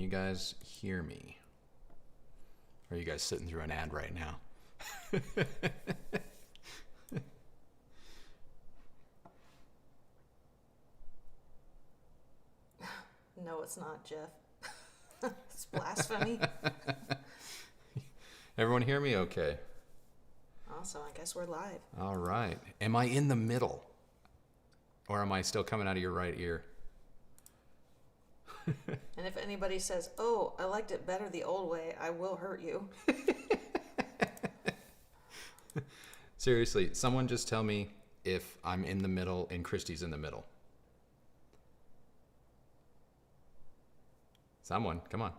you guys hear me? Or are you guys sitting through an ad right now? No, it's not, Jeff. It's blasphemy. Everyone hear me okay? Awesome, I guess we're live. All right. Am I in the middle? Or am I still coming out of your right ear? And if anybody says, oh, I liked it better the old way, I will hurt you. Seriously, someone just tell me if I'm in the middle and Kristi's in the middle. Someone, come on.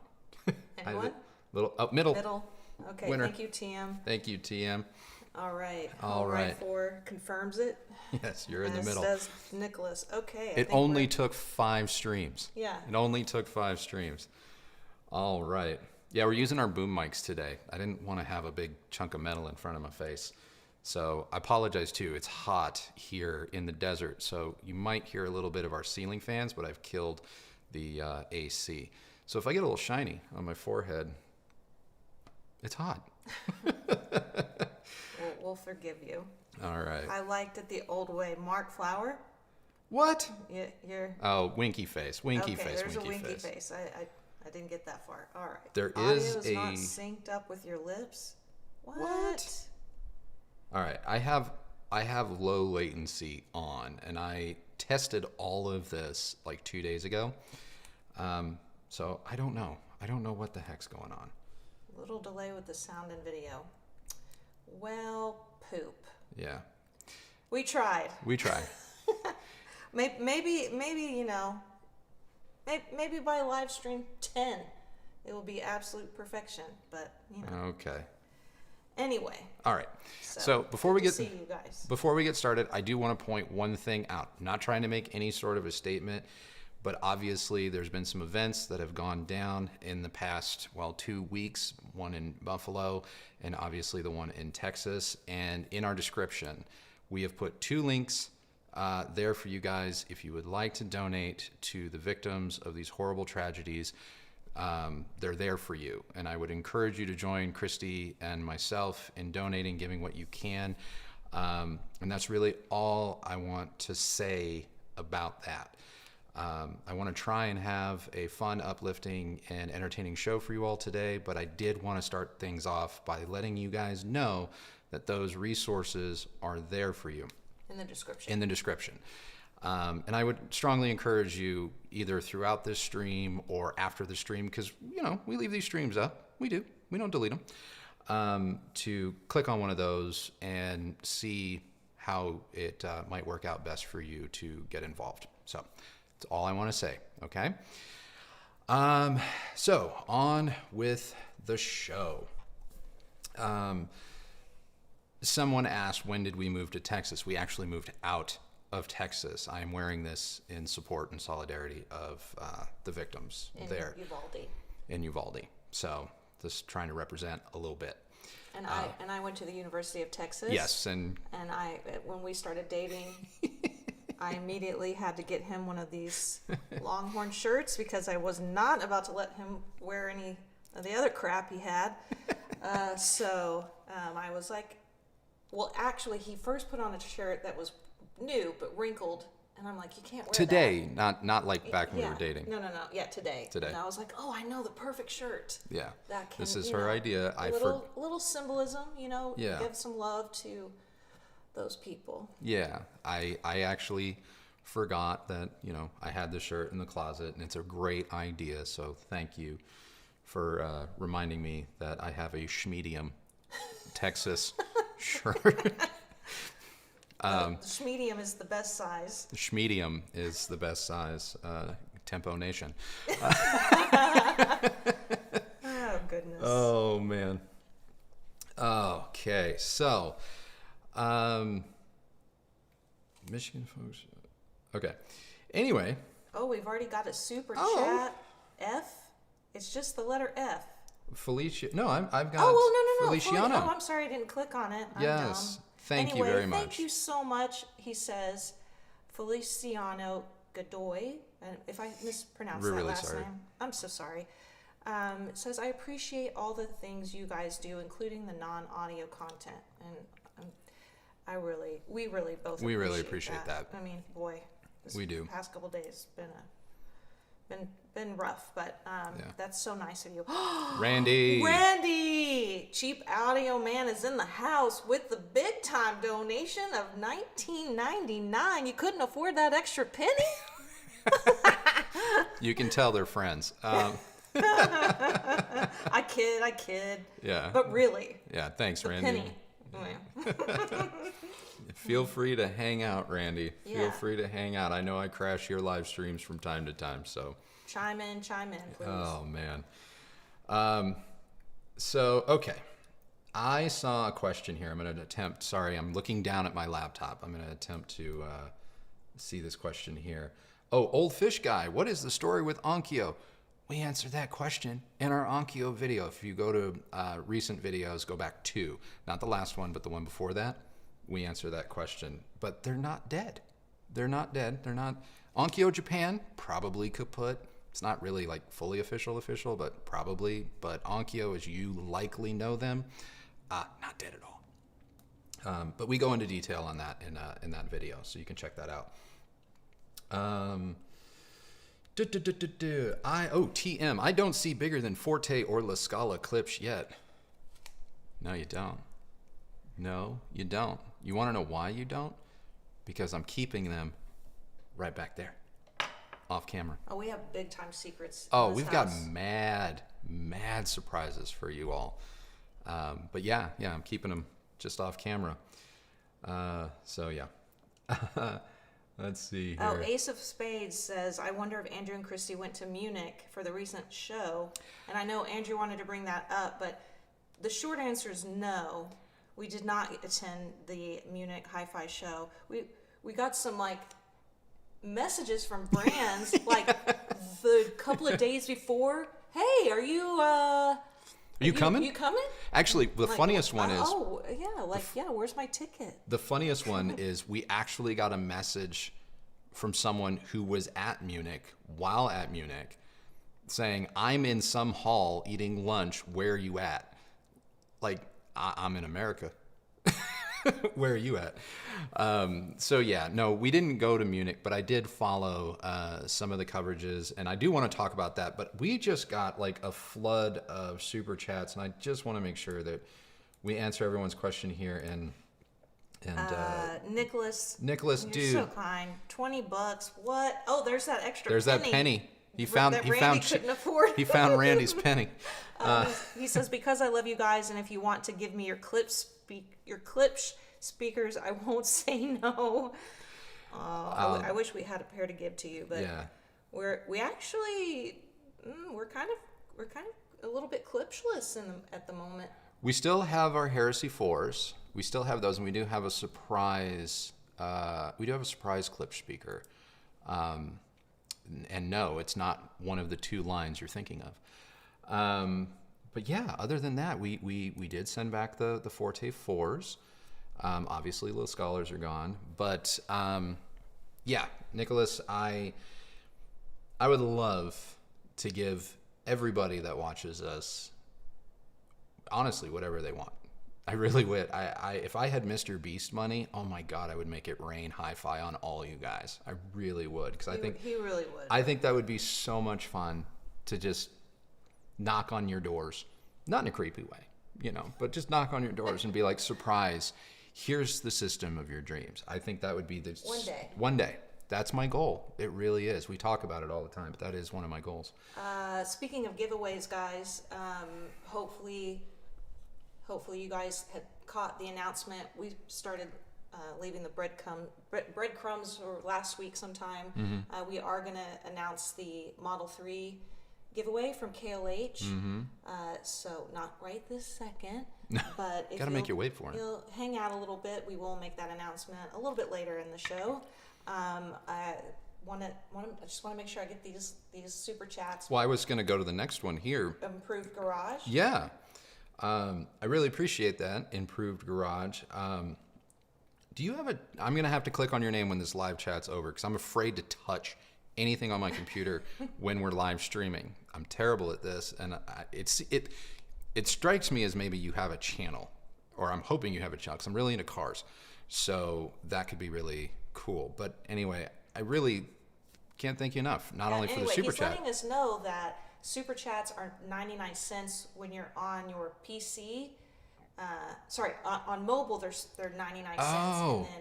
Anyone? Middle. Middle. Okay, Winner. Thank you, TM. Thank you, TM. All right. All right. 4 confirms it. Yes, you're in the middle. Says Nicholas. Okay. It only took 5 streams. Yeah. It only took 5 streams. All right. Yeah, we're using our boom mics today. I didn't want to have a big chunk of metal in front of my face. So I apologize too. It's hot here in the desert. So you might hear a little bit of our ceiling fans, but I've killed the AC. So if I get a little shiny on my forehead, it's hot. We'll forgive you. All right. I liked it the old way. Mark Flower. What? You're. Oh, winky face. Winky okay, face. there's a winky face. I didn't get that far. All right. There Audio's is a. not synced up with your lips. What? All right. I have low latency on, and I tested all of this like 2 days ago. So I don't know. I don't know what the heck's going on. Little delay with the sound and video. Well, poop. Yeah. We tried. Maybe you know, maybe by live stream 10, it will be absolute perfection. But you know. Okay. Anyway. All right. So before we get started, I do want to point one thing out. I'm not trying to make any sort of a statement, but obviously there's been some events that have gone down in the past, 2 weeks, one in Buffalo and obviously the one in Texas. And in our description, we have put 2 links there for you guys. If you would like to donate to the victims of these horrible tragedies, they're there for you. And I would encourage you to join Kristi and myself in donating, giving what you can. And that's really all I want to say about that. I want to try and have a fun, uplifting, and entertaining show for you all today, but I did want to start things off by letting you guys know that those resources are there for you. In the description. And I would strongly encourage you either throughout this stream or after the stream, because, you know, we leave these streams up. We do. We don't delete them. To click on one of those and see how it might work out best for you to get involved. So that's all I want to say, okay? So on with the show. Someone asked, when did we move to Texas? We actually moved out of Texas. I am wearing this in support and solidarity of the victims there. In Uvalde. So just trying to represent a little bit. And I went to the University of Texas. Yes, and when we started dating, I immediately had to get him one of these Longhorn shirts because I was not about to let him wear any of the other crap he had. So I was like, well, actually, he first put on a shirt that was new but wrinkled, and I'm like, you can't wear today, that. not like back when we were dating. No. Yeah, today. And I was like, oh, I know the perfect shirt. Yeah. That can, this is her idea. A little symbolism, Yeah. Give some love to those people. Yeah. I actually forgot that, I had the shirt in the closet, and it's a great idea. So thank you for reminding me that I have a Schmedium Texas shirt. Schmedium is the best size. Schmedium is the best size. Tempo Nation. Oh, goodness. Oh, man. Okay, so Michigan folks. Okay. Anyway. Oh, we've already got a super chat. F. It's just the letter F. Felicia. No, I've got. Oh, no. Feliciano. Oh, I'm sorry, I didn't click on it. Yes. Dumb. Thank you very much. Thank you so much. He says, Feliciano Godoy. And if I mispronounced that last name, I'm so sorry. It says, I appreciate all the things you guys do, including the non-audio content. And we really both appreciate that. I mean, boy, We do. past couple days been rough, but that's so nice of you. Randy, Cheap Audio Man is in the house with the big time donation of $19.99. You couldn't afford that extra penny? You can tell they're friends. I kid. Yeah. But really. Yeah, thanks, The Randy. penny. Oh, yeah. Feel free to hang out, Randy. Yeah. Feel free to hang out. I know I crash your live streams from time to time, so. Chime in, please. Oh, man. So, okay. I saw a question here. I'm going to attempt, sorry, I'm looking down at my laptop. I'm going to attempt to see this question here. Oh, Old Fish Guy, what is the story with Onkyo? We answered that question in our Onkyo video. If you go to recent videos, go back 2. Not the last one, but the one before that. We answer that question. But they're not dead. They're not dead. They're not. Onkyo Japan, probably kaput. It's not really like fully official, but probably. But Onkyo, as you likely know them, not dead at all. But we go into detail on that in that video, so you can check that out. TM. I don't see bigger than Forte or La Scala clips yet. No, you don't. No, you don't. You want to know why you don't? Because I'm keeping them right back there, off camera. Oh, we have big time secrets. Oh, we've got mad surprises for you all. But yeah, I'm keeping them just off camera. So yeah. Let's see here. Oh, Ace of Spades says, I wonder if Andrew and Kristi went to Munich for the recent show. And I know Andrew wanted to bring that up, but the short answer is no. We did not attend the Munich Hi-Fi show. We got some like messages from brands like the couple of days before. Hey, are you coming? You coming? Actually, the funniest one is... Oh, yeah, where's my ticket? The funniest one is we actually got a message from someone who was at Munich, while at Munich, saying, I'm in some hall eating lunch, where are you at? Like, I'm in America. Where are you at? So yeah, no, we didn't go to Munich, but I did follow some of the coverages, and I do want to talk about that. But we just got like a flood of super chats, and I just want to make sure that we answer everyone's question here. And Nicholas, you're dude, so kind. $20. What? Oh, there's that extra. There's penny. That penny. He found Randy's penny. He says, because I love you guys, and if you want to give me your clip speakers, I won't say no. I wish we had a pair to give to you, but yeah. we're kind of a little bit clipshless at the moment. We still have our Heresy 4s. We still have those, and we do have a surprise. We do have a surprise clip speaker. And no, it's not one of the 2 lines you're thinking of. But yeah, other than that, we did send back the Forte 4s. Obviously, Little Scholars are gone. But yeah, Nicholas, I would love to give everybody that watches us, honestly, whatever they want. I really would. If I had Mr. Beast money, oh my God, I would make it rain hi-fi on all you guys. I really would, because I think he really would. I think that would be so much fun to just knock on your doors, not in a creepy way, but just knock on your doors and be like, surprise, here's the system of your dreams. I think that would be the one day. That's my goal. It really is. We talk about it all the time, but that is one of my goals. Speaking of giveaways, guys, hopefully you guys had caught the announcement. We started leaving the breadcrumbs last week sometime. Mm-hmm. We are going to announce the Model 3 giveaway from KLH. Mm-hmm. So not right this second, but if gotta make you wait for it. You'll hang out a little bit. We will make that announcement a little bit later in the show. I just want to make sure I get these super chats. Well, I was going to go to the next one here. Improved Garage. Yeah. I really appreciate that. Improved Garage. Do you have I'm going to have to click on your name when this live chat's over, because I'm afraid to touch anything on my computer when we're live streaming. I'm terrible at this, and it strikes me as maybe you have a channel, or I'm hoping you have a channel, because I'm really into cars. So that could be really cool. But anyway, I really can't thank you enough, not only for the super chat. He's letting us know that super chats are 99 cents when you're on your PC. On mobile, they're 99 cents, and then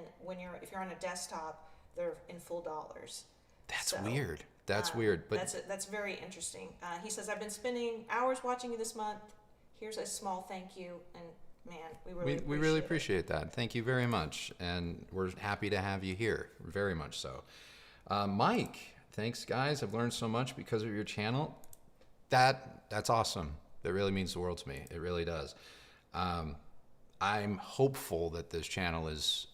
if you're on a desktop, they're in full dollars. That's weird. That's weird, but that's very interesting. He says, "I've been spending hours watching you this month. Here's a small thank you." And man, we really appreciate that. Thank you very much, and we're happy to have you here. Very much so. Mike, thanks, guys. I've learned so much because of your channel. That's awesome. That really means the world to me. It really does. I'm hopeful that this channel is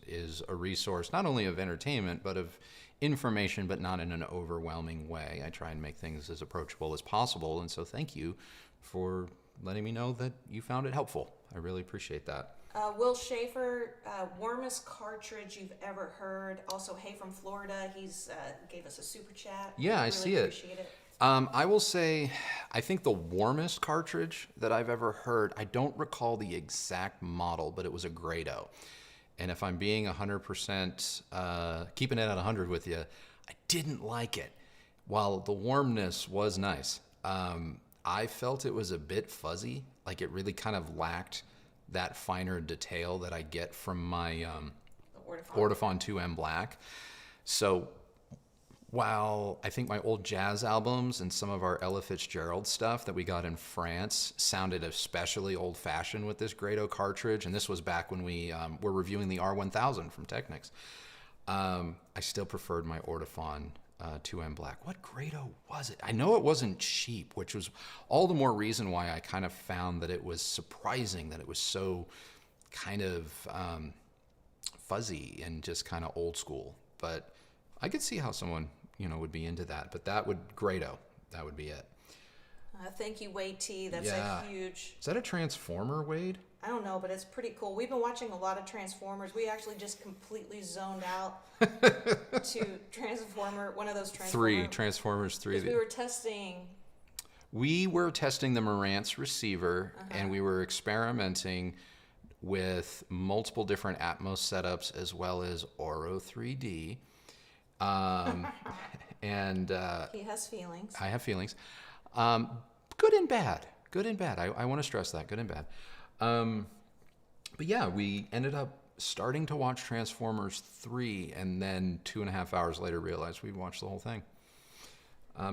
a resource, not only of entertainment, but of information, but not in an overwhelming way. I try and make things as approachable as possible, and so thank you for letting me know that you found it helpful. I really appreciate that. Will Schaefer, warmest cartridge you've ever heard. Also, hey from Florida, he's gave us a super chat. Yeah, I see it. Appreciate it. I will say, I think the warmest cartridge that I've ever heard, I don't recall the exact model, but it was a Grado. And if I'm being 100%, keeping it at 100 with you, I didn't like it. While the warmness was nice, I felt it was a bit fuzzy. Like it really kind of lacked that finer detail that I get from my Ortofon 2M Black. So while I think my old jazz albums and some of our Ella Fitzgerald stuff that we got in France sounded especially old-fashioned with this Grado cartridge, and this was back when we were reviewing the R1000 from Technics, I still preferred my Ortofon 2M Black. What Grado was it? I know it wasn't cheap, which was all the more reason why I kind of found that it was surprising that it was so kind of fuzzy and just kind of old school. But I could see how someone, would be into that. But that would be it. Thank you, Wade T. That's a huge... Is that a Transformer, Wade? I don't know, but it's pretty cool. We've been watching a lot of Transformers. We actually just completely zoned out to one of those Transformers 3. We were testing the Marantz receiver, and we were experimenting with multiple different Atmos setups as well as Oro 3D. And he has feelings. I have feelings. Good and bad. I want to stress that. Good and bad. But yeah, we ended up starting to watch Transformers 3, and then 2.5 hours later realized we watched the whole thing.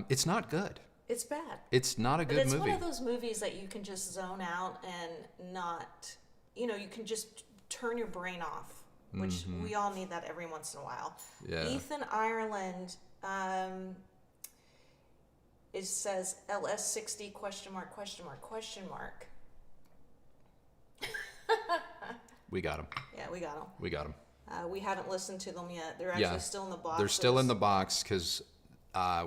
It's not good. It's bad. It's not a good movie. It's one of those movies that you can just zone out and not, you can just turn your brain off, which we all need that every once in a while. Yeah. Ethan Ireland, it says LS60 ? We got them. Yeah, we got them. We haven't listened to them yet. They're actually still in the box. They're still in the box because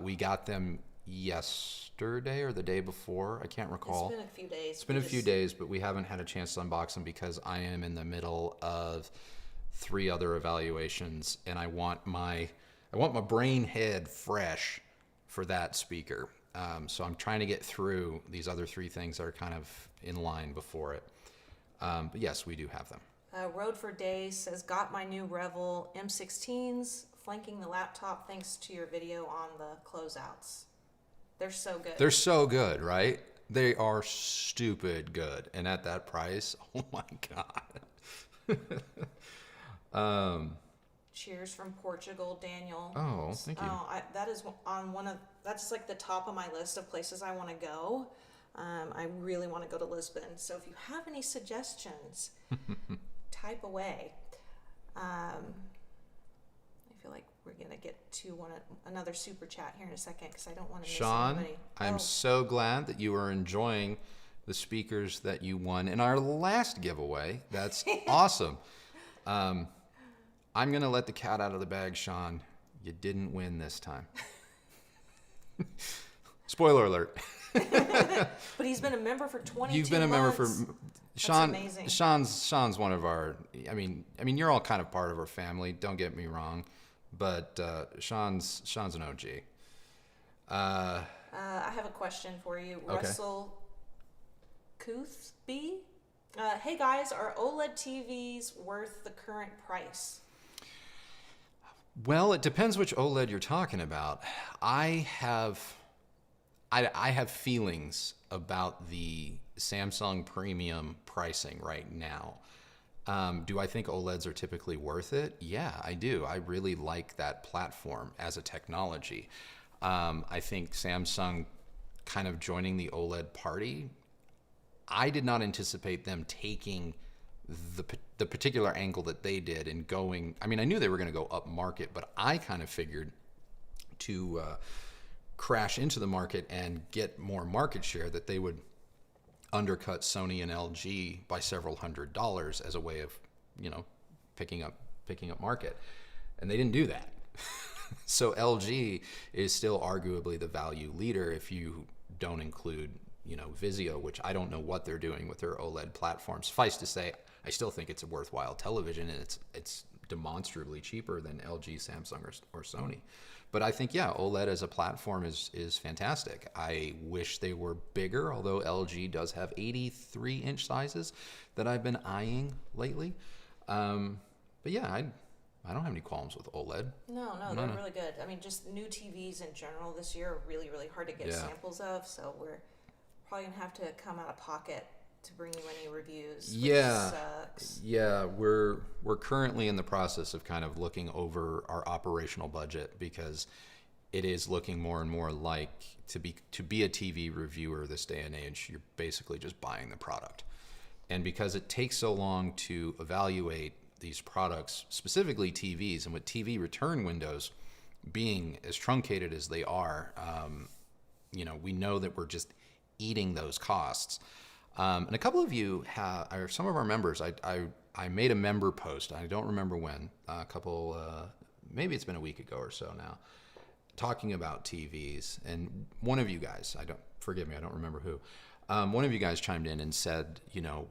we got them yesterday or the day before. I can't recall. It's been a few days. It's been a few days, but we haven't had a chance to unbox them because I am in the middle of 3 other evaluations, and I want my brain head fresh for that speaker. So I'm trying to get through these other 3 things that are kind of in line before it. But yes, we do have them. Road for Days says, got my new Revel M16s flanking the laptop thanks to your video on the closeouts. They're so good. They're so good, right? They are stupid good. And at that price, oh my God. Cheers from Portugal, Daniel. Oh, thank you. That is that's like the top of my list of places I want to go. I really want to go to Lisbon. So if you have any suggestions, type away. I feel like we're going to get to another super chat here in a second because I don't want to miss anybody. I'm so glad that you are enjoying the speakers that you won in our last giveaway. That's awesome. I'm going to let the cat out of the bag, Sean. You didn't win this time. Spoiler alert. But he's been a member for 22 months. You've been a member for Sean. That's amazing. Sean's one of our. I mean, you're all kind of part of our family. Don't get me wrong, but Sean's an OG. I have a question for you. Okay. Russell Kuthby? Hey guys, are OLED TVs worth the current price? Well, it depends which OLED you're talking about. I have feelings about the Samsung premium pricing right now. Do I think OLEDs are typically worth it? Yeah, I do. I really like that platform as a technology. I think Samsung kind of joining the OLED party, I did not anticipate them taking the particular angle that they did and going. I mean, I knew they were going to go up market, but I kind of figured to crash into the market and get more market share that they would undercut Sony and LG by several $100s as a way of, picking up market. And they didn't do that. So LG is still arguably the value leader if you don't include, Vizio, which I don't know what they're doing with their OLED platform. Suffice to say, I still think it's a worthwhile television, and it's demonstrably cheaper than LG, Samsung, or Sony. But I think, yeah, OLED as a platform is fantastic. I wish they were bigger, although LG does have 83-inch sizes that I've been eyeing lately. But yeah, I don't have any qualms with OLED. No, they're really good. I mean, just new TVs in general this year are really, really hard to get samples of, so we're probably going to have to come out of pocket to bring you any reviews, which sucks. Yeah, we're currently in the process of kind of looking over our operational budget, because it is looking more and more like to be a TV reviewer this day and age, you're basically just buying the product. And because it takes so long to evaluate these products, specifically TVs, and with TV return windows being as truncated as they are, we know that we're just eating those costs. And a couple of you or some of our members, I made a member post. I don't remember when, maybe it's been a week ago or so now, talking about TVs. And one of you guys, forgive me, I don't remember who. One of you guys chimed in and said,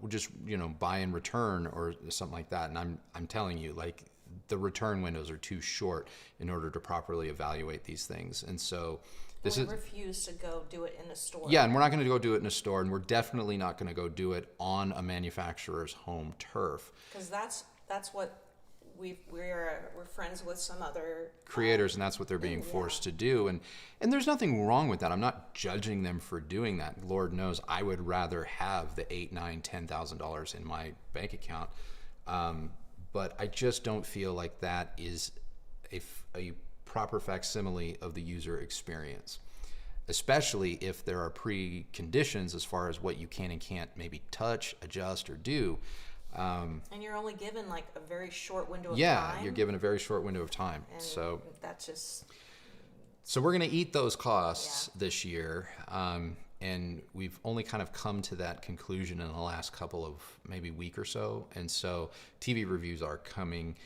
just buy and return or something like that. And I'm telling you, like, the return windows are too short in order to properly evaluate these things. And so we refuse to go do it in a store. Yeah, and we're not going to go do it in a store, and we're definitely not going to go do it on a manufacturer's home turf. Because that's what we're friends with some other creators, and that's what they're being forced to do. And there's nothing wrong with that. I'm not judging them for doing that. Lord knows I would rather have the $8,000, $9,000, $10,000 in my bank account. But I just don't feel like that is a proper facsimile of the user experience, especially if there are preconditions as far as what you can and can't maybe touch, adjust, or do. And you're only given like a very short window of time. Yeah, you're given a very short window of time. And so that's just... So we're going to eat those costs this year. And we've only kind of come to that conclusion in the last couple of maybe week or so. And so TV reviews are coming.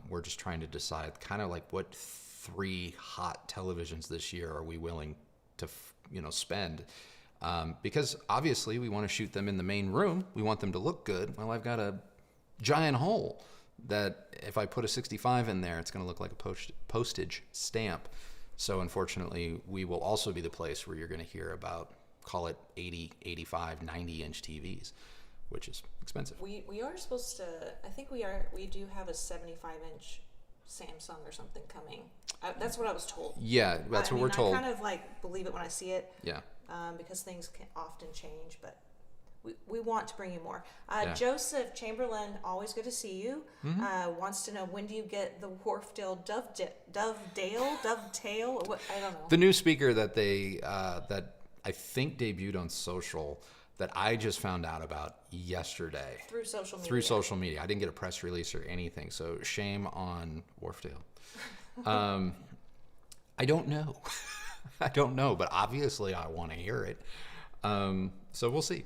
We're just trying to decide kind of like what 3 hot televisions this year are we willing to, spend. Because obviously we want to shoot them in the main room. We want them to look good. Well, I've got a giant hole that if I put a 65 in there, it's going to look like a postage stamp. So unfortunately, we will also be the place where you're going to hear about, call it 80, 85, 90-inch TVs, which is expensive. We are supposed to, I think we do have a 75-inch Samsung or something coming. That's what I was told. Yeah, that's what we're told. I kind of like believe it when I see it. Yeah. Because things can often change, but we want to bring you more. Joseph Chamberlain, always good to see you. Mm-hmm. Wants to know, when do you get the Wharfdale Dovetail? What, I don't know. The new speaker that they that I think debuted on social that I just found out about yesterday. Through social media. I didn't get a press release or anything, so shame on Wharfdale. I don't know. I don't know, but obviously I want to hear it. So we'll see.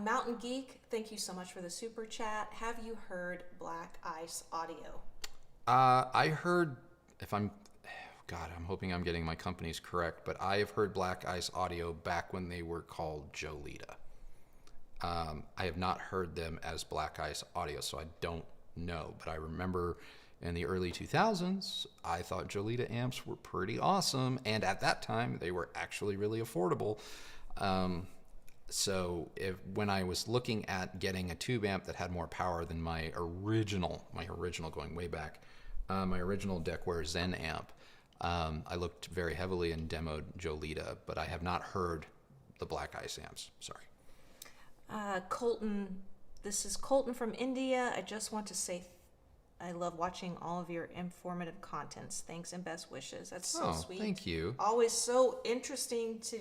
Mountain Geek, thank you so much for the super chat. Have you heard Black Ice Audio? I heard, I'm hoping I'm getting my companies correct, but I have heard Black Ice Audio back when they were called Jolita. I have not heard them as Black Ice Audio, so I don't know, but I remember In the early 2000s, I thought Jolita amps were pretty awesome, and at that time, they were actually really affordable. So when I was looking at getting a tube amp that had more power than my original going way back, my original Deckware Zen amp, I looked very heavily and demoed Jolita, but I have not heard the Black Ice amps. Sorry. Colton, this is Colton from India. I just want to say I love watching all of your informative contents. Thanks and best wishes. That's so sweet. Thank you. Always so interesting to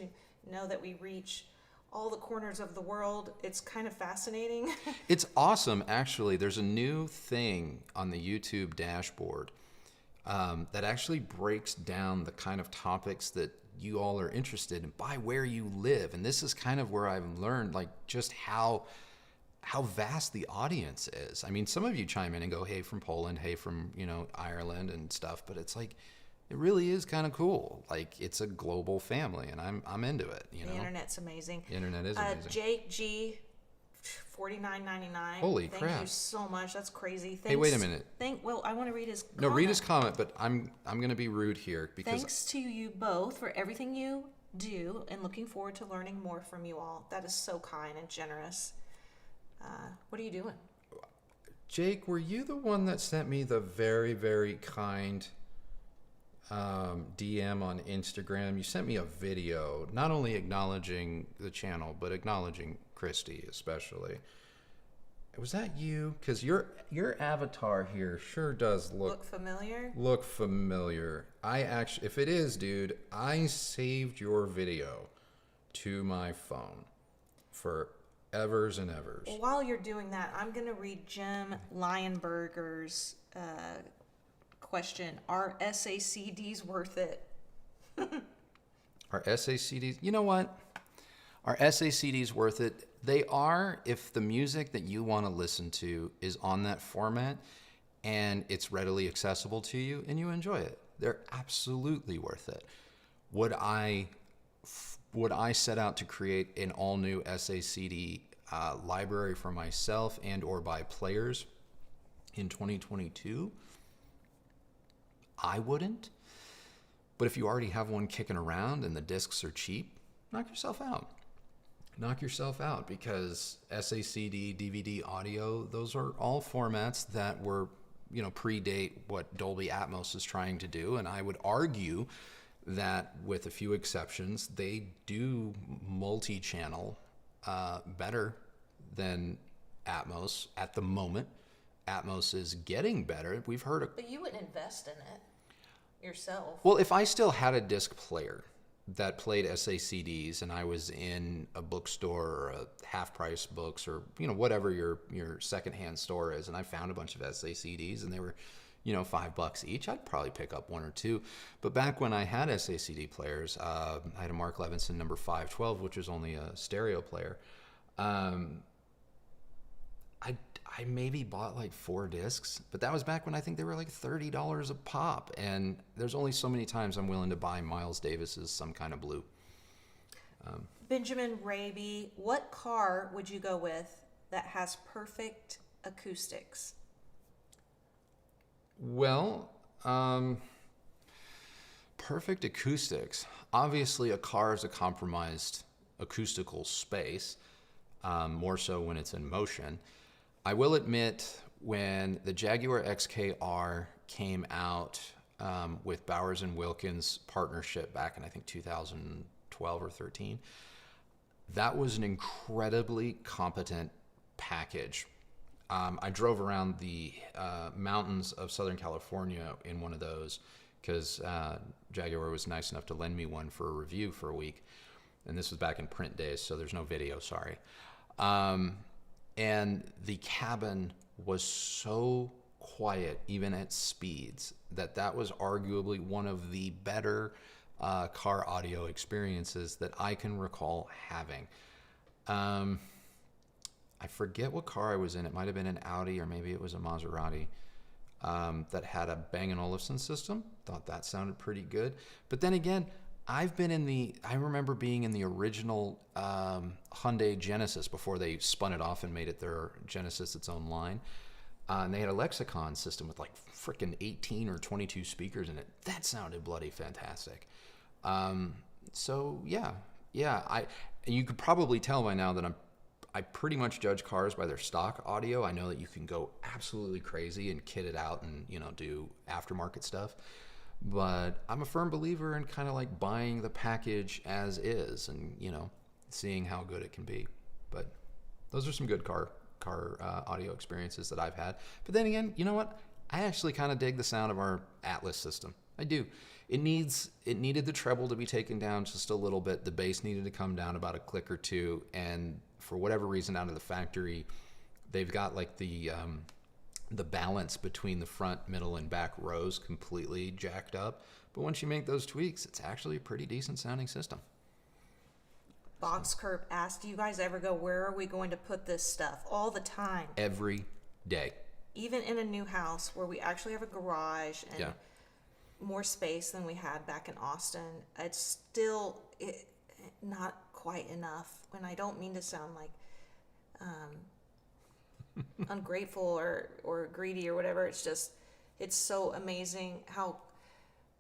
know that we reach all the corners of the world. It's kind of fascinating. It's awesome, actually. There's a new thing on the YouTube dashboard that actually breaks down the kind of topics that you all are interested in by where you live. And this is kind of where I've learned, like, just how vast the audience is. I mean, some of you chime in and go, hey, from Poland, hey, from, Ireland and stuff, but it's like, it really is kind of cool. Like, it's a global family, and I'm into it, The internet's amazing. The internet is amazing. Jake G, $49.99. Holy crap. Thank you so much. That's crazy. Thanks. Hey, wait a minute. Well, I want to read his comment. No, read his comment, but I'm going to be rude here because Thanks to you both for everything you do, and looking forward to learning more from you all. That is so kind and generous. What are you doing? Jake, were you the one that sent me the very, very kind DM on Instagram? You sent me a video, not only acknowledging the channel, but acknowledging Kristi especially. Was that you? Because your avatar here sure does look familiar. Look familiar. If it is, dude, I saved your video to my phone for evers and evers. Well, while you're doing that, I'm going to read Jim Lionberger's question. Are SACDs worth it? Are SACDs? You know what? Are SACDs worth it? They are if the music that you want to listen to is on that format and it's readily accessible to you and you enjoy it. They're absolutely worth it. Would I set out to create an all-new SACD library for myself and or by players in 2022? I wouldn't. But if you already have one kicking around and the discs are cheap, knock yourself out. Knock yourself out, because SACD, DVD, audio, those are all formats that were, predate what Dolby Atmos is trying to do. And I would argue that with a few exceptions, they do multi-channel better than Atmos at the moment. Atmos is getting better. We've heard But you wouldn't invest in it yourself. Well, if I still had a disc player that played SACDs and I was in a bookstore or a half-price books or, whatever your secondhand store is, and I found a bunch of SACDs and they were, $5 each, I'd probably pick up one or two. But back when I had SACD players, I had a Mark Levinson number 512, which was only a stereo player. I maybe bought like 4 discs, but that was back when I think they were like $30 a pop. And there's only so many times I'm willing to buy Miles Davis's Some Kind of Blue. Benjamin Raby, what car would you go with that has perfect acoustics? Well, perfect acoustics. Obviously, a car is a compromised acoustical space, more so when it's in motion. I will admit, when the Jaguar XKR came out with Bowers & Wilkins partnership back in, I think, 2012 or 13, that was an incredibly competent package. I drove around the mountains of Southern California in one of those because Jaguar was nice enough to lend me one for a review for a week. And this was back in print days, so there's no video, sorry. And the cabin was so quiet, even at speeds, that was arguably one of the better car audio experiences that I can recall having. I forget what car I was in. It might have been an Audi or maybe it was a Maserati that had a Bang & Olufsen system. Thought that sounded pretty good. But then again, I remember being in the original Hyundai Genesis before they spun it off and made it their Genesis its own line. And they had a lexicon system with like freaking 18 or 22 speakers in it. That sounded bloody fantastic. So yeah. And you could probably tell by now that I pretty much judge cars by their stock audio. I know that you can go absolutely crazy and kit it out and, do aftermarket stuff. But I'm a firm believer in kind of like buying the package as is and, seeing how good it can be. But those are some good car audio experiences that I've had. But then again, you know what? I actually kind of dig the sound of our Atlas system. I do. It needed the treble to be taken down just a little bit. The bass needed to come down about a click or two. And for whatever reason, out of the factory, they've got like the balance between the front, middle, and back rows completely jacked up. But once you make those tweaks, it's actually a pretty decent sounding system. Boxcurb asked, do you guys ever go, where are we going to put this stuff? All the time. Every day. Even in a new house where we actually have a garage and more space than we had back in Austin, it's still not quite enough. And I don't mean to sound like ungrateful or greedy or whatever. It's just, it's so amazing how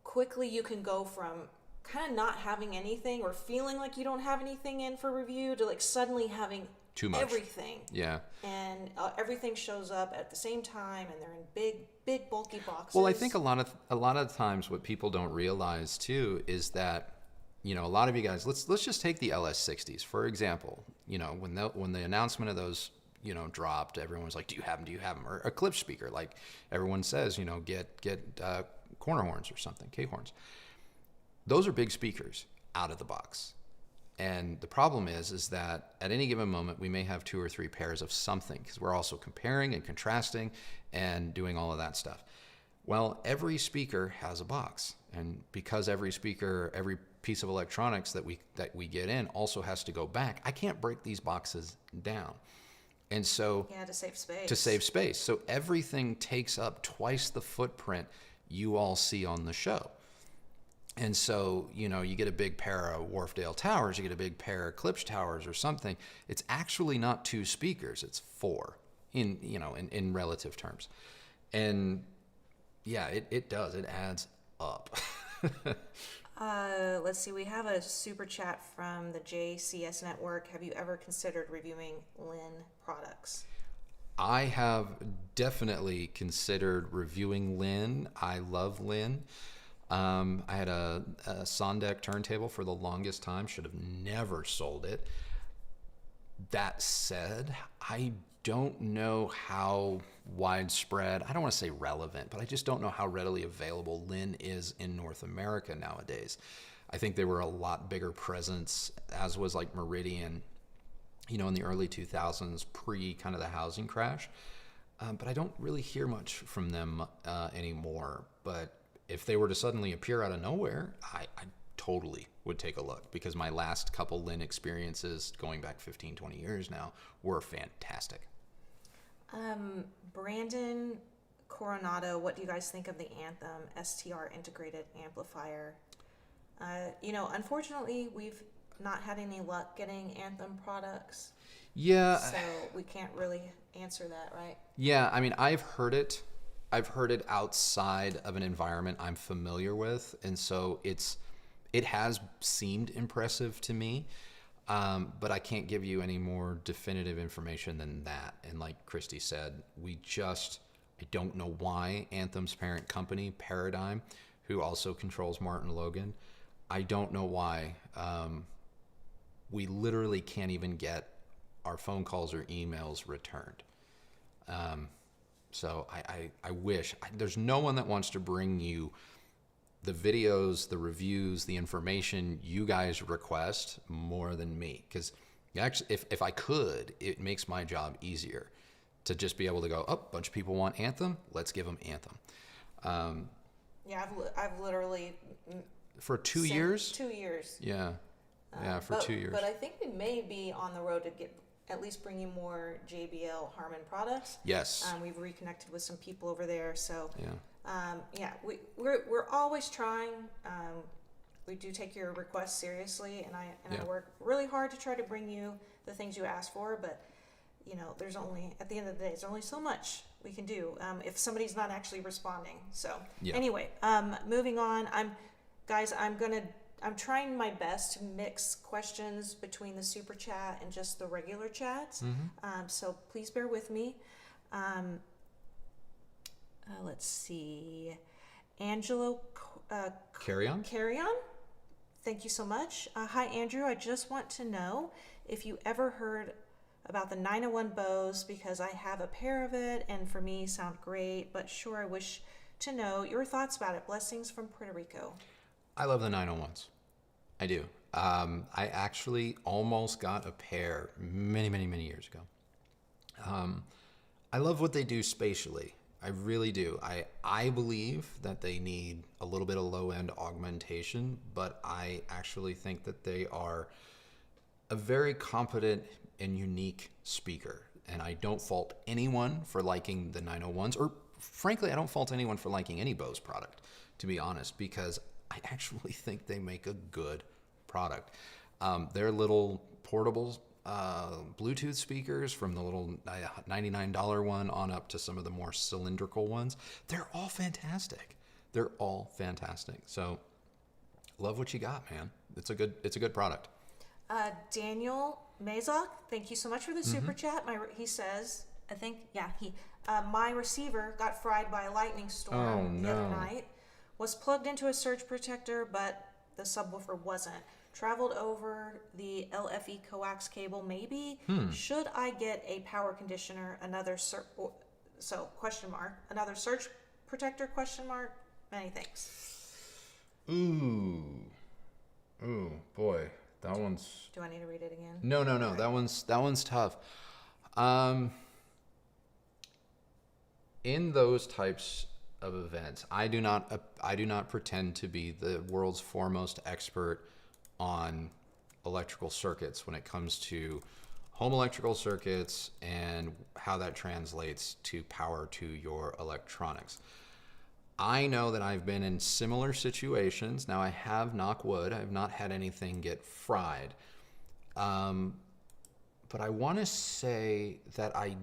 quickly you can go from kind of not having anything or feeling like you don't have anything in for review to like suddenly having too much everything. Yeah. And everything shows up at the same time and they're in big bulky boxes. Well, I think a lot of times what people don't realize too is that, a lot of you guys, let's just take the LS60s for example. When the announcement of those dropped, everyone was like, do you have them? Or a clip speaker, like everyone says, get corner horns or something, K-horns. Those are big speakers out of the box. And the problem is that at any given moment, we may have 2 or 3 pairs of something because we're also comparing and contrasting and doing all of that stuff. Well, every speaker has a box. And because every speaker, every piece of electronics that we get in also has to go back, I can't break these boxes down. And so to save space. So everything takes up twice the footprint you all see on the show. And so, you get a big pair of Wharfdale towers, you get a big pair of Klipsch towers or something. It's actually not 2 speakers, it's 4 in relative terms. And yeah, it does. It adds up. Let's see. We have a super chat from the JCS Network. Have you ever considered reviewing Lin products? I have definitely considered reviewing Lin. I love Lin. I had a Sondek turntable for the longest time. Should have never sold it. That said, I don't know how widespread, I don't want to say relevant, but I just don't know how readily available Lin is in North America nowadays. I think they were a lot bigger presence, as was like Meridian, in the early 2000s, pre kind of the housing crash. But I don't really hear much from them anymore. But if they were to suddenly appear out of nowhere, I totally would take a look, because my last couple Lin experiences, going back 15, 20 years now, were fantastic. Brandon Coronado, what do you guys think of the Anthem STR integrated amplifier? Unfortunately, we've not had any luck getting Anthem products. Yeah. So we can't really answer that, right? Yeah, I mean, I've heard it outside of an environment I'm familiar with, and so it has seemed impressive to me, but I can't give you any more definitive information than that. And like Kristi said, I don't know why Anthem's parent company, Paradigm, who also controls Martin Logan, I don't know why we literally can't even get our phone calls or emails returned. So I wish. There's no one that wants to bring you the videos, the reviews, the information you guys request more than me. Because actually, if I could, it makes my job easier to just be able to go, oh, a bunch of people want Anthem, let's give them Anthem. Yeah, I've literally... For 2 years? 2 years. Yeah. Yeah, for 2 years. But I think we may be on the road to at least bring you more JBL Harman products. Yes. We've reconnected with some people over there, so yeah. We're always trying. We do take your requests seriously, and I work really hard to try to bring you the things you ask for. But you know, there's only, at the end of the day, there's only so much we can do if somebody's not actually responding. So anyway, moving on. I'm trying my best to mix questions between the super chat and just the regular chats. So please bear with me. Let's see. Angelo Carry on. Thank you so much. Hi, Andrew. I just want to know if you ever heard about the 901 bows, because I have a pair of it and for me sound great, but sure, I wish to know your thoughts about it. Blessings from Puerto Rico. I love the 901s. I do. I actually almost got a pair many, many, many years ago. I love what they do spatially. I really do. I believe that they need a little bit of low-end augmentation, but I actually think that they are a very competent and unique speaker. And I don't fault anyone for liking the 901s, or frankly, I don't fault anyone for liking any Bose product, to be honest, because I actually think they make a good product. Their little portable Bluetooth speakers, from the little $99 one on up to some of the more cylindrical ones, they're all fantastic. So love what you got, man. It's a good product. Daniel Mazok, thank you so much for the super chat. He says, my receiver got fried by a lightning storm the other night. Was plugged into a surge protector, but the subwoofer wasn't. Traveled over the LFE coax cable, maybe. Should I get a power conditioner, another surge protector, question mark? Many thanks. Ooh, boy, that one's... Do I need to read it again? No. Right. That one's tough. In those types of events, I do not pretend to be the world's foremost expert on electrical circuits when it comes to home electrical circuits and how that translates to power to your electronics. I know that I've been in similar situations. Now, I have, knock wood, I have not had anything get fried. But I want to say that I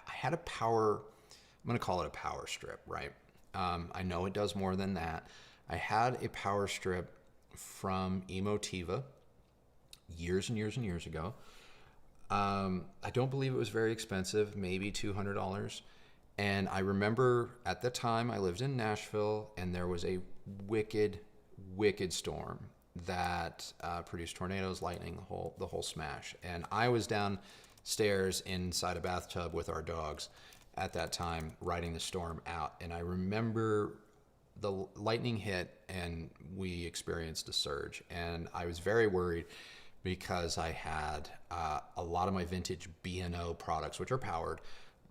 had a power, I'm going to call it a power strip, right? I know it does more than that. I had a power strip from Emotiva years and years and years ago. I don't believe it was very expensive, maybe $200. And I remember at the time I lived in Nashville, and there was a wicked storm that produced tornadoes, lightning, the whole smash. And I was downstairs inside a bathtub with our dogs at that time, riding the storm out. And I remember the lightning hit and we experienced a surge. And I was very worried because I had a lot of my vintage B&O products, which are powered,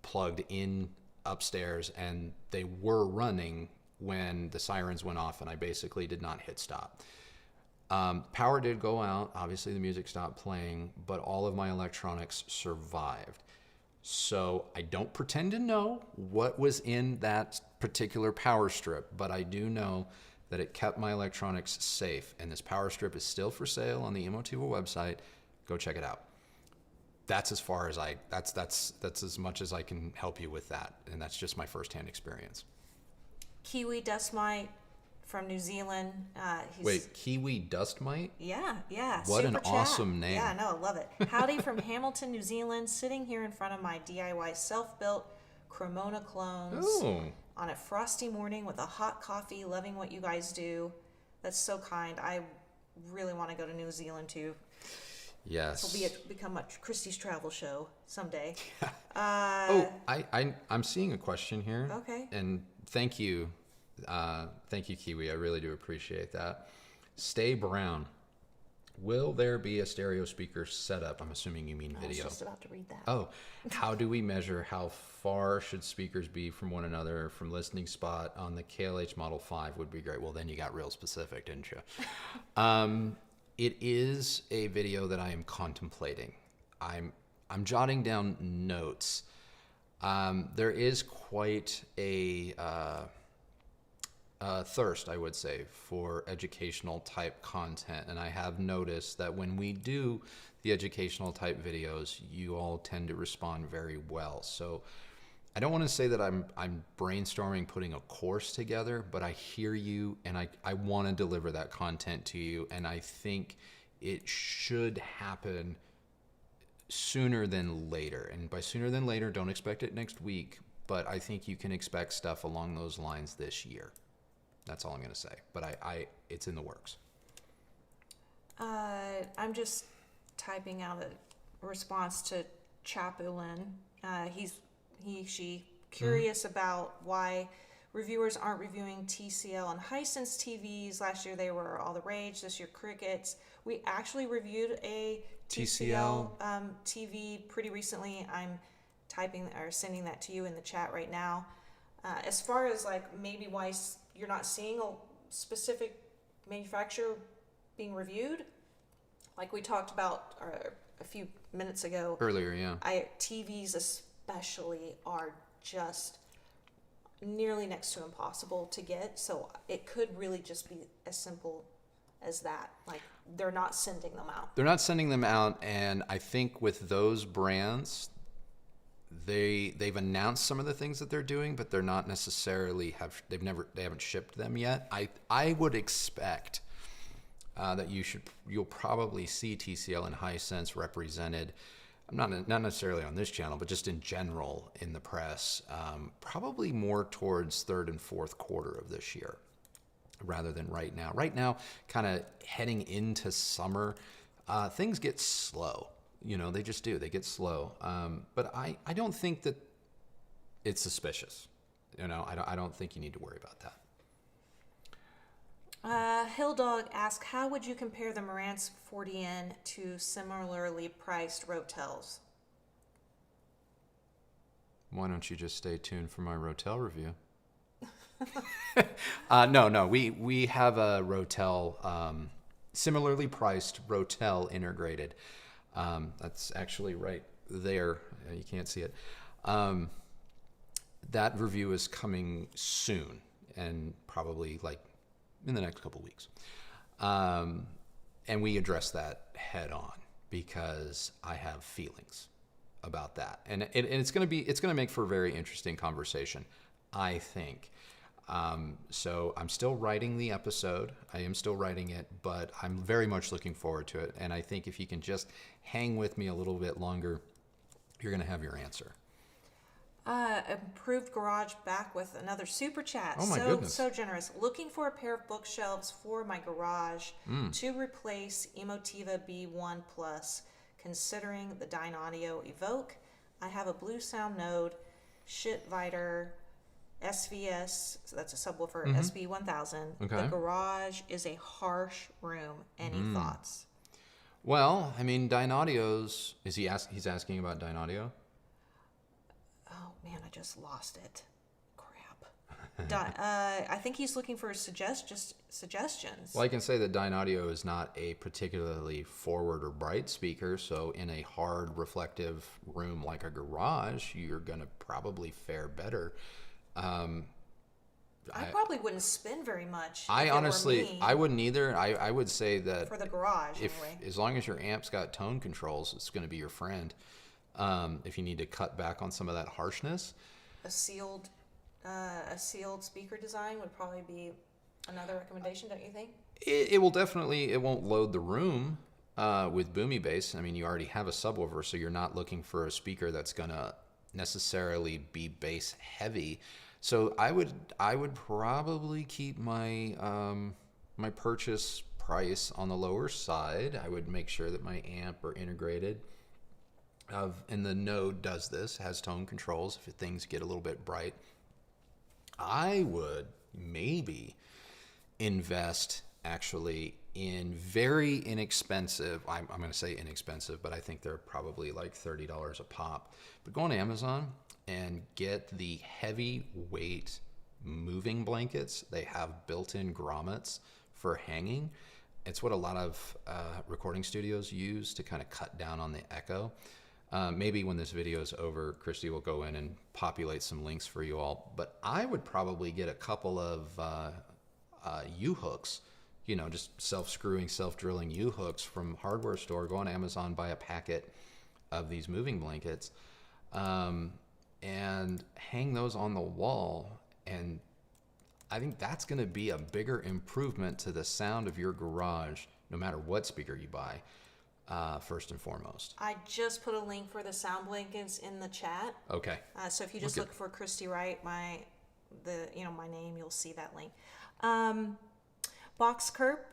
plugged in upstairs, and they were running when the sirens went off, and I basically did not hit stop. Power did go out. Obviously, the music stopped playing, but all of my electronics survived. So I don't pretend to know what was in that particular power strip, but I do know that it kept my electronics safe. And this power strip is still for sale on the Emotiva website. Go check it out. That's as far as that's as much as I can help you with that. And that's just my firsthand experience. Kiwi Dust Mite from New Zealand. Wait, Kiwi Dust Mite? Yeah. What Super an chat. awesome name. Yeah, no, I love it. Howdy from Hamilton, New Zealand, sitting here in front of my DIY self-built Cremona clones on a frosty morning with a hot coffee, loving what you guys do. That's so kind. I really want to go to New Zealand too. Yes. This will become a Kristi's travel show someday. I'm seeing a question here. Okay. And thank you, Kiwi. I really do appreciate that. Stay Brown. Will there be a stereo speaker setup? I'm assuming you mean video. I was just about to read that. Oh, how do we measure how far should speakers be from one another from listening spot on the KLH Model 5 would be great. Well, then you got real specific, didn't you? It is a video that I am contemplating. I'm jotting down notes. There is quite a thirst, I would say, for educational type content. And I have noticed that when we do the educational type videos, you all tend to respond very well. So I don't want to say that I'm brainstorming putting a course together, but I hear you, and I want to deliver that content to you. And I think it should happen sooner than later. And by sooner than later, don't expect it next week, but I think you can expect stuff along those lines this year. That's all I'm going to say. But it's in the works. I'm just typing out a response to Chapulin. She curious about why reviewers aren't reviewing TCL and Hisense TVs. Last year they were all the rage. This year crickets. We actually reviewed a TCL TV pretty recently. I'm typing or sending that to you in the chat right now. As far as like maybe why you're not seeing a specific manufacturer being reviewed, like we talked about a few minutes ago Earlier, yeah. TVs especially are just nearly next to impossible to get. So it could really just be as simple as that. Like they're not sending them out. They're not sending them out, and I think with those brands, they've announced some of the things that they're doing, but they're not necessarily they haven't shipped them yet. I would expect that you'll probably see TCL and Hisense represented, not necessarily on this channel, but just in general in the press, probably more towards third and fourth quarter of this year, rather than right now. Right now, kind of heading into summer, things get slow. You know, they just do. They get slow. But I don't think that it's suspicious. You know, I don't think you need to worry about that. Hill Dog asked, how would you compare the Marantz 40N to similarly priced Rotels? Why don't you just stay tuned for my Rotel review? No. We have a Rotel, similarly priced Rotel integrated. That's actually right there. You can't see it. That review is coming soon, and probably like in the next couple weeks. And we address that head on because I have feelings about that, and it's going to make for a very interesting conversation, I think. So I'm still writing the episode. I am still writing it, but I'm very much looking forward to it. And I think if you can just hang with me a little bit longer, you're going to have your answer. Improved Garage back with another super chat. Oh my goodness. So generous. Looking for a pair of bookshelves for my garage to replace Emotiva B1 Plus, considering the Dyn Audio Evoke. I have a Blue Sound Node, Shitvider, SVS, so that's a subwoofer, SB1000. Okay. The garage is a harsh room. Any thoughts? Well, I mean, Dyn Audio's, he's asking about Dyn Audio? Oh man, I just lost it. Crap. I think he's looking for suggestions. Well, I can say that Dyn Audio is not a particularly forward or bright speaker, so in a hard, reflective room like a garage, you're going to probably fare better. I probably wouldn't spin very much. I honestly, I wouldn't either. I would say that for the garage, as long as your amp's got tone controls, it's going to be your friend. If you need to cut back on some of that harshness, a sealed speaker design would probably be another recommendation, don't you think? It will definitely. It won't load the room with boomy bass. I mean, you already have a subwoofer, so you're not looking for a speaker that's going to necessarily be bass heavy. So I would probably keep my my purchase price on the lower side. I would make sure that my amp are integrated. And the Node does this, has tone controls if things get a little bit bright. I would maybe invest actually in very inexpensive, I'm going to say inexpensive, but I think they're probably like $30 a pop. But go on Amazon and get the heavyweight moving blankets. They have built-in grommets for hanging. It's what a lot of recording studios use to kind of cut down on the echo. Maybe when this video is over, Kristi will go in and populate some links for you all. But I would probably get a couple of U-hooks, just self-screwing, self-drilling U-hooks from hardware store. Go on Amazon, buy a packet of these moving blankets, and hang those on the wall. And I think that's going to be a bigger improvement to the sound of your garage, no matter what speaker you buy, first and foremost. I just put a link for the sound blankets in the chat. Okay. So if you just look for Kristi Wright, my name, you'll see that link. Box Kerp,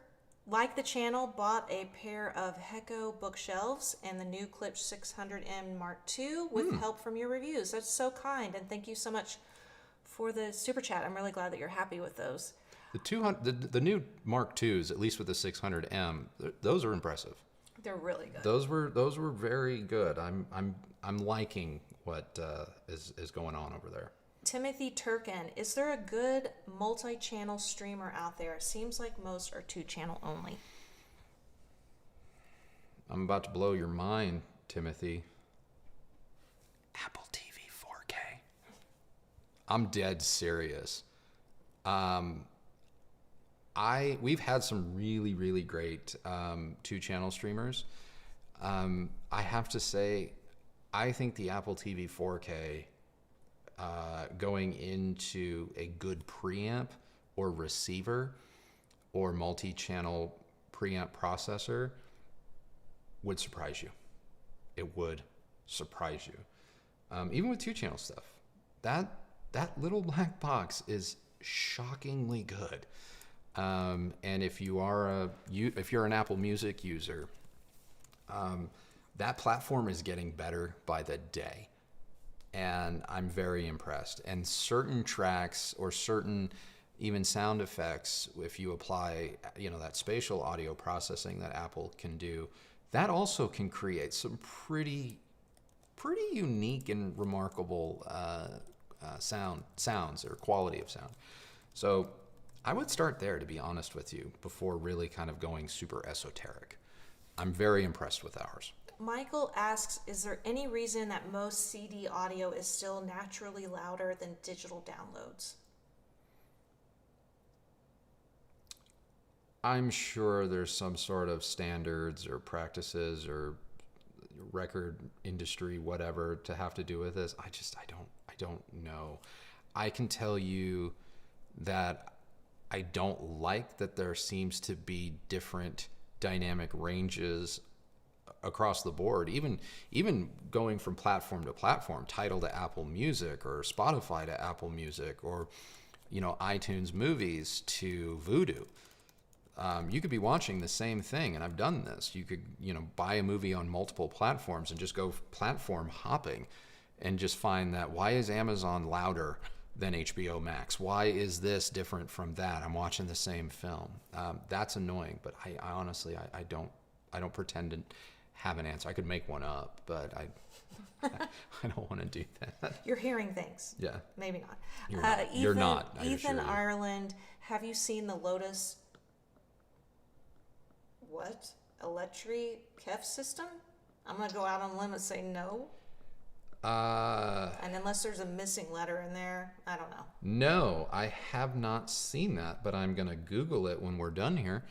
like the channel, bought a pair of Hecko bookshelves and the new Klipsch 600M Mark II with help from your reviews. That's so kind, and thank you so much for the super chat. I'm really glad that you're happy with those. The new Mark IIs, at least with the 600M, those are impressive. They're really good. Those were very good. I'm liking what is going on over there. Timothy Turkin, is there a good multi-channel streamer out there? It seems like most are 2-channel only. I'm about to blow your mind, Timothy. Apple TV 4K. I'm dead serious. We've had some really, really great 2-channel streamers. I have to say, I think the Apple TV 4K going into a good preamp or receiver or multi-channel preamp processor would surprise you. It would surprise you. Even with 2-channel stuff, that little black box is shockingly good. And if you're an Apple Music user, that platform is getting better by the day. And I'm very impressed. And certain tracks or certain even sound effects, if you apply, that spatial audio processing that Apple can do, that also can create some pretty unique and remarkable sounds or quality of sound. So I would start there, to be honest with you, before really kind of going super esoteric. I'm very impressed with ours. Michael asks, is there any reason that most CD audio is still naturally louder than digital downloads? I'm sure there's some sort of standards or practices or record industry, whatever, to have to do with this. I don't know. I can tell you that I don't like that there seems to be different dynamic ranges across the board, even going from platform to platform, Tidal to Apple Music or Spotify to Apple Music, or iTunes Movies to Vudu. You could be watching the same thing, and I've done this. You could buy a movie on multiple platforms and just go platform hopping and just find that, why is Amazon louder than HBO Max? Why is this different from that? I'm watching the same film. That's annoying, but I honestly I don't pretend to have an answer. I could make one up, but I don't want to do that. You're hearing things. Yeah. Maybe not. You're not. Ethan Ireland, have you seen the Lotus Electri KEF system? I'm going to go out on a limb and say no. And unless there's a missing letter in there, I don't know. No, I have not seen that, but I'm going to Google it when we're done here.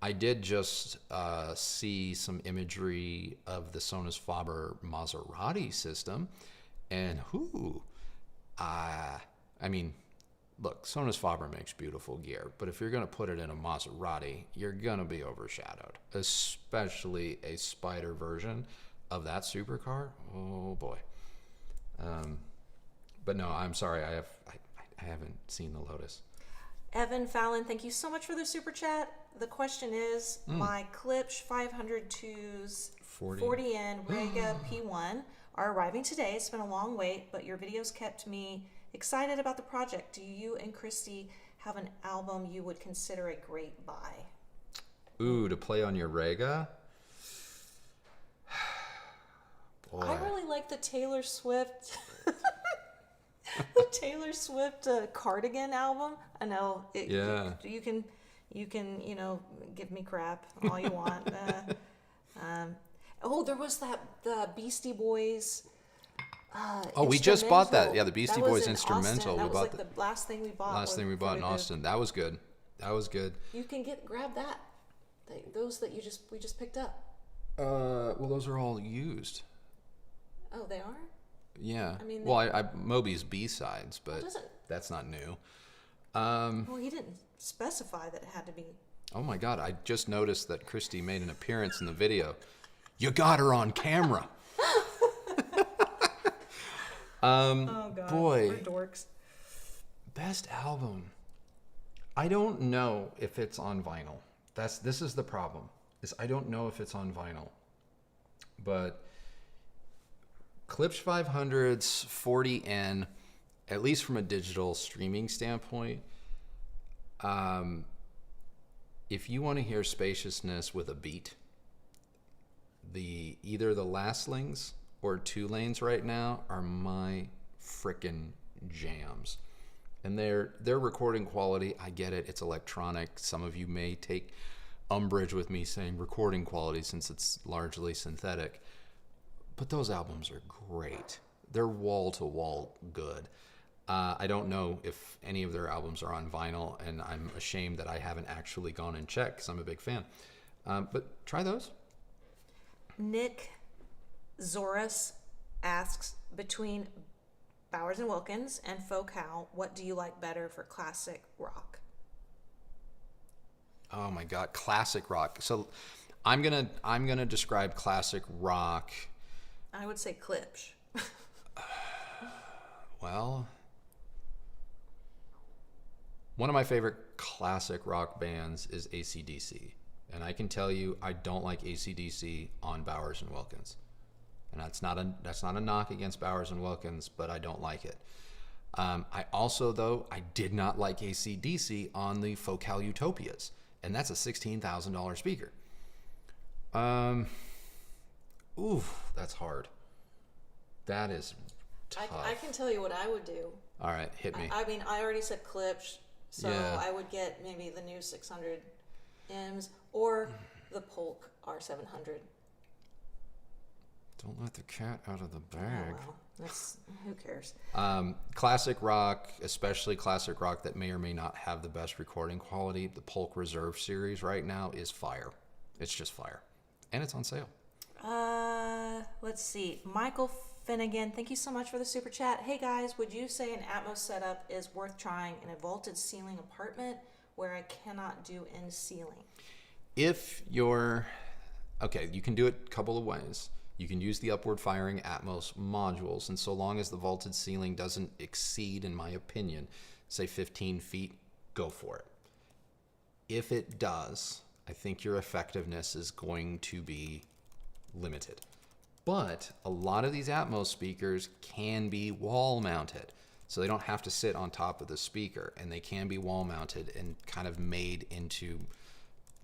I did just see some imagery of the Sonus Faber Maserati system, and I mean, look, Sonus Faber makes beautiful gear, but if you're going to put it in a Maserati, you're going to be overshadowed, especially a Spider version of that supercar. Oh boy. But no, I'm sorry, I haven't seen the Lotus. Evan Fallon, thank you so much for the super chat. The question is, my Klipsch 502's 40N Rega P1 are arriving today. It's been a long wait, but your videos kept me excited about the project. Do you and Kristi have an album you would consider a great buy? Ooh, to play on your Rega? Boy. I really like the Taylor Swift Cardigan album. I know you can give me crap all you want. There was the Beastie Boys. We just bought that. Yeah, the Beastie Boys instrumental. That was the last thing we bought. Last thing we bought in Austin. That was good. That was good. You can grab that. Those that we just picked up. Well, those are all used. Oh, they are? Yeah. I mean, well, Moby's B-sides, but that's not new. Well, he didn't specify that it had to be. Oh my God, I just noticed that Kristi made an appearance in the video. You got her on camera. Oh God, boy. we're dorks. Best album. I don't know if it's on vinyl. This is the problem. Is I don't know if it's on vinyl. But Klipsch 500's 40N, at least from a digital streaming standpoint, if you want to hear spaciousness with a beat, either the Lastlings or Two Lanes right now are my frickin' jams. And their recording quality, I get it, it's electronic. Some of you may take umbrage with me saying recording quality since it's largely synthetic. But those albums are great. They're wall-to-wall good. I don't know if any of their albums are on vinyl, and I'm ashamed that I haven't actually gone and checked because I'm a big fan. But try those. Nick Zoris asks, between Bowers and Wilkins and Focal, what do you like better for classic rock? Oh my God, classic rock. So I'm gonna describe classic rock. I would say Klipsch. Well, one of my favorite classic rock bands is AC/DC. And I can tell you, I don't like AC/DC on Bowers and Wilkins. And that's not a knock against Bowers and Wilkins, but I don't like it. I also, though, I did not like AC/DC on the Focal Utopias. And that's a $16,000 speaker. That's hard. That is tough. I can tell you what I would do. All right, hit me. I mean, I already said Klipsch, so Yeah. I would get maybe the new 600 M's or the Polk R700. Don't let the cat out of the Oh, bag. well, who cares? Classic rock, especially classic rock that may or may not have the best recording quality. The Polk Reserve series right now is fire. It's just fire. And it's on sale. Let's see. Michael Finnegan, thank you so much for the super chat. Hey guys, would you say an Atmos setup is worth trying in a vaulted ceiling apartment where I cannot do in ceiling? If you're, okay, you can do it a couple of ways. You can use the upward firing Atmos modules, and so long as the vaulted ceiling doesn't exceed, in my opinion, say 15 feet, go for it. If it does, I think your effectiveness is going to be limited. But a lot of these Atmos speakers can be wall mounted, so they don't have to sit on top of the speaker, and they can be wall mounted and kind of made into,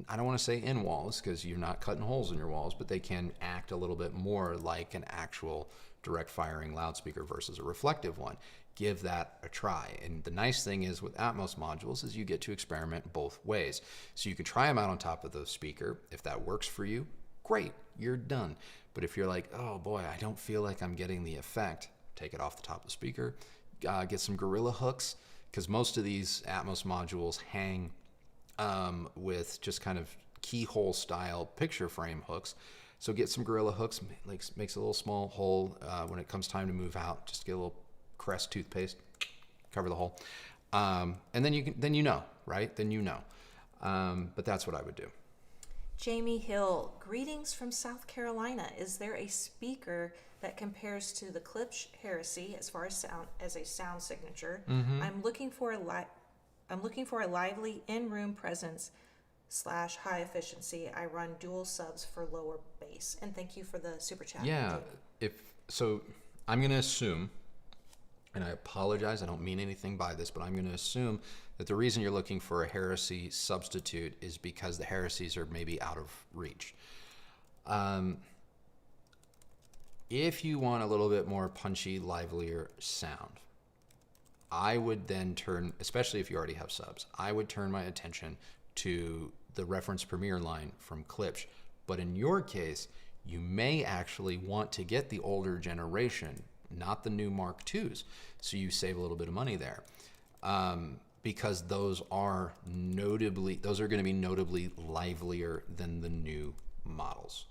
I don't want to say in walls because you're not cutting holes in your walls, but they can act a little bit more like an actual direct firing loudspeaker versus a reflective one. Give that a try. And the nice thing is with Atmos modules is you get to experiment both ways. So you can try them out on top of the speaker. If that works for you, great, you're done. But if you're like, oh boy, I don't feel like I'm getting the effect, take it off the top of the speaker, get some Gorilla hooks, because most of these Atmos modules hang with just kind of keyhole style picture frame hooks. So get some Gorilla hooks, makes a little small hole when it comes time to move out. Just get a little Crest toothpaste, cover the hole, and then you know, right? Then you know. But that's what I would do. Jamie Hill, greetings from South Carolina. Is there a speaker that compares to the Klipsch Heresy as far as sound as a sound signature? Mm-hmm. I'm looking for a lively in-room presence / high efficiency. I run dual subs for lower bass. And thank you for the super chat. Yeah, I'm going to assume, and I apologize, I don't mean anything by this, but I'm going to assume that the reason you're looking for a Heresy substitute is because the Heresies are maybe out of reach. If you want a little bit more punchy, livelier sound, I would then turn, especially if you already have subs, I would turn my attention to the reference Premier line from Klipsch. But in your case, you may actually want to get the older generation, not the new Mark IIs, so you save a little bit of money there. because those are going to be notably livelier than the new models.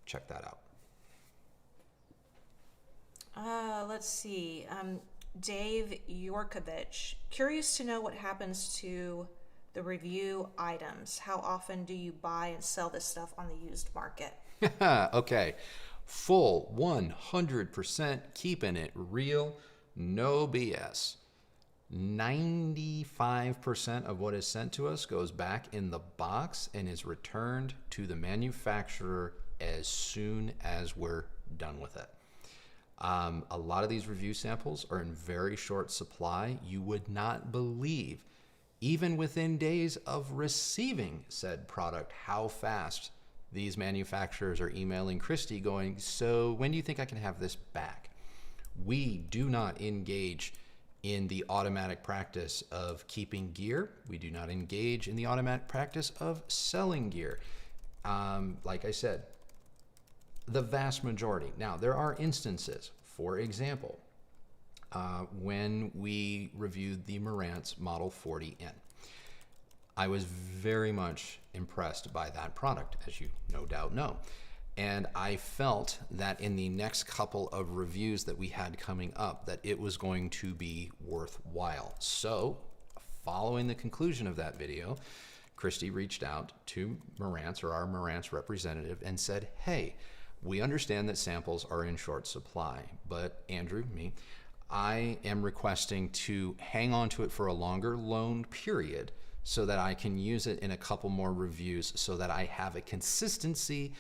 Check that out. Let's see. Dave Yorkovich, curious to know what happens to the review items. How often do you buy and sell this stuff on the used market? Okay. Full 100% keeping it real, no BS. 95% of what is sent to us goes back in the box and is returned to the manufacturer as soon as we're done with it. A lot of these review samples are in very short supply. You would not believe, even within days of receiving said product, how fast these manufacturers are emailing Kristi going, so when do you think I can have this back? We do not engage in the automatic practice of keeping gear. We do not engage in the automatic practice of selling gear. Like I said, the vast majority. Now, there are instances, for example, when we reviewed the Marantz Model 40N. I was very much impressed by that product, as you no doubt know. And I felt that in the next couple of reviews that we had coming up, that it was going to be worthwhile. So, following the conclusion of that video, Kristi reached out to Marantz, or our Marantz representative, and said, hey, we understand that samples are in short supply, but Andrew, I am requesting to hang on to it for a longer loan period so that I can use it in a couple more reviews so that I have a consistency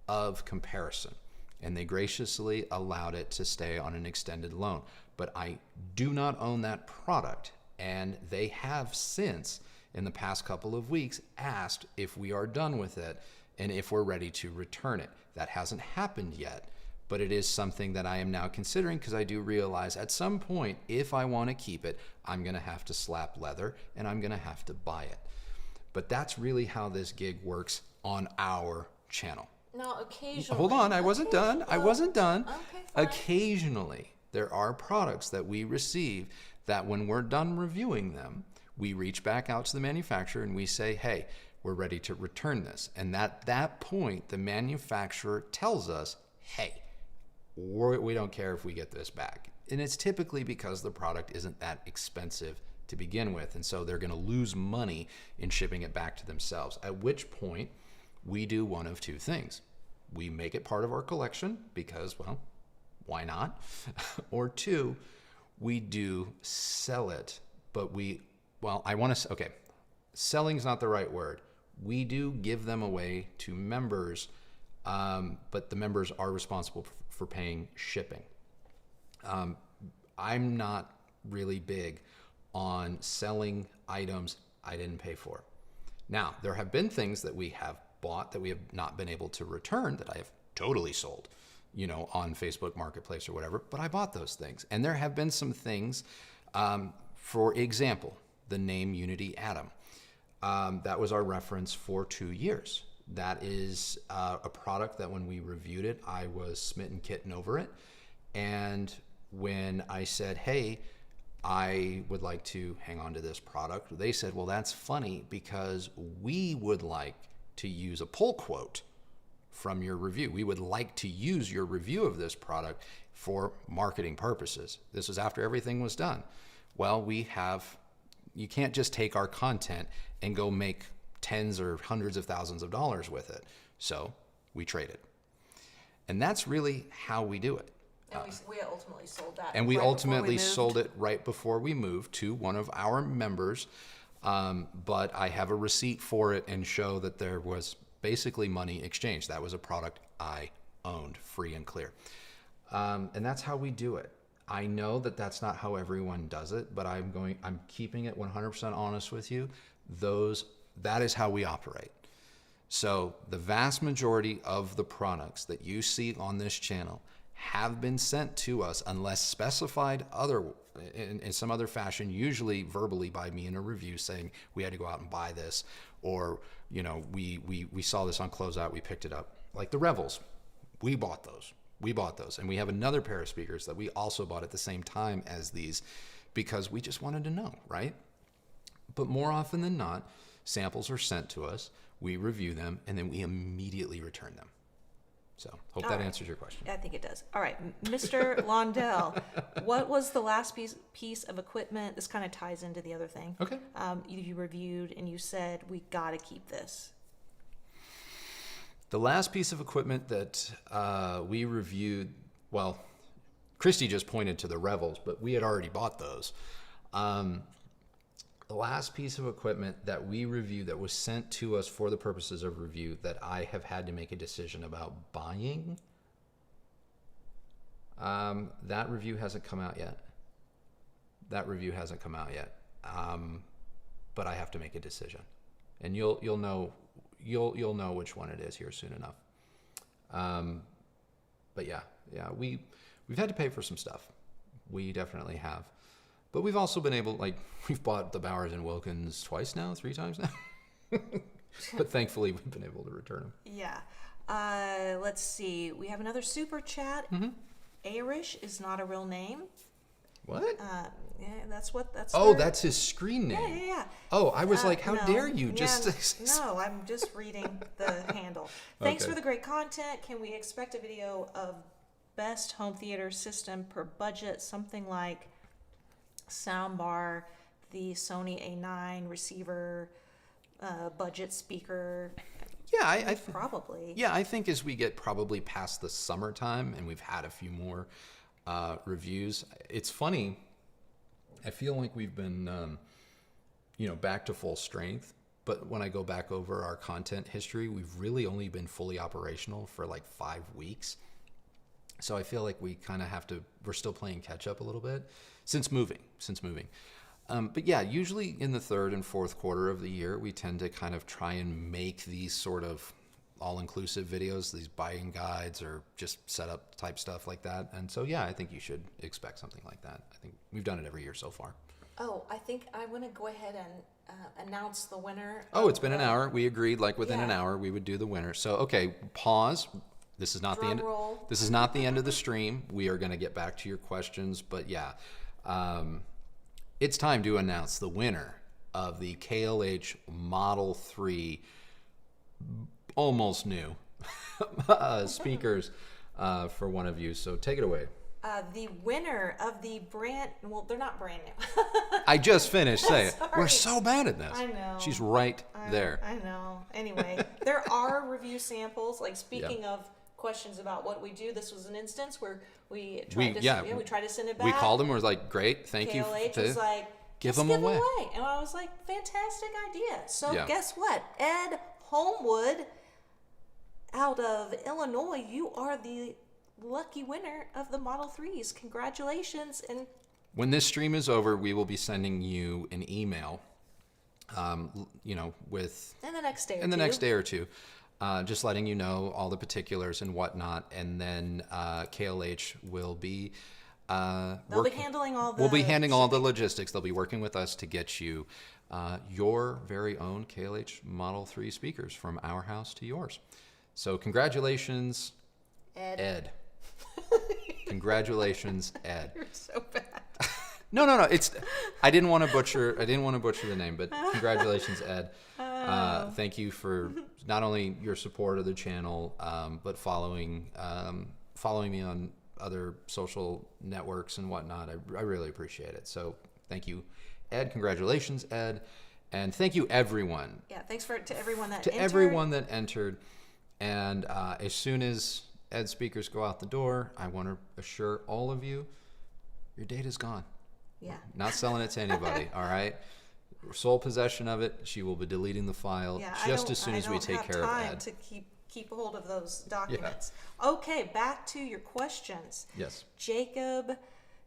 of comparison. And they graciously allowed it to stay on an extended loan. But I do not own that product, and they have since, in the past couple of weeks, asked if we are done with it and if we're ready to return it. That hasn't happened yet, but it is something that I am now considering, because I do realize at some point, if I want to keep it, I'm going to have to slap leather and I'm going to have to buy it. But that's really how this gig works on our channel. No, occasionally. Hold on, I wasn't done. I wasn't done. Okay, fine. Occasionally, there are products that we receive that when we're done reviewing them, we reach back out to the manufacturer and we say, hey, we're ready to return this. And at that point, the manufacturer tells us, hey, we don't care if we get this back. And it's typically because the product isn't that expensive to begin with. And so they're going to lose money in shipping it back to themselves. At which point, we do one of two things. We make it part of our collection because, well, why not? Or two, we do sell it, but selling's not the right word. We do give them away to members, but the members are responsible for paying shipping. I'm not really big on selling items I didn't pay for. Now, there have been things that we have bought that we have not been able to return that I have totally sold, on Facebook Marketplace or whatever, but I bought those things. And there have been some things, for example, the name Unity Atom. That was our reference for 2 years. That is a product that when we reviewed it, I was smitten kitten over it. And when I said, hey, I would like to hang on to this product, they said, well, that's funny because we would like to use a pull quote from your review. We would like to use your review of this product for marketing purposes. This was after everything was done. Well, you can't just take our content and go make tens or hundreds of thousands of dollars with it. So we traded. And that's really how we do it. And we ultimately sold that. And we ultimately sold it right before we moved to one of our members. But I have a receipt for it and show that there was basically money exchanged. That was a product I owned, free and clear. And that's how we do it. I know that that's not how everyone does it, but I'm keeping it 100% honest with you. That is how we operate. So the vast majority of the products that you see on this channel have been sent to us unless specified in some other fashion, usually verbally by me in a review saying we had to go out and buy this, or we saw this on closeout, we picked it up. Like the Revels, we bought those. And we have another pair of speakers that we also bought at the same time as these because we just wanted to know, right? But more often than not, samples are sent to us, we review them, and then we immediately return them. So hope that answers your question. I think it does. All right, Mr. Londell, what was the last piece of equipment? This kind of ties into the other thing. Okay. You reviewed and you said, we got to keep this. The last piece of equipment that we reviewed, well, Kristi just pointed to the Revels, but we had already bought those. The last piece of equipment that we reviewed that was sent to us for the purposes of review that I have had to make a decision about buying, that review hasn't come out yet. But I have to make a decision, and you'll know which one it is here soon enough. But yeah, we've had to pay for some stuff. We definitely have. But we've also been able, we've bought the Bowers and Wilkins three times now. But thankfully, we've been able to return them. Yeah. Let's see. We have another super chat. Arish is not a real name. What? Yeah, that's that's his screen name. Yeah. Oh, I was like, how dare you? No, I'm just reading the handle. Thanks for the great content. Can we expect a video of best home theater system per budget? Something like soundbar, the Sony A9 receiver, budget speaker. Yeah, I probably. Yeah, I think as we get probably past the summertime and we've had a few more reviews, it's funny. I feel like we've been, back to full strength. But when I go back over our content history, we've really only been fully operational for 5 weeks. So I feel like we kind of we're still playing catch up a little bit since moving. But yeah, usually in the third and fourth quarter of the year, we tend to kind of try and make these sort of all-inclusive videos, these buying guides or just setup type stuff like that. And so, yeah, I think you should expect something like that. I think we've done it every year so far. Oh, I think I want to go ahead and announce the winner. Oh, it's been an hour. We agreed within an hour we would do the winner. So, okay, pause. This is not the end. This is not the end of the stream. We are going to get back to your questions, but yeah, it's time to announce the winner of the KLH Model 3 almost new speakers for one of you. So take it away. The winner of the they're not brand new. I just finished saying we're so bad at this. I know. She's right there. I know. Anyway, there are review samples. Speaking of questions about what we do, this was an instance where we tried to send it back. We called them. We were like, great, thank you. KLH was like, give them away. And I was like, fantastic idea. So guess what? Ed Homewood out of Illinois, you are the lucky winner of the Model 3s. Congratulations. And when this stream is over, we will be sending you an email, with... In the next day or two. In the next day or two. Just letting you know all the particulars and whatnot. And then KLH will be... They'll be handling all the... We'll be handling all the logistics. They'll be working with us to get you your very own KLH Model 3 speakers from our house to yours. So congratulations, Ed. Congratulations, Ed. You're so bad. No. I didn't want to butcher the name, but congratulations, Ed. Thank you for not only your support of the channel, but following me on other social networks and whatnot. I really appreciate it. So thank you, Ed. Congratulations, Ed. And thank you, everyone. Yeah, thanks to everyone that entered. To everyone that entered. And as soon as Ed's speakers go out the door, I want to assure all of you, your data's gone. Yeah. Not selling it to anybody, all right? Sole possession of it. She will be deleting the file just as soon as we take care of Ed. I don't have time to keep a hold of those documents. Yeah. Okay, back to your questions. Yes. Jacob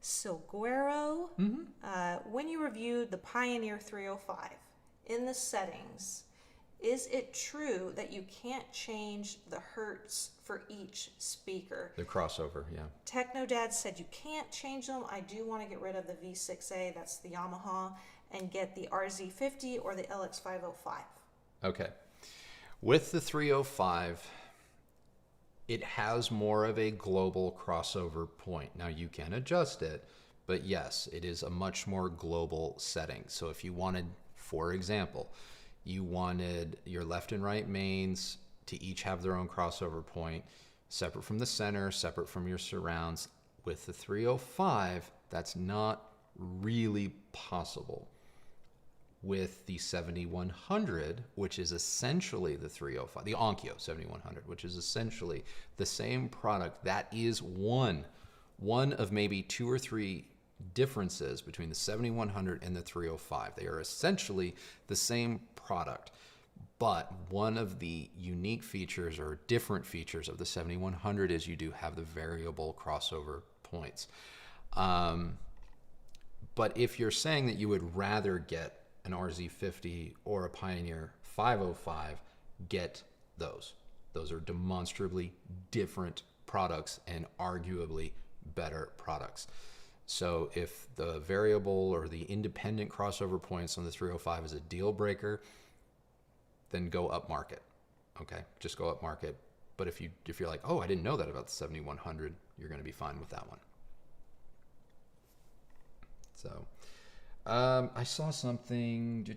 Silguero, when you reviewed the Pioneer 305, in the settings, is it true that you can't change the hertz for each speaker? The crossover, yeah. Technodad said you can't change them. I do want to get rid of the V6A, that's the Yamaha, and get the RZ50 or the LX505. Okay. With the 305, it has more of a global crossover point. Now you can adjust it, but yes, it is a much more global setting. So if you wanted For example, you wanted your left and right mains to each have their own crossover point, separate from the center, separate from your surrounds. With the 305, that's not really possible. With the 7100, which is essentially the 305, the Onkyo 7100, which is essentially the same product, that is one of maybe 2 or 3 differences between the 7100 and the 305. They are essentially the same product, but one of the unique features or different features of the 7100 is you do have the variable crossover points. But if you're saying that you would rather get an RZ50 or a Pioneer 505, get those. Those are demonstrably different products and arguably better products. So if the variable or the independent crossover points on the 305 is a deal breaker, then go up market. Okay, just go up market. But if you're like, oh, I didn't know that about the 7100, you're going to be fine with that one. So I saw something.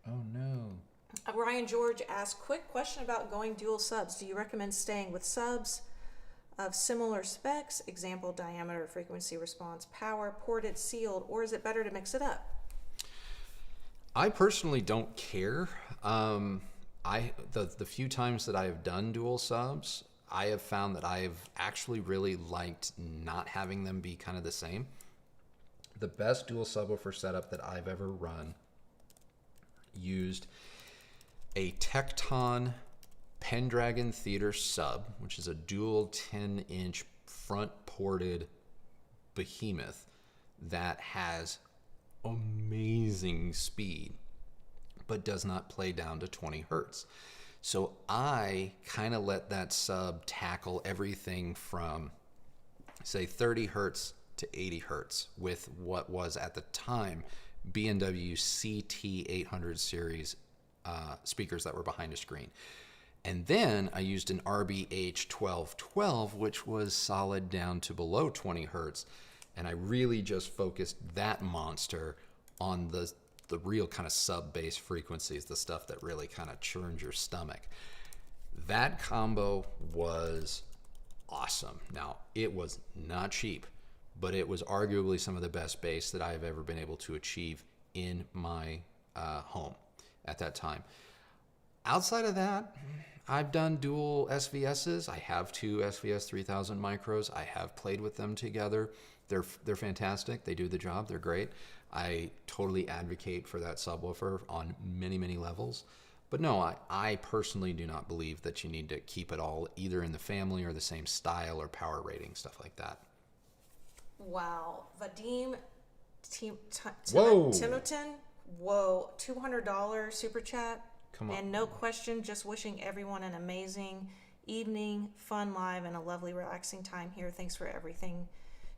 Oh no. Ryan George asked, quick question about going dual subs. Do you recommend staying with subs of similar specs, example, diameter, frequency response, power, ported, sealed, or is it better to mix it up? I personally don't care. The few times that I have done dual subs, I have found that I've actually really liked not having them be kind of the same. The best dual subwoofer setup that I've ever run used a Tecton Pendragon Theater sub, which is a dual 10-inch front ported behemoth that has amazing speed, but does not play down to 20 hertz. So I kind of let that sub tackle everything from, say, 30 hertz to 80 hertz with what was at the time B&W CT800 series speakers that were behind a screen. And then I used an RBH1212, which was solid down to below 20 hertz. And I really just focused that monster on the real kind of sub-bass frequencies, the stuff that really kind of churns your stomach. That combo was awesome. Now, it was not cheap, but it was arguably some of the best bass that I've ever been able to achieve in my home at that time. Outside of that, I've done dual SVSs. I have 2 SVS 3000 micros. I have played with them together. They're fantastic. They do the job. They're great. I totally advocate for that subwoofer on many, many levels. But no, I personally do not believe that you need to keep it all either in the family or the same style or power rating, stuff like that. Wow. Vadim Whoa. Timotin, whoa, $200 super chat. Come on. And no question, just wishing everyone an amazing evening, fun live, and a lovely relaxing time here. Thanks for everything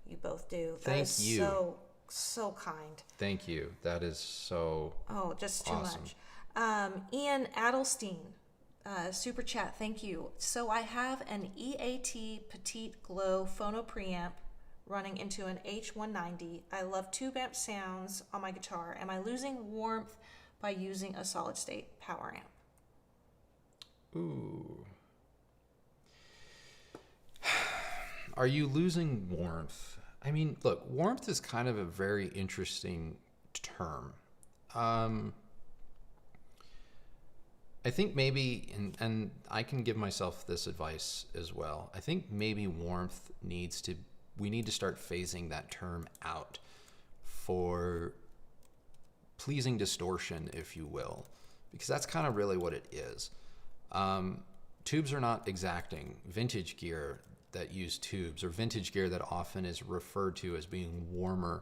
you both do. Thank you. So kind. Thank you. That is so just too awesome. much. Ian Adelstein, super chat. Thank you. So I have an EAT Petite Glow phono preamp running into an H190. I love tube amp sounds on my guitar. Am I losing warmth by using a solid state power amp? Ooh. Are you losing warmth? I mean, look, warmth is kind of a very interesting term. I think maybe, and I can give myself this advice as well. I think maybe warmth we need to start phasing that term out for pleasing distortion, if you will, because that's kind of really what it is. Tubes are not exacting. Vintage gear that use tubes, or vintage gear that often is referred to as being warmer,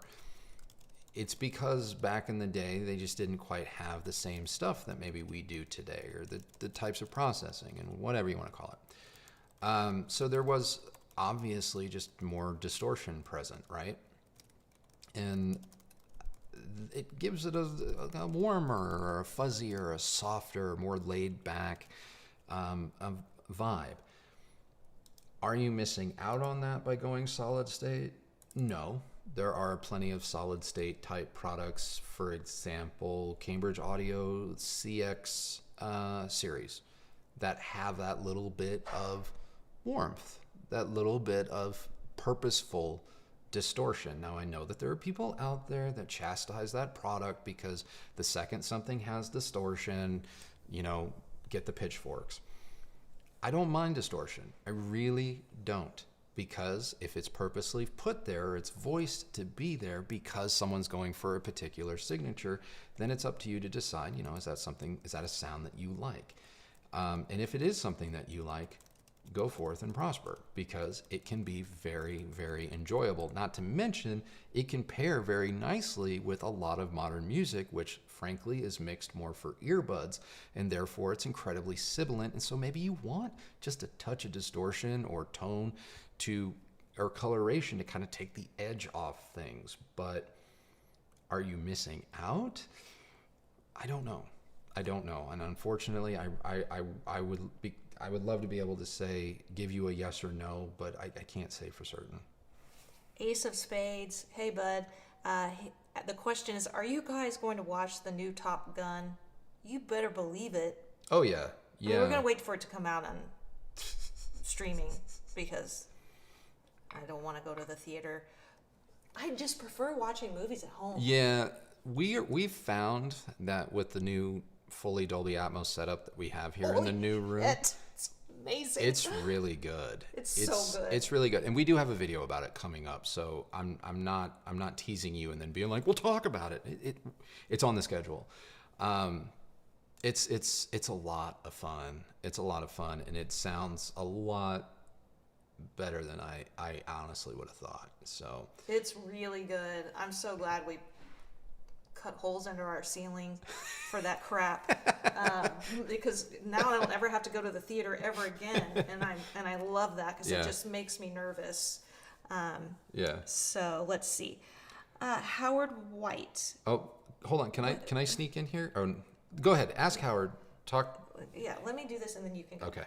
it's because back in the day they just didn't quite have the same stuff that maybe we do today, or the types of processing and whatever you want to call it. So there was obviously just more distortion present, right? And it gives it a warmer or a fuzzier, a softer, more laid back vibe. Are you missing out on that by going solid state? No, there are plenty of solid state type products. For example, Cambridge Audio CX series that have that little bit of warmth, that little bit of purposeful distortion. Now, I know that there are people out there that chastise that product because the second something has distortion, get the pitchforks. I don't mind distortion. I really don't. Because if it's purposely put there, or it's voiced to be there because someone's going for a particular signature, then it's up to you to decide, is that a sound that you like? And if it is something that you like, go forth and prosper, because it can be very, very enjoyable. Not to mention, it can pair very nicely with a lot of modern music, which frankly is mixed more for earbuds, and therefore it's incredibly sibilant. And so maybe you want just a touch of distortion or tone or coloration to kind of take the edge off things. But are you missing out? I don't know. And unfortunately, I would love to be able to give you a yes or no, but I can't say for certain. Ace of Spades. Hey, bud. The question is, are you guys going to watch the new Top Gun? You better believe it. Oh, yeah. I mean, we're going to wait for it to come out on streaming because I don't want to go to the theater. I just prefer watching movies at home. Yeah, we've found that with the new fully Dolby Atmos setup that we have here in the new room. It's amazing. It's really good. It's so good. It's really good, and we do have a video about it coming up. So I'm not teasing you and then being like, we'll talk about it. It's on the schedule. It's a lot of fun. It's a lot of fun, and it sounds a lot better than I honestly would have thought. So it's really good. I'm so glad we cut holes under our ceiling for that crap, because now I don't ever have to go to the theater ever again, and I love that because it just makes me nervous. So let's see, Howard White. Oh, hold on. Can I sneak in here? Or go ahead. Ask Howard. Talk. Yeah, let me do this and then you can go. Okay.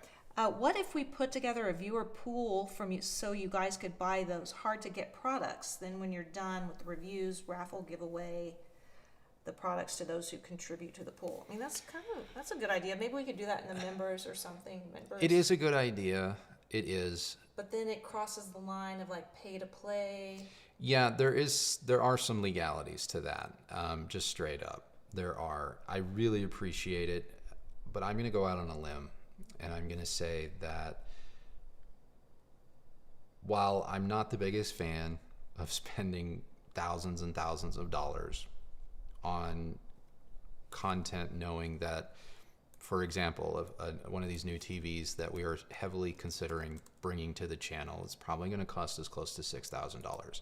What if we put together a viewer pool from you so you guys could buy those hard to get products? Then when you're done with the reviews, raffle, giveaway the products to those who contribute to the pool. I mean, that's a good idea. Maybe we could do that in the members or something. It is a good idea. It is. But then it crosses the line of like pay to play. Yeah, there are some legalities to that. Just straight up, there are. I really appreciate it, but I'm going to go out on a limb, and I'm going to say that while I'm not the biggest fan of spending thousands and thousands of dollars on content, knowing that, for example, one of these new TVs that we are heavily considering bringing to the channel is probably going to cost us close to $6,000.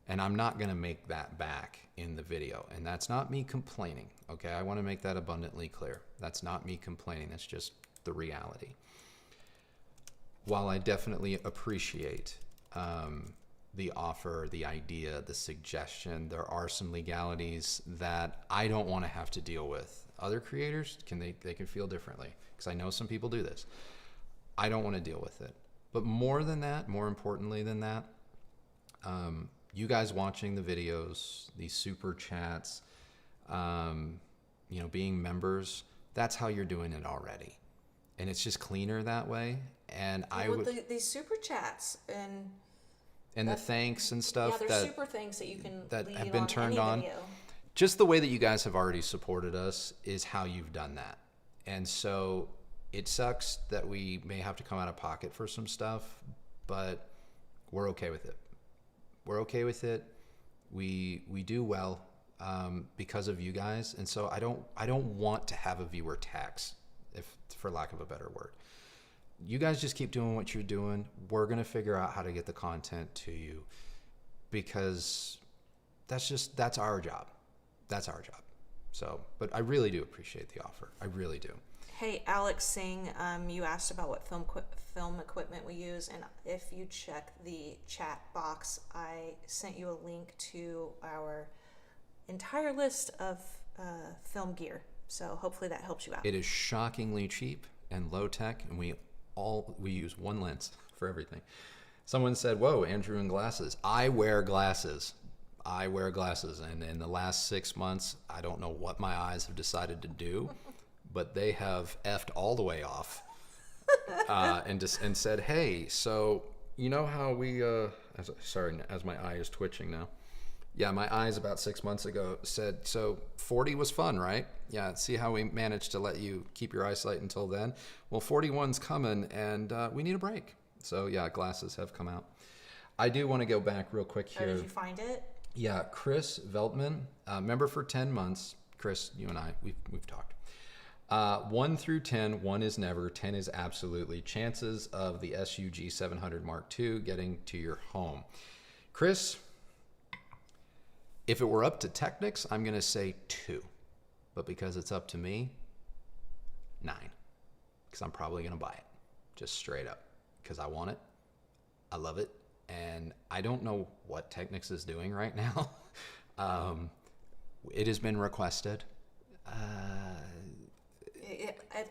And I'm not going to make that back in the video. And that's not me complaining, okay? I want to make that abundantly clear. That's not me complaining. That's just the reality. While I definitely appreciate the offer, the idea, the suggestion, there are some legalities that I don't want to have to deal with. Other creators, they can feel differently, because I know some people do this. I don't want to deal with it. But more than that, more importantly than that, you guys watching the videos, these super chats, being members, that's how you're doing it already. And it's just cleaner that way. And these super chats and the thanks and stuff, there's super thanks that you can that leave have been turned on. Video. Just the way that you guys have already supported us is how you've done that. And so it sucks that we may have to come out of pocket for some stuff, but we're okay with it. We're okay with it. We do well because of you guys, and so I don't want to have a viewer tax, for lack of a better word. You guys just keep doing what you're doing. We're gonna figure out how to get the content to you, because that's our job. That's our job. So, but I really do appreciate the offer. I really do. Hey, Alex Singh, you asked about what film equipment we use, and if you check the chat box, I sent you a link to our entire list of film gear. So hopefully that helps you out. It is shockingly cheap and low tech, and we use one lens for everything. Someone said, whoa, Andrew in glasses. I wear glasses. And in the last 6 months, I don't know what my eyes have decided to do, but they have effed all the way off. And said, hey, so you know how we, as my eye is twitching now. Yeah, my eyes about 6 months ago said, so 40 was fun, right? Yeah, see how we managed to let you keep your eyesight until then? Well, 41's coming, and we need a break. So yeah, glasses have come out. I do want to go back real quick here. Oh, did you find it? Yeah, Chris Veltman, member for 10 months. Chris, you and I, we've talked. 1 through 10, 1 is never, 10 is absolutely. Chances of the SUG 700 Mark II getting to your home. Chris, if it were up to Technics, I'm going to say 2. But because it's up to me, 9. Because I'm probably going to buy it. Just straight up. Because I want it. I love it. And I don't know what Technics is doing right now. It has been requested. I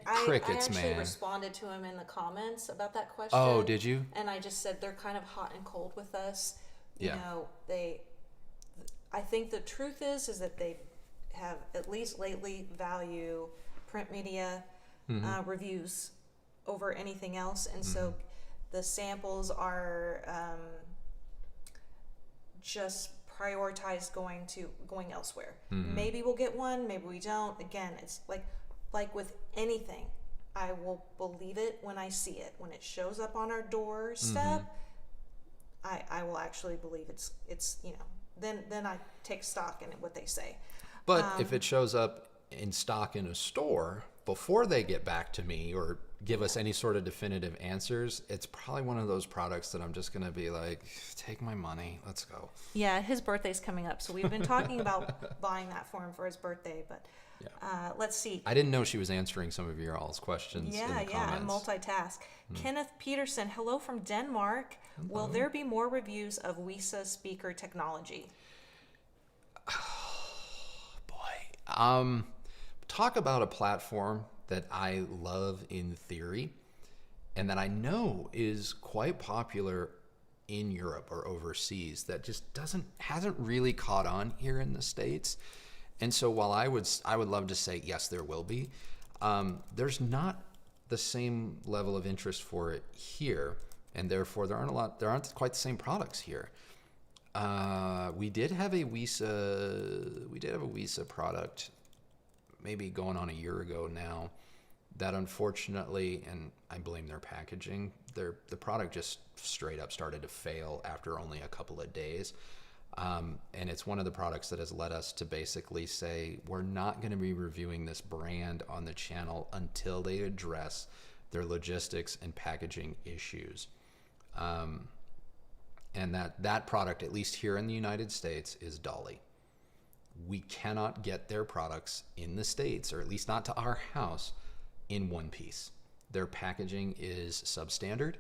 actually responded to him in the comments about that question. Oh, did you? And I just said they're kind of hot and cold with us. Yeah. You know, I think the truth is that they have, at least lately, value print media reviews over anything else. And so the samples are just prioritized going elsewhere. Maybe we'll get one, maybe we don't. Again, it's like with anything, I will believe it when I see it. When it shows up on our doorstep, I will actually believe it's you know, then I take stock in what they say. But if it shows up in stock in a store before they get back to me or give us any sort of definitive answers, it's probably one of those products that I'm just going to be like, take my money, let's go. Yeah, his birthday's coming up, so we've been talking about buying that for him for his birthday, but let's see. I didn't know she was answering some of your all's questions in the comments. Yeah, I multitask. Kenneth Peterson, hello from Denmark. Hello. Will there be more reviews of WISA speaker technology? Oh, boy. Talk about a platform that I love in theory and that I know is quite popular in Europe or overseas that just hasn't really caught on here in the States. And so while I would love to say, yes, there will be, there's not the same level of interest for it here. And therefore there aren't quite the same products here. We did have a WISA product maybe going on a year ago now that unfortunately, and I blame their packaging, the product just straight up started to fail after only a couple of days. And it's one of the products that has led us to basically say, we're not going to be reviewing this brand on the channel until they address their logistics and packaging issues. And that product, at least here in the United States, is Dolly. We cannot get their products in the States, or at least not to our house, in one piece. Their packaging is substandard.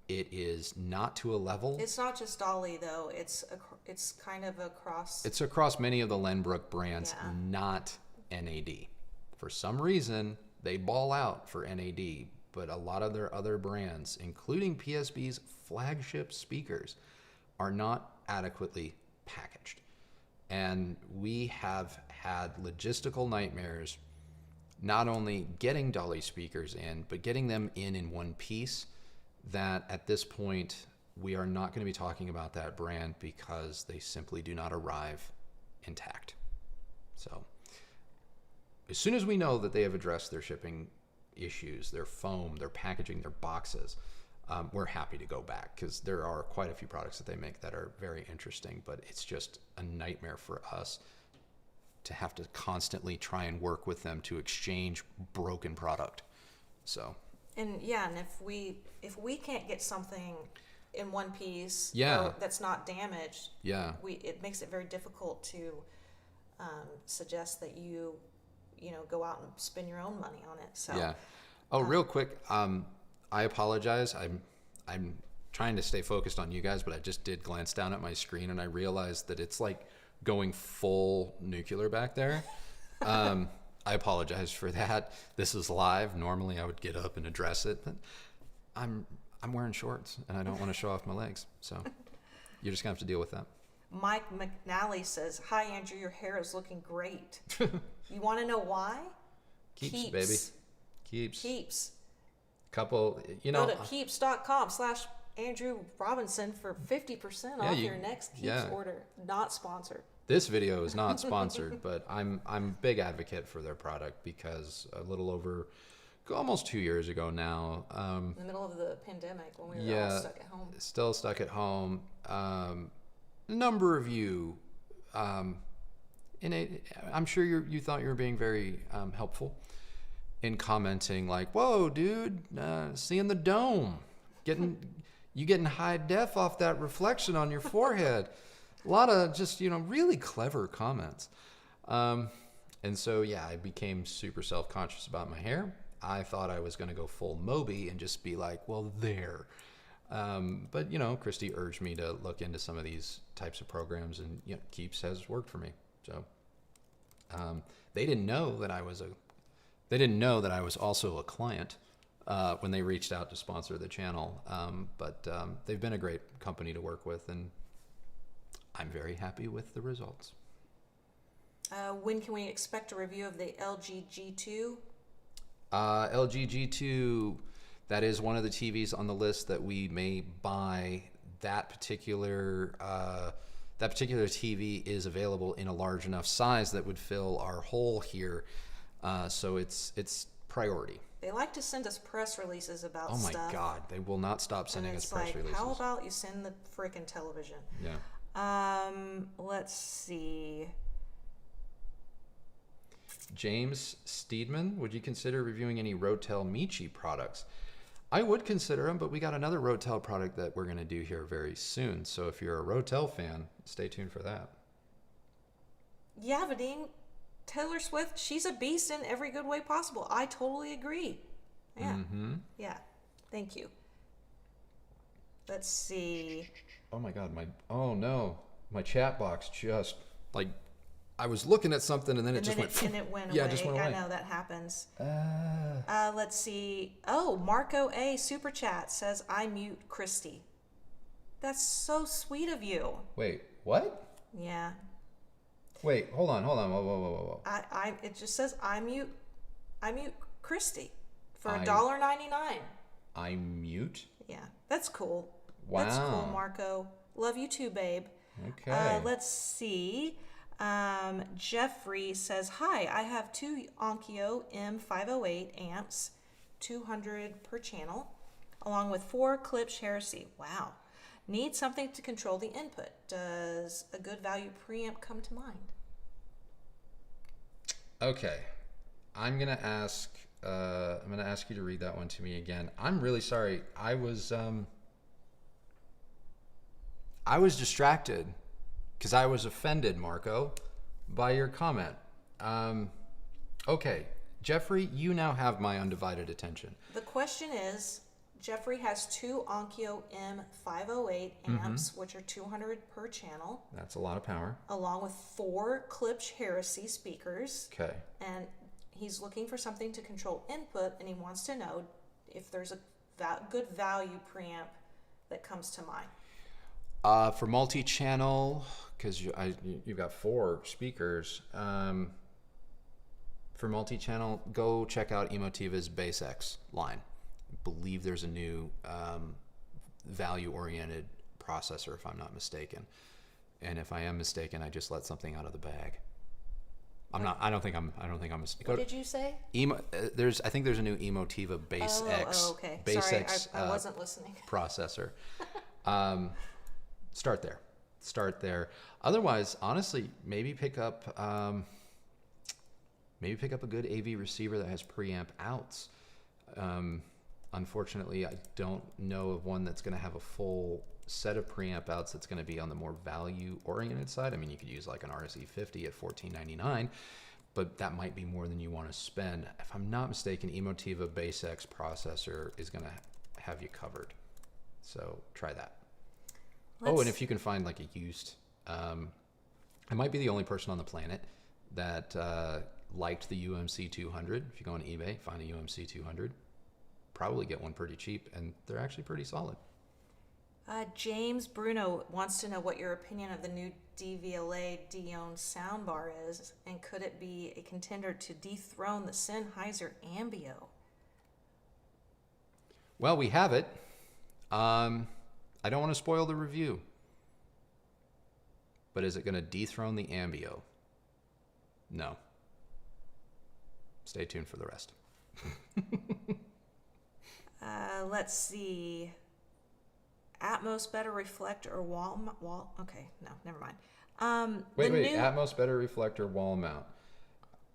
It is not to a level. It's not just Dolly though. It's kind of across. It's across many of the Lenbrook brands, not NAD. For some reason, they ball out for NAD, but a lot of their other brands, including PSB's flagship speakers, are not adequately packaged. And we have had logistical nightmares, not only getting Dolly speakers in, but getting them in one piece, that at this point, we are not going to be talking about that brand because they simply do not arrive intact. So as soon as we know that they have addressed their shipping issues, their foam, their packaging, their boxes, we're happy to go back because there are quite a few products that they make that are very interesting, but it's just a nightmare for us to have to constantly try and work with them to exchange broken product. So. And if we can't get something in one piece that's not damaged, it makes it very difficult to suggest that you go out and spend your own money on it. So real quick, I apologize. I'm trying to stay focused on you guys, but I just did glance down at my screen and I realized that it's like going full nuclear back there. I apologize for that. This is live. Normally I would get up and address it, but I'm I'm wearing shorts and I don't want to show off my legs. So you're just going to have to deal with that. Mike McNally says, "Hi, Andrew, your hair is looking great." You want to know why? Keeps, baby. Keeps. Keeps. Couple, Go to keeps.com/Andrew Robinson for 50% off your next Keeps order. Not sponsored. This video is not sponsored, but I'm a big advocate for their product because a little over almost 2 years ago now. In the middle of the pandemic when we were all stuck at home. Still stuck at home. A number of you, I'm sure you thought you were being very helpful in commenting like, "Whoa, dude, seeing the dome, getting high def off that reflection on your forehead." A lot of just, really clever comments. And so, I became super self-conscious about my hair. I thought I was going to go full Moby and just be like, well, there. But, Kristi urged me to look into some of these types of programs, and Keeps has worked for me. So they didn't know that I was also a client when they reached out to sponsor the channel. But they've been a great company to work with, and I'm very happy with the results. When can we expect a review of the LG G2? LG G2, that is one of the TVs on the list that we may buy. That particular TV is available in a large enough size that would fill our hole here. So it's priority. They like to send us press releases about stuff. Oh my God, they will not stop sending us press releases. How about you send the frickin' television? Yeah. Let's see. James Steedman, would you consider reviewing any Rotel Michi products? I would consider them, but we got another Rotel product that we're going to do here very soon. So if you're a Rotel fan, stay tuned for that. Yeah, Vadim, Taylor Swift, she's a beast in every good way possible. I totally agree. Yeah. Mm-hmm. Yeah. Thank you. Let's see. Oh my God, my chat box just I was looking at something and then it just went away. Yeah, it just went away. I know that happens. Let's see. Oh, Marco A. Super Chat says, "I mute Kristi." That's so sweet of you. Wait, what? Yeah. Wait, hold on. Whoa. It just says, I mute Kristi for $1.99. I mute? Yeah, that's cool. Wow. That's cool, Marco. Love you too, babe. Okay. Let's see. Jeffrey says, "Hi, I have 2 Onkyo M508 amps, 200 per channel, along with 4 Klipsch Heresy. Wow. Need something to control the input. Does a good value preamp come to mind?" Okay. I'm gonna ask you to read that one to me again. I'm really sorry. I was distracted because I was offended, Marco, by your comment. Okay, Jeffrey, you now have my undivided attention. The question is, Jeffrey has 2 Onkyo M508 amps, which are 200 per channel. That's a lot of power. Along with 4 Klipsch Heresy speakers. Okay. And he's looking for something to control input, and he wants to know if there's a good value preamp that comes to mind. For multi-channel, because you've got 4 speakers. For multi-channel, go check out Emotiva's Base X line. I believe there's a new value-oriented processor, if I'm not mistaken. And if I am mistaken, I just let something out of the bag. I don't think I'm mistaken. What did you say? I think there's a new Emotiva Base X. Oh, okay. Base Sorry, X, I wasn't listening. Processor. Start there. Otherwise, honestly, maybe pick up a good AV receiver that has preamp outs. Unfortunately, I don't know of one that's going to have a full set of preamp outs that's going to be on the more value-oriented side. I mean, you could use like an RSE50 at $14.99, but that might be more than you want to spend. If I'm not mistaken, Emotiva Base X processor is going to have you covered. So try that. And if you can find like a used, I might be the only person on the planet that liked the UMC 200. If you go on eBay, find a UMC 200. probably get one pretty cheap, and they're actually pretty solid. James Bruno wants to know what your opinion of the new DVLA Dion soundbar is, and could it be a contender to dethrone the Sennheiser Ambio? Well, we have it. I don't want to spoil the review, but is it going to dethrone the Ambio? No. Stay tuned for the rest. Let's see. Atmos better reflect or wall? Okay, no, never mind. Wait. Atmos better reflect or wall mount?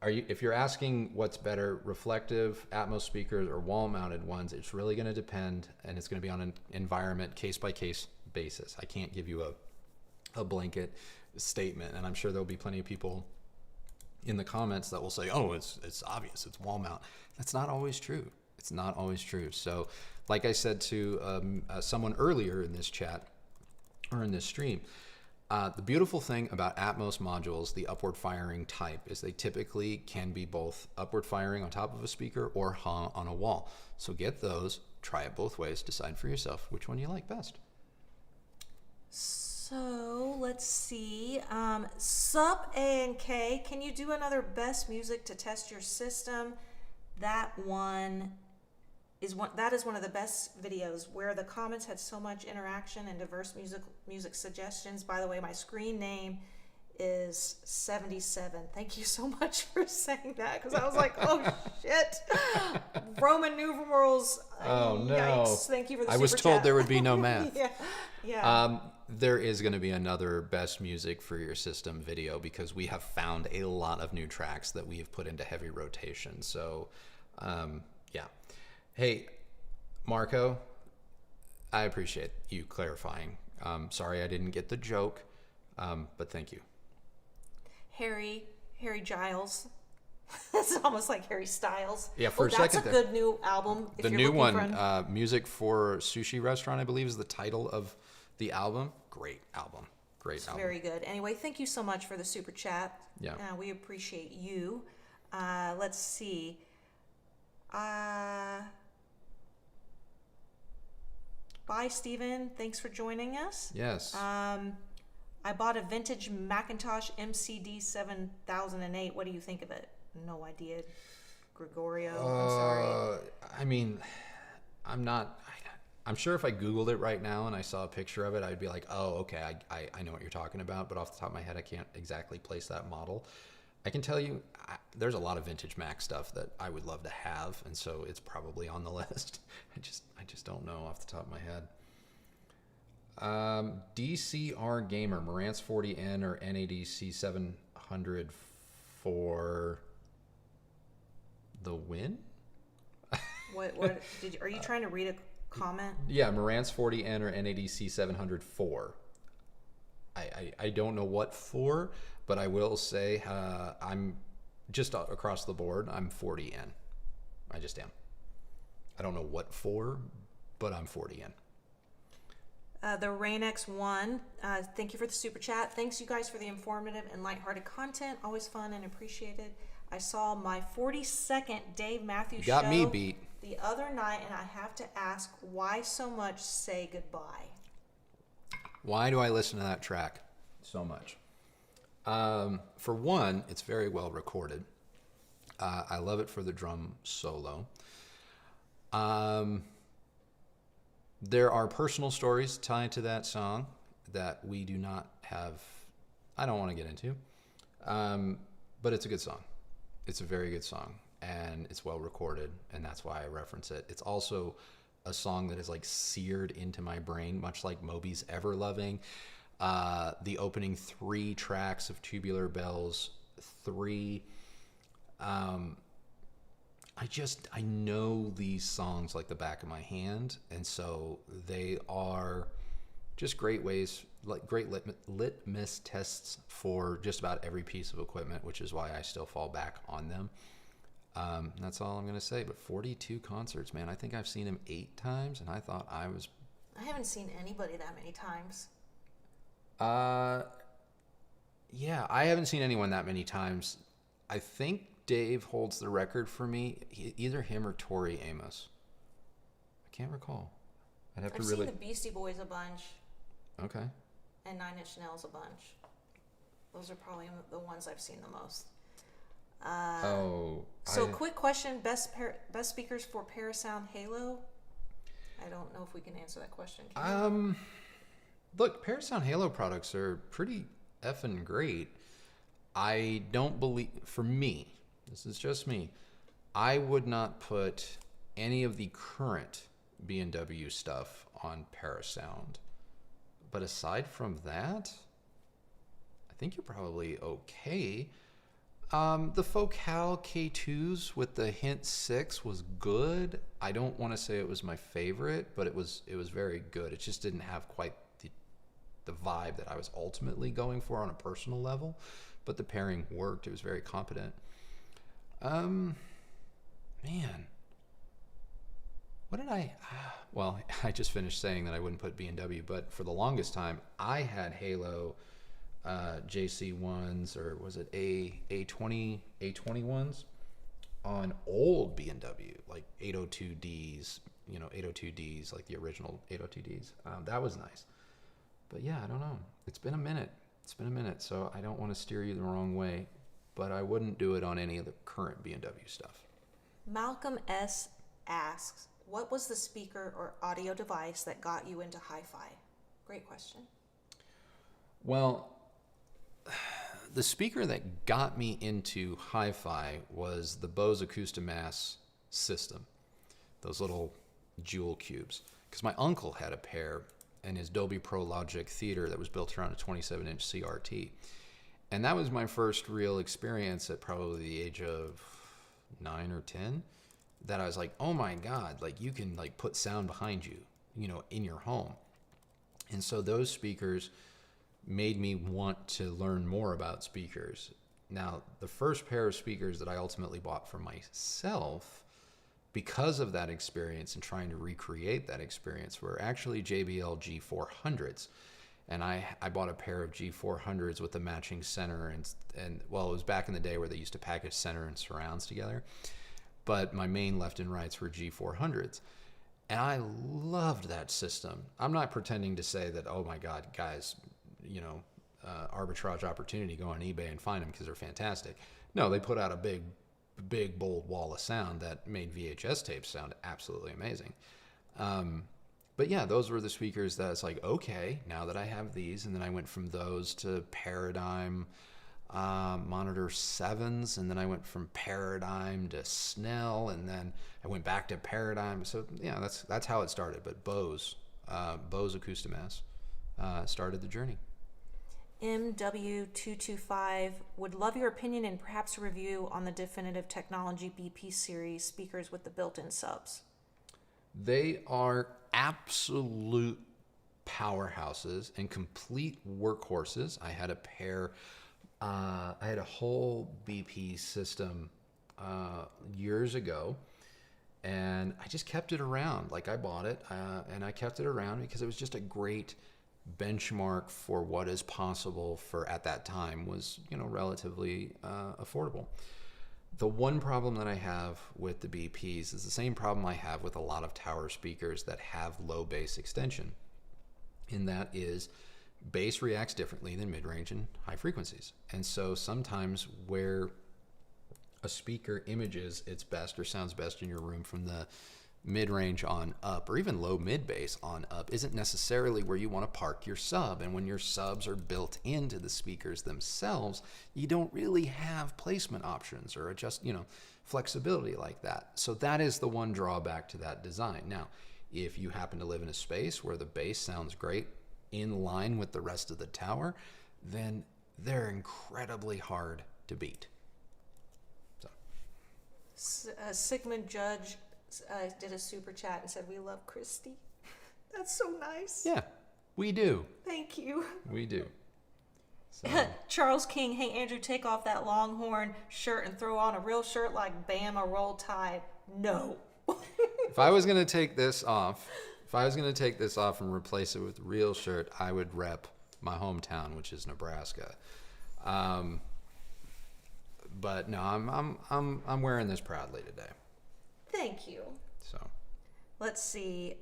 If you're asking what's better, reflective Atmos speakers or wall mounted ones, it's really going to depend, and it's going to be on an environment case by case basis. I can't give you a blanket statement, and I'm sure there'll be plenty of people in the comments that will say, "Oh, it's obvious, it's wall mount." That's not always true. It's not always true. So, like I said to someone earlier in this chat or in this stream, the beautiful thing about Atmos modules, the upward firing type, is they typically can be both upward firing on top of a speaker or on a wall. So get those, try it both ways, decide for yourself which one you like best. So let's see. Sup A and K, can you do another best music to test your system? That is one of the best videos where the comments had so much interaction and diverse music suggestions. By the way, my screen name is 77. Thank you so much for saying that, because I was like, oh shit, Roman numerals. Oh no! Yikes. Thank you for the I was super told chat. there would be no math. Yeah. There is going to be another best music for your system video, because we have found a lot of new tracks that we have put into heavy rotation. So, yeah. Hey, Marco, I appreciate you clarifying. Sorry I didn't get the joke, but thank you. Harry Giles. It's almost like Harry Styles. Yeah, for a second. That's a good new album. The new one, Music for Sushi Restaurant, I believe, is the title of the album. Great album. Great album. Very good. Anyway, thank you so much for the super chat. Yeah. We appreciate you. Let's see. Bye, Steven. Thanks for joining us. Yes. I bought a vintage Macintosh MCD 7008. What do you think of it? No idea. Gregorio, I'm sorry. I mean, I'm sure if I Googled it right now and I saw a picture of it, I'd be like, oh, okay, I know what you're talking about. But off the top of my head, I can't exactly place that model. I can tell you, there's a lot of vintage Mac stuff that I would love to have, and so it's probably on the list. I just don't know off the top of my head. DCR Gamer, Marantz 40N or NADC 700 for the win? What are you trying to read a comment? Yeah, Marantz 40N or NADC 700 for. I don't know what for, but I will say I'm just across the board. I'm 40N. I just am. I don't know what for, but I'm 40N. The Rain X1, thank you for the super chat. Thanks, you guys, for the informative and lighthearted content. Always fun and appreciated. I saw my 42nd Dave Matthews show. Got me beat. The other night, and I have to ask, why so much Say Goodbye? Why do I listen to that track so much? For one, it's very well recorded. I love it for the drum solo. There are personal stories tied to that song that we do not have. I don't want to get into, but it's a good song. It's a very good song, and it's well recorded, and that's why I reference it. It's also a song that is like seared into my brain, much like Moby's Ever Loving. The opening 3 tracks of Tubular Bells 3. I know these songs like the back of my hand, and so they are just great ways, like great litmus tests for just about every piece of equipment, which is why I still fall back on them. That's all I'm going to say. But 42 concerts, man. I think I've seen him 8 times, and I thought I haven't seen anybody that many times. Yeah, I haven't seen anyone that many times. I think Dave holds the record for me, either him or Tori Amos. can't recall. I'd have I've to seen really. the Beastie Boys a bunch, Okay. and 9 Inch Nails a bunch. Those are probably the ones I've seen the most. So quick question, best speakers for Parasound Halo? I don't know if we can answer that question. Can Look, Parasound Halo products are pretty effing great. I don't believe, for me, this is just me, I would not put any of the current B&W stuff on Parasound. But aside from that, I think you're probably okay. The Focal K2s with the Hint 6 was good. I don't want to say it was my favorite, but it was very good. It just didn't have quite the vibe that I was ultimately going for on a personal level, but the pairing worked. It was very competent. Man, what did I? Well, I just finished saying that I wouldn't put B&W, but for the longest time, I had Halo JC1s, or was it A21s on old B&W, like 802Ds, 802Ds, like the original 802Ds. That was nice. But yeah, I don't know. It's been a minute, so I don't want to steer you the wrong way, but I wouldn't do it on any of the current B&W stuff. Malcolm S. asks, what was the speaker or audio device that got you into hi-fi? Great question. Well, the speaker that got me into hi-fi was the Bose Acoustimass system, those little jewel cubes, because my uncle had a pair in his Dolby Pro Logic Theater that was built around a 27-inch CRT. And that was my first real experience at probably the age of 9 or 10, that I was like, oh my God, like you can like put sound behind you, in your home. And so those speakers made me want to learn more about speakers. Now, the first pair of speakers that I ultimately bought for myself, because of that experience and trying to recreate that experience, were actually JBL G400s. And I bought a pair of G400s with the matching center, and well, it was back in the day where they used to package center and surrounds together. But my main left and rights were G400s. And I loved that system. I'm not pretending to say that, oh my God, guys, arbitrage opportunity, go on eBay and find them because they're fantastic. No, they put out a big, bold wall of sound that made VHS tapes sound absolutely amazing. But yeah, those were the speakers that it's like, okay, now that I have these, and then I went from those to Paradigm Monitor 7s, and then I went from Paradigm to Snell, and then I went back to Paradigm. So yeah, that's how it started. But Bose Acoustimass started the journey. MW225 would love your opinion and perhaps a review on the Definitive Technology BP series speakers with the built-in subs. They are absolute powerhouses and complete workhorses. I had a pair, I had a whole BP system years ago, and I just kept it around. Like I bought it and I kept it around because it was just a great benchmark for what is possible for, at that time, was relatively affordable. The one problem that I have with the BPs is the same problem I have with a lot of tower speakers that have low bass extension, and that is bass reacts differently than mid-range and high frequencies. And so sometimes where a speaker images its best or sounds best in your room from the mid-range on up, or even low mid-bass on up, isn't necessarily where you want to park your sub. And when your subs are built into the speakers themselves, you don't really have placement options or adjust, flexibility like that. So that is the one drawback to that design. Now, if you happen to live in a space where the bass sounds great in line with the rest of the tower, then they're incredibly hard to beat. So. Sigmund Judge did a super chat and said, we love Kristi. That's so nice. Yeah, we do. Thank you. We do. So. Charles King, hey Andrew, take off that Longhorn shirt and throw on a real shirt like Bama Roll Tide. No. If I was going to take this off and replace it with a real shirt, I would rep my hometown, which is Nebraska. But no, I'm wearing this proudly today. Thank you. So, Let's see.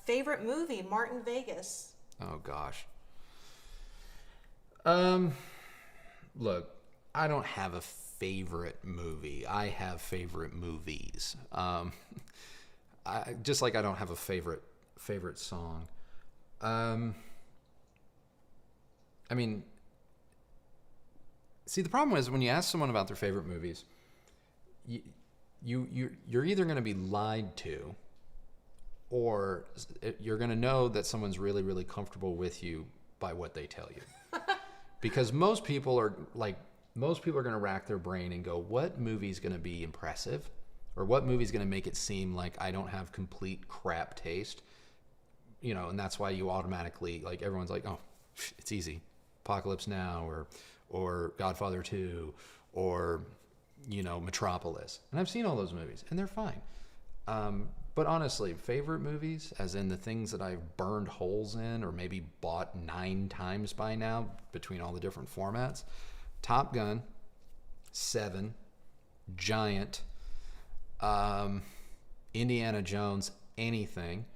Favorite movie, Martin Vegas. Oh gosh. Look, I don't have a favorite movie. I have favorite movies. Just like I don't have a favorite song. I mean, see, the problem is when you ask someone about their favorite movies, you're either going to be lied to, or you're going to know that someone's really, really comfortable with you by what they tell you. Because most people are going to rack their brain and go, what movie's going to be impressive? Or what movie's going to make it seem like I don't have complete crap taste? You know, and that's why you automatically, like, everyone's like, oh, it's easy. Apocalypse Now, or Godfather 2, or, you know, Metropolis. And I've seen all those movies, and they're fine. But honestly, favorite movies, as in the things that I've burned holes in or maybe bought 9 times by now between all the different formats: Top Gun, Seven, Giant, Indiana Jones, anything.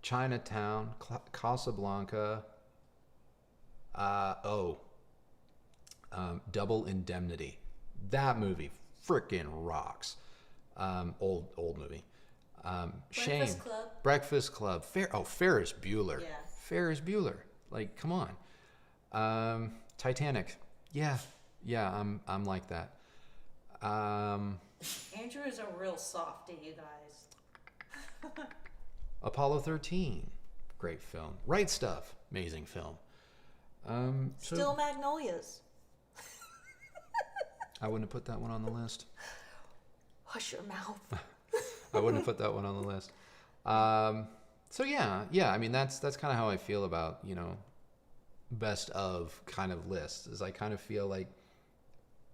Chinatown, Casablanca, Double Indemnity. That movie frickin' rocks. Old movie. Shame. Club. Breakfast Club. Ferris Bueller. Yeah. Ferris Bueller. Like, come on. Titanic. Yeah, I'm like that. Andrew is a real softie, you guys. Apollo 13. Great film. Right Stuff. Amazing film. Still Magnolias. I wouldn't have put that one on the list. Hush your mouth. I wouldn't have put that one on the list. So yeah. I mean, that's kind of how I feel about, you know, best of kind of lists. Is I kind of feel like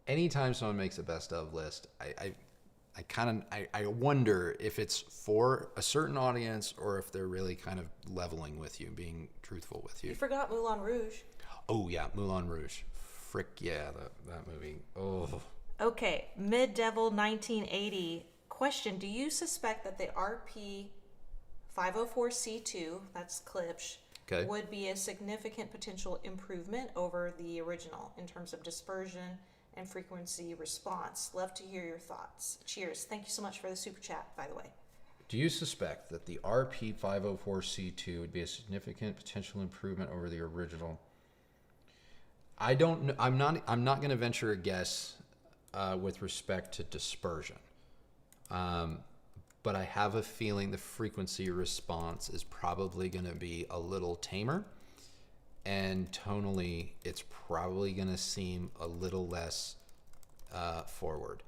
anytime someone makes a best of list, I wonder if it's for a certain audience or if they're really kind of leveling with you, being truthful with you. You forgot Moulin Rouge. Oh yeah, Moulin Rouge. Frick yeah, that movie. Oh. Okay, Mid-Devil 1980. Question: do you suspect that the RP 504C2, that's Klipsch, Okay. would be a significant potential improvement over the original in terms of dispersion and frequency response? Love to hear your thoughts. Cheers. Thank you so much for the super chat, by the way. Do you suspect that the RP 504C2 would be a significant potential improvement over the original? I don't know. I'm not going to venture a guess with respect to dispersion. But I have a feeling the frequency response is probably going to be a little tamer, and tonally it's probably going to seem a little less forward.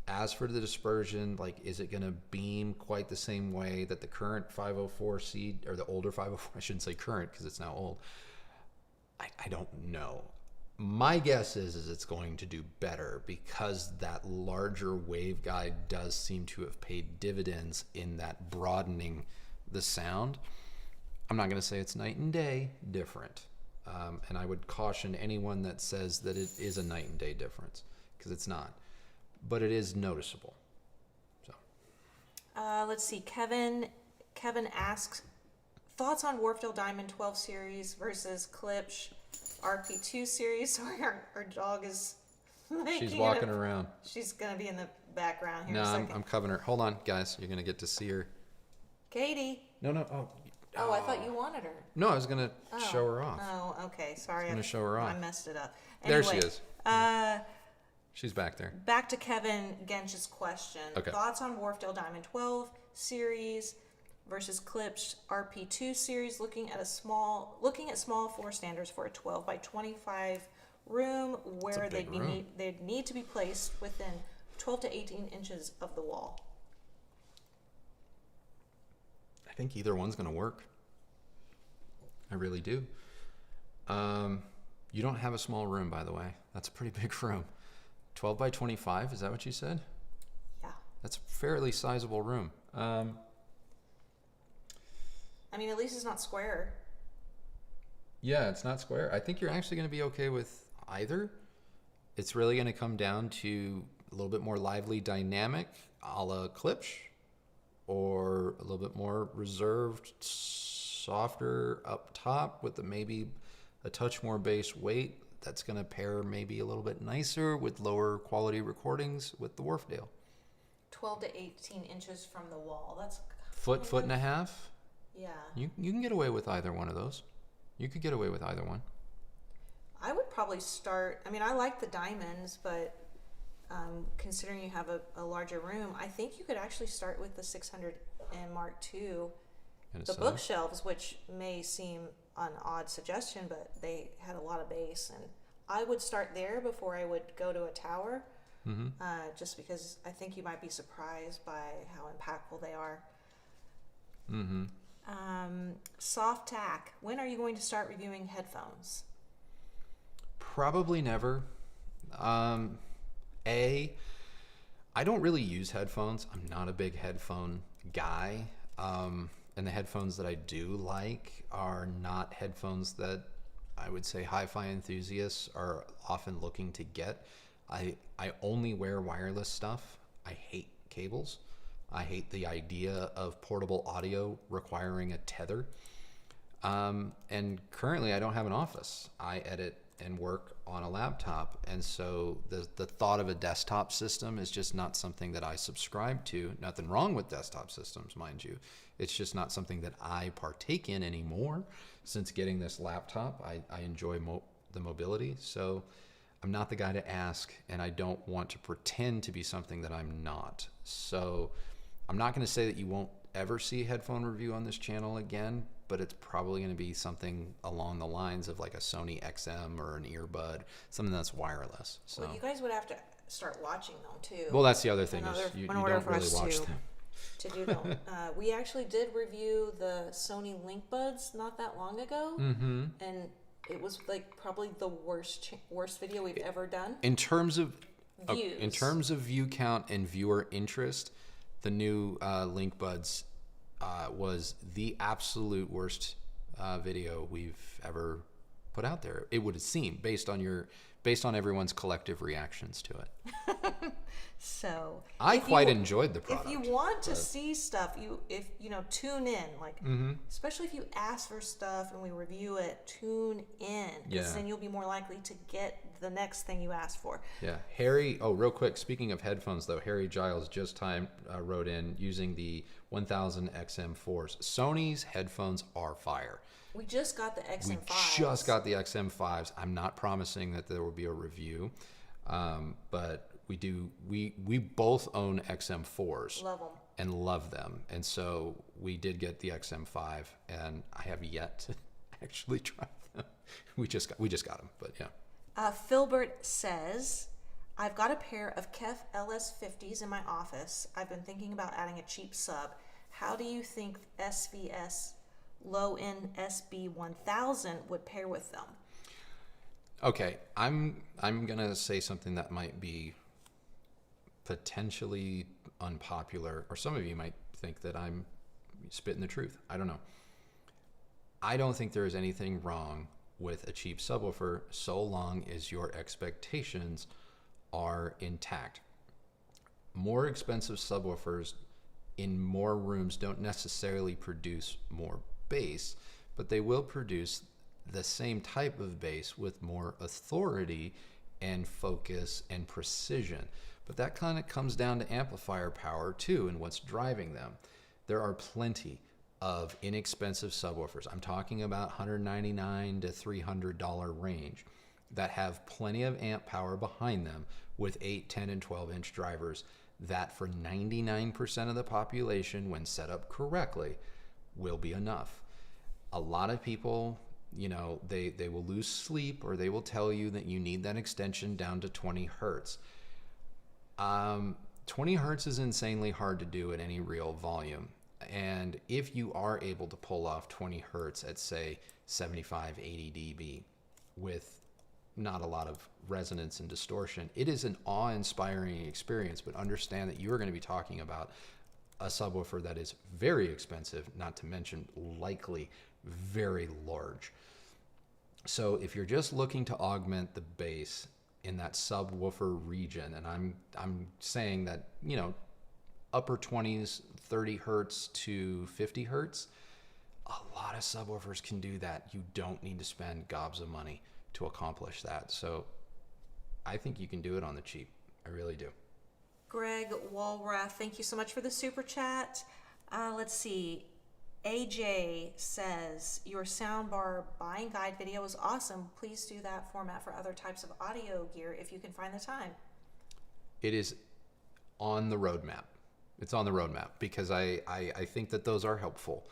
As for the dispersion, like, is it going to beam quite the same way that the current 504C, or the older 504, I shouldn't say current because it's now old. I don't know. My guess is it's going to do better because that larger waveguide does seem to have paid dividends in that broadening the sound. I'm not going to say it's night and day different. And I would caution anyone that says that it is a night and day difference, because it's not. But it is noticeable. So. Let's see. Kevin asks, thoughts on Wharfdale Diamond 12 series versus Klipsch RP2 series. Sorry, our dog is She's walking around. She's going to be in the background here no, in a second. I'm covering her. Hold on, guys. You're going to get to see her. Katie. No. Oh, I thought you wanted her. No, I was going to show her off. Oh, okay. Sorry. I'm going to show her off. I messed it up. Anyway, there she is. She's back there. Back to Kevin Gench's question. Okay. Thoughts on Wharfdale Diamond 12 series versus Klipsch RP2 series, looking at small floor standards for a 12 by 25 room where they'd need to be placed within 12 to 18 inches of the wall. I think either one's going to work. I really do. You don't have a small room, by the way. That's a pretty big room. 12 by 25, is that what you said? Yeah. That's a fairly sizable room. I mean, at least it's not square. Yeah, it's not square. I think you're actually going to be okay with either. it's really going to come down to a little bit more lively dynamic a la Klipsch, or a little bit more reserved, softer up top with maybe a touch more bass weight. That's going to pair maybe a little bit nicer with lower quality recordings with the Wharfdale. 12 to 18 inches from the wall. That's Foot and a half. Yeah. You can get away with either one of those. You could get away with either one. I would probably start, I mean, I like the diamonds, but considering you have a larger room, I think you could actually start with the 600 and Mark II. The bookshelves, which may seem an odd suggestion, but they had a lot of bass, and I would start there before I would go to a tower, just because I think you might be surprised by how impactful they are. Soft tack. When are you going to start reviewing headphones? Probably never. I don't really use headphones. I'm not a big headphone guy. And the headphones that I do like are not headphones that I would say hi-fi enthusiasts are often looking to get. I only wear wireless stuff. I hate cables. I hate the idea of portable audio requiring a tether. And currently I don't have an office. I edit and work on a laptop. And so the thought of a desktop system is just not something that I subscribe to. Nothing wrong with desktop systems, mind you. It's just not something that I partake in anymore. Since getting this laptop, I enjoy the mobility. So I'm not the guy to ask, and I don't want to pretend to be something that I'm not. So I'm not going to say that you won't ever see a headphone review on this channel again, but it's probably going to be something along the lines of like a Sony XM or an earbud, something that's wireless. So well, you guys would have to start watching them too. Well, that's the other thing is you don't really watch them. To do them. We actually did review the Sony Link Buds not that long ago, and it was like probably the worst video we've ever done. In terms of views. In terms of view count and viewer interest, the new Link Buds was the absolute worst video we've ever put out there. It would seem based on everyone's collective reactions to it. So I quite enjoyed the product. If you want to see stuff, tune in. Like, especially if you ask for stuff and we review it, tune in, because then you'll be more likely to get the next thing you asked for. Yeah, Harry. Oh, real quick. Speaking of headphones, though, Harry Giles just wrote in using the 1000 XM4s. Sony's headphones are fire. We just got the XM5s. We just got the XM5s. I'm not promising that there will be a review, but we do. We both own XM4s. Love them. And love them. And so we did get the XM5, and I have yet to actually try them. We just got them, but yeah. Filbert says, I've got a pair of Kef LS50s in my office. I've been thinking about adding a cheap sub. How do you think SVS low-end SB1000 would pair with them? Okay, I'm gonna say something that might be potentially unpopular, or some of you might think that I'm spitting the truth. I don't know. I don't think there is anything wrong with a cheap subwoofer so long as your expectations are intact. More expensive subwoofers in more rooms don't necessarily produce more bass, but they will produce the same type of bass with more authority and focus and precision. But that kind of comes down to amplifier power too, and what's driving them. There are plenty of inexpensive subwoofers. I'm talking about $199 to $300 range that have plenty of amp power behind them with 8, 10, and 12-inch drivers that for 99% of the population, when set up correctly, will be enough. A lot of people, they will lose sleep, or they will tell you that you need that extension down to 20 hertz. 20 hertz is insanely hard to do at any real volume. And if you are able to pull off 20 hertz at, say, 75, 80 dB with not a lot of resonance and distortion, it is an awe-inspiring experience. But understand that you are going to be talking about a subwoofer that is very expensive, not to mention likely very large. So if you're just looking to augment the bass in that subwoofer region, and I'm saying that, you know, upper 20s, 30 hertz to 50 hertz, a lot of subwoofers can do that. You don't need to spend gobs of money to accomplish that. So I think you can do it on the cheap. I really do. Greg Walrath, thank you so much for the super chat. Let's see. AJ says, your soundbar buying guide video is awesome. Please do that format for other types of audio gear if you can find the time. It is on the roadmap. It's on the roadmap because I think that those are helpful.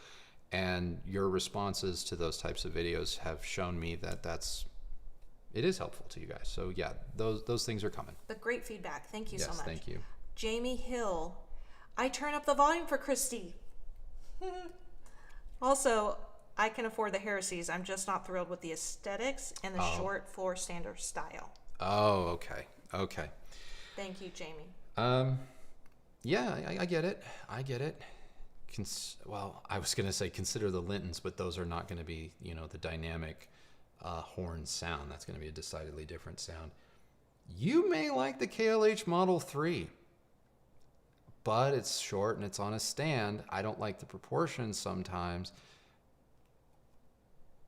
And your responses to those types of videos have shown me that it is helpful to you guys. So yeah, those things are coming. But great feedback. Thank you so much. Yes, thank you. Jamie Hill, I turn up the volume for Kristi. Also, I can afford the heresies. I'm just not thrilled with the aesthetics and the short floor standard style. Oh, okay. Okay. Thank you, Jamie. Yeah, I get it. I get it. Well, I was going to say consider the Lintons, but those are not going to be, you know, the dynamic horn sound. That's going to be a decidedly different sound. You may like the KLH Model 3, but it's short and it's on a stand. I don't like the proportions sometimes.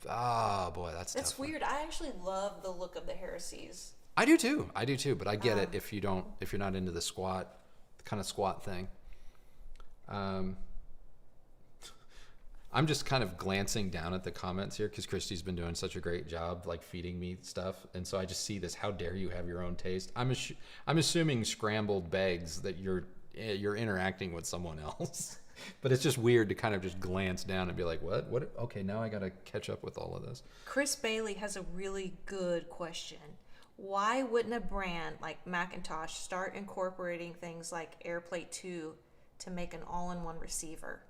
Ah, boy, that's tough. It's weird. I actually love the look of the heresies. I do too, but I get it if you're not into the kind of squat thing. I'm just kind of glancing down at the comments here because Kristi's been doing such a great job like feeding me stuff, and so I just see this. How dare you have your own taste? I'm assuming scrambled begs that you're interacting with someone else, but it's just weird to kind of just glance down and be like, what? Okay, now I got to catch up with all of this. Chris Bailey has a really good question. Why wouldn't a brand like Macintosh start incorporating things like AirPlay 2 to make an all-in-one receiver?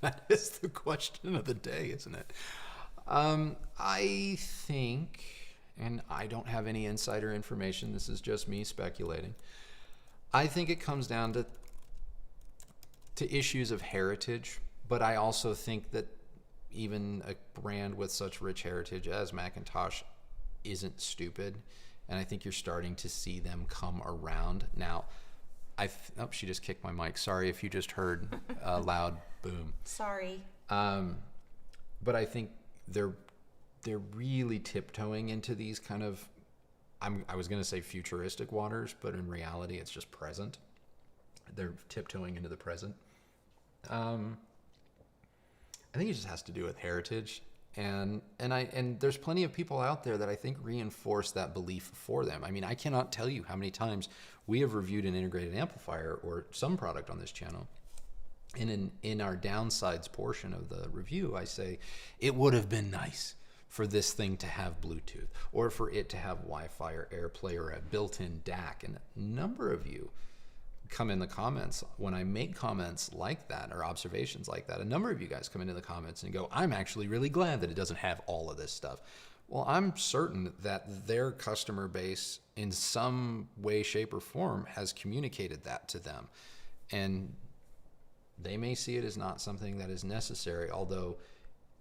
That is the question of the day, isn't it? I think, and I don't have any insider information, this is just me speculating. I think it comes down to issues of heritage, but I also think that even a brand with such rich heritage as Macintosh isn't stupid, and I think you're starting to see them come around. Now, she just kicked my mic. Sorry if you just heard a loud boom. Sorry. But I think they're really tiptoeing into these kind of, I was going to say futuristic waters, but in reality it's just present. They're tiptoeing into the present. I think it just has to do with heritage, and there's plenty of people out there that I think reinforce that belief for them. I mean, I cannot tell you how many times we have reviewed an integrated amplifier or some product on this channel, and in our downsides portion of the review, I say it would have been nice for this thing to have Bluetooth, or for it to have Wi-Fi or AirPlay or a built-in DAC. And a number of you come in the comments when I make comments like that or observations like that. A number of you guys come into the comments and go, I'm actually really glad that it doesn't have all of this stuff. Well, I'm certain that their customer base in some way, shape, or form has communicated that to them. And they may see it as not something that is necessary, although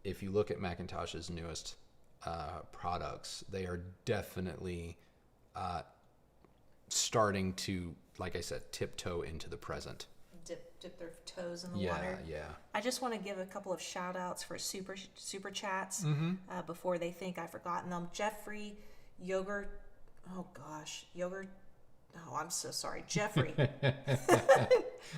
if you look at Macintosh's newest products, they are definitely starting to, like I said, tiptoe into the present. Dip their toes in the water. Yeah. I just want to give a couple of shout outs for super chats before they think I've forgotten them. Jeffrey Yogurt. Oh I'm so sorry. Jeffrey.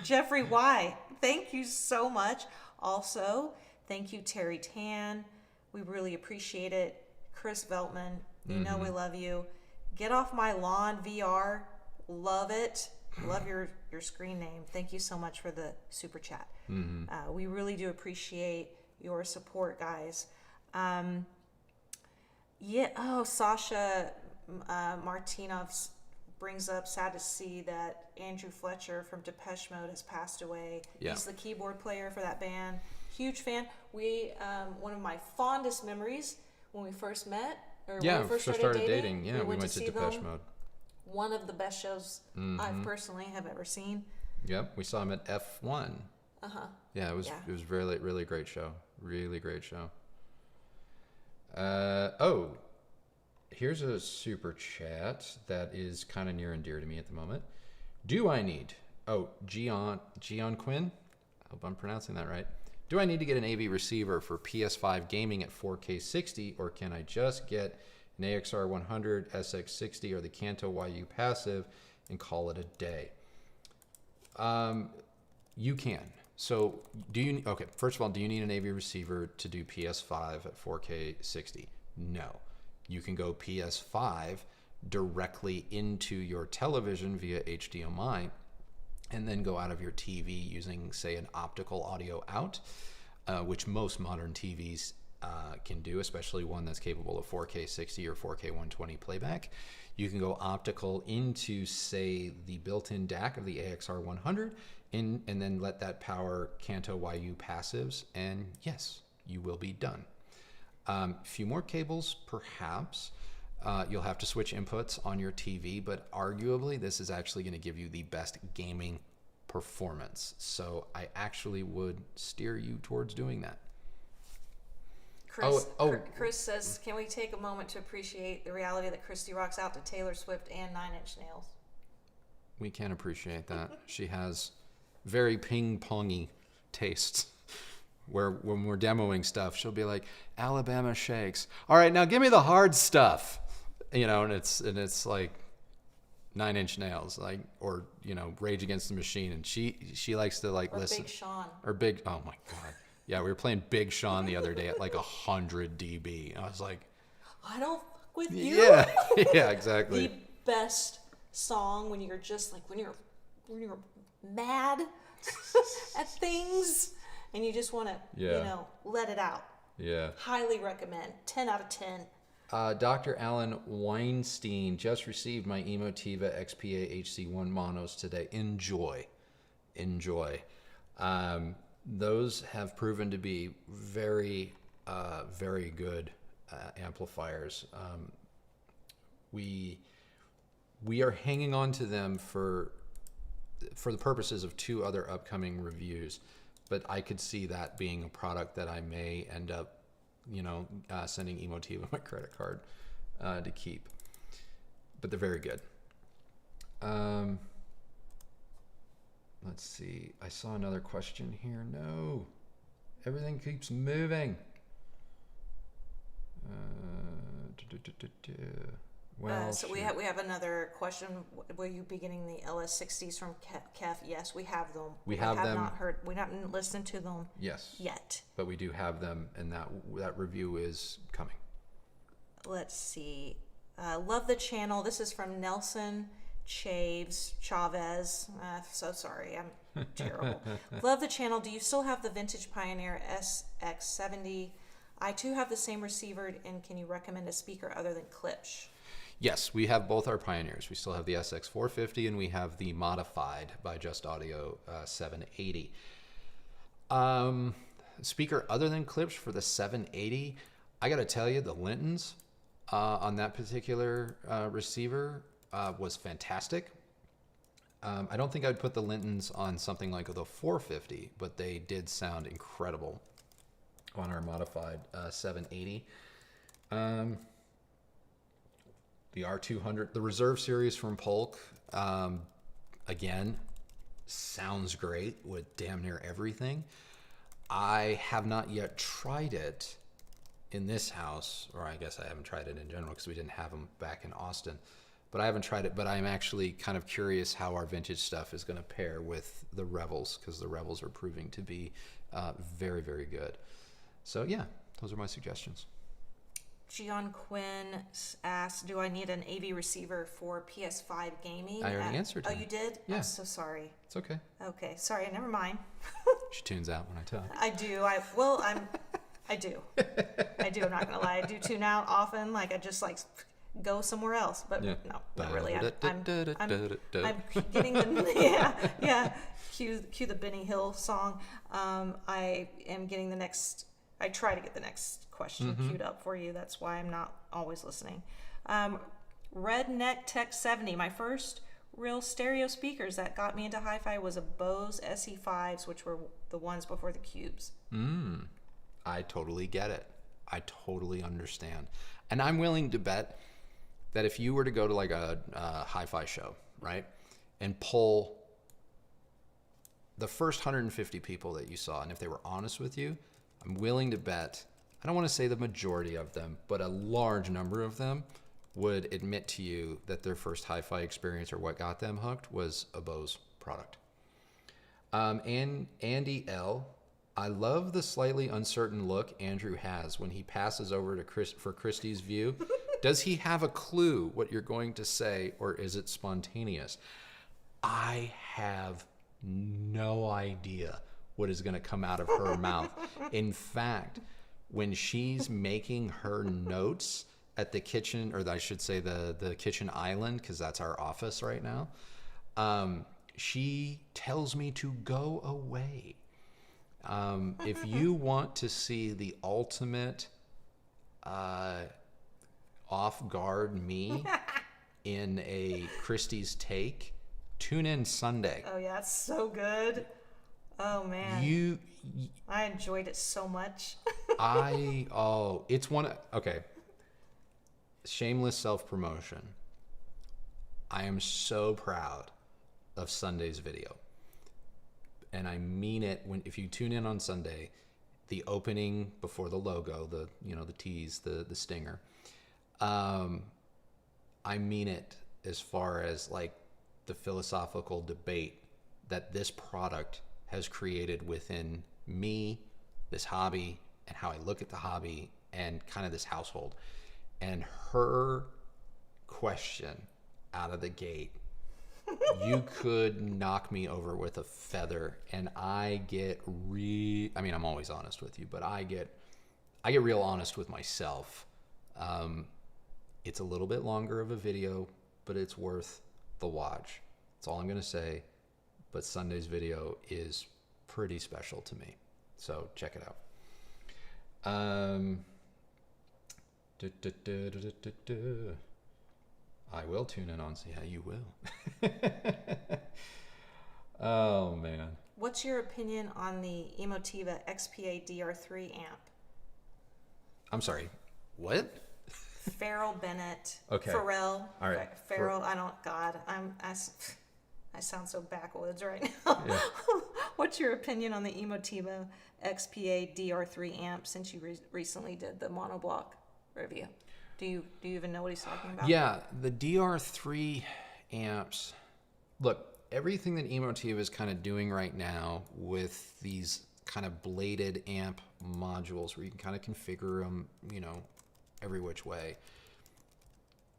Jeffrey Y. Thank you so much. Also, thank you, Terry Tan. We really appreciate it. Chris Veltman, you know we love you. Get Off My Lawn VR. Love it. Love your screen name. Thank you so much for the super chat. We really do appreciate your support, guys. Sasha Martinov brings up, sad to see that Andrew Fletcher from Depeche Mode has passed away. Yeah. He's the keyboard player for that band. Huge fan. We one of my fondest memories when we first met, or when we first started dating. Yeah, we went to Depeche Mode. One of the best shows I personally have ever seen. Yep, we saw him at F1. Yeah, it was really, really great show. Really great show. Here's a super chat that is kind of near and dear to me at the moment. Do I need, Gian Quinn? I hope I'm pronouncing that right. Do I need to get an AV receiver for PS5 gaming at 4K 60, or can I just get an AXR 100, SX60, or the Canton YU passive and call it a day? You can. So first of all, do you need an AV receiver to do PS5 at 4K 60? No. You can go PS5 directly into your television via HDMI and then go out of your TV using, say, an optical audio out, which most modern TVs can do, especially one that's capable of 4K 60 or 4K 120 playback. You can go optical into, say, the built-in DAC of the AXR 100 and then let that power Canton YU passives, and yes, you will be done. A few more cables, perhaps. You'll have to switch inputs on your TV, but arguably this is actually going to give you the best gaming performance. So I actually would steer you towards doing that. Chris says, can we take a moment to appreciate the reality that Kristi rocks out to Taylor Swift and Nine Inch Nails? We can appreciate that. She has very ping-pongy tastes. Where when we're demoing stuff, she'll be like, Alabama Shakes. All right, now give me the hard stuff. And it's like Nine Inch Nails, like, or Rage Against the Machine, and she likes to like listen. Or Big Sean. Oh my God. Yeah, we were playing Big Sean the other day at like 100 dB. I was like, I don't fuck with you. Yeah, yeah, exactly. The best song when you're just like when you're mad at things. And you just want to, let it out. Yeah. Highly recommend. 10 out of 10. Dr. Alan Weinstein just received my Emotiva XPA HC1 monos today. Enjoy. Those have proven to be very, very good amplifiers. We are hanging on to them for the purposes of 2 other upcoming reviews. But I could see that being a product that I may end up, sending Emotiva my credit card to keep. But they're very good. Let's see. I saw another question here. No. Everything keeps moving. So we have another question. Will you be getting the LS60s from Kev? Yes, we have them. We have them. We haven't listened to them. Yes. Yet. But we do have them, and that review is coming. Let's see. Love the channel. This is from Nelson Chavez. So sorry, I'm terrible. Love the channel. Do you still have the vintage Pioneer SX70? I too have the same receiver, and can you recommend a speaker other than Klipsch? Yes, we have both our Pioneers. We still have the SX450, and we have the modified by Just Audio 780. Speaker other than Klipsch for the 780, I got to tell you, the Lintons on that particular receiver was fantastic. I don't think I'd put the Lintons on something like the 450, but they did sound incredible on our modified 780. The R200, the Reserve series from Polk, again, sounds great with damn near everything. I have not yet tried it in this house, or I guess I haven't tried it in general because we didn't have them back in Austin. But I haven't tried it, but I'm actually kind of curious how our vintage stuff is going to pair with the Revels, because the Revels are proving to be very, very good. So yeah, those are my suggestions. Gian Quinn asked, do I need an AV receiver for PS5 gaming? I already answered him. Oh, you did? Yeah. I'm so sorry. It's okay. Okay, sorry, never mind. She tunes out when I talk. I do. I do. I'm not going to lie. I do tune out often. Like, I just, go somewhere else. But no, not really. I'm getting the... Cue the Benny Hill song. I am getting the next... I try to get the next question queued up for you. That's why I'm not always listening. Redneck Tech 70. My first real stereo speakers that got me into hi-fi was a Bose SE5s, which were the ones before the Cubes. I totally get it. I totally understand. And I'm willing to bet that if you were to go to like a hi-fi show, right, and poll the first 150 people that you saw, and if they were honest with you, I'm willing to bet, I don't want to say the majority of them, but a large number of them would admit to you that their first hi-fi experience or what got them hooked was a Bose product. And Andy L., I love the slightly uncertain look Andrew has when he passes over to for Kristi's view. Does he have a clue what you're going to say, or is it spontaneous? I have no idea what is going to come out of her mouth. In fact, when she's making her notes at the kitchen, or I should say the kitchen island, because that's our office right now, she tells me to go away. If you want to see the ultimate off-guard me in a Kristi's take, tune in Sunday. Oh yeah, it's so good. Oh man, I enjoyed it so much. It's one. Okay, shameless self-promotion. I am so proud of Sunday's video. And I mean it if you tune in on Sunday, the opening before the logo, the tease, the stinger. I mean it as far as like the philosophical debate that this product has created within me, this hobby, and how I look at the hobby and kind of this household. And her question out of the gate, you could knock me over with a feather, and I get I'm always honest with you, but I get real honest with myself. It's a little bit longer of a video, but it's worth the watch. That's all I'm going to say. But Sunday's video is pretty special to me. So check it out. I will tune in on. Yeah, you will. Oh, man. What's your opinion on the Emotiva XPA DR3 amp? I'm sorry. What? Farrell Bennett. Okay. Pharrell. All right. Farrell. I sound so backwoods right now. Yeah. What's your opinion on the Emotiva XPA DR3 amp since you recently did the monoblock review? Do you even know what he's talking about? Yeah, the DR3 amps. Look, everything that Emotiva is kind of doing right now with these kind of bladed amp modules where you can kind of configure them, every which way.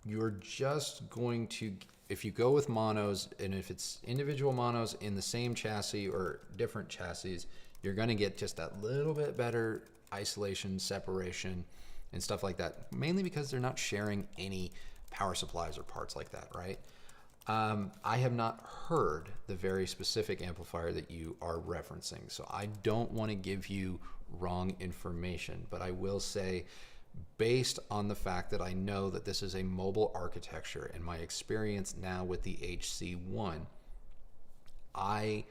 You're just going to, if you go with monos, and if it's individual monos in the same chassis or different chassis, you're going to get just that little bit better isolation, separation, and stuff like that, mainly because they're not sharing any power supplies or parts like that, right? I have not heard the very specific amplifier that you are referencing, so I don't want to give you wrong information, but I will say, based on the fact that I know that this is a mobile architecture and my experience now with the HC1, I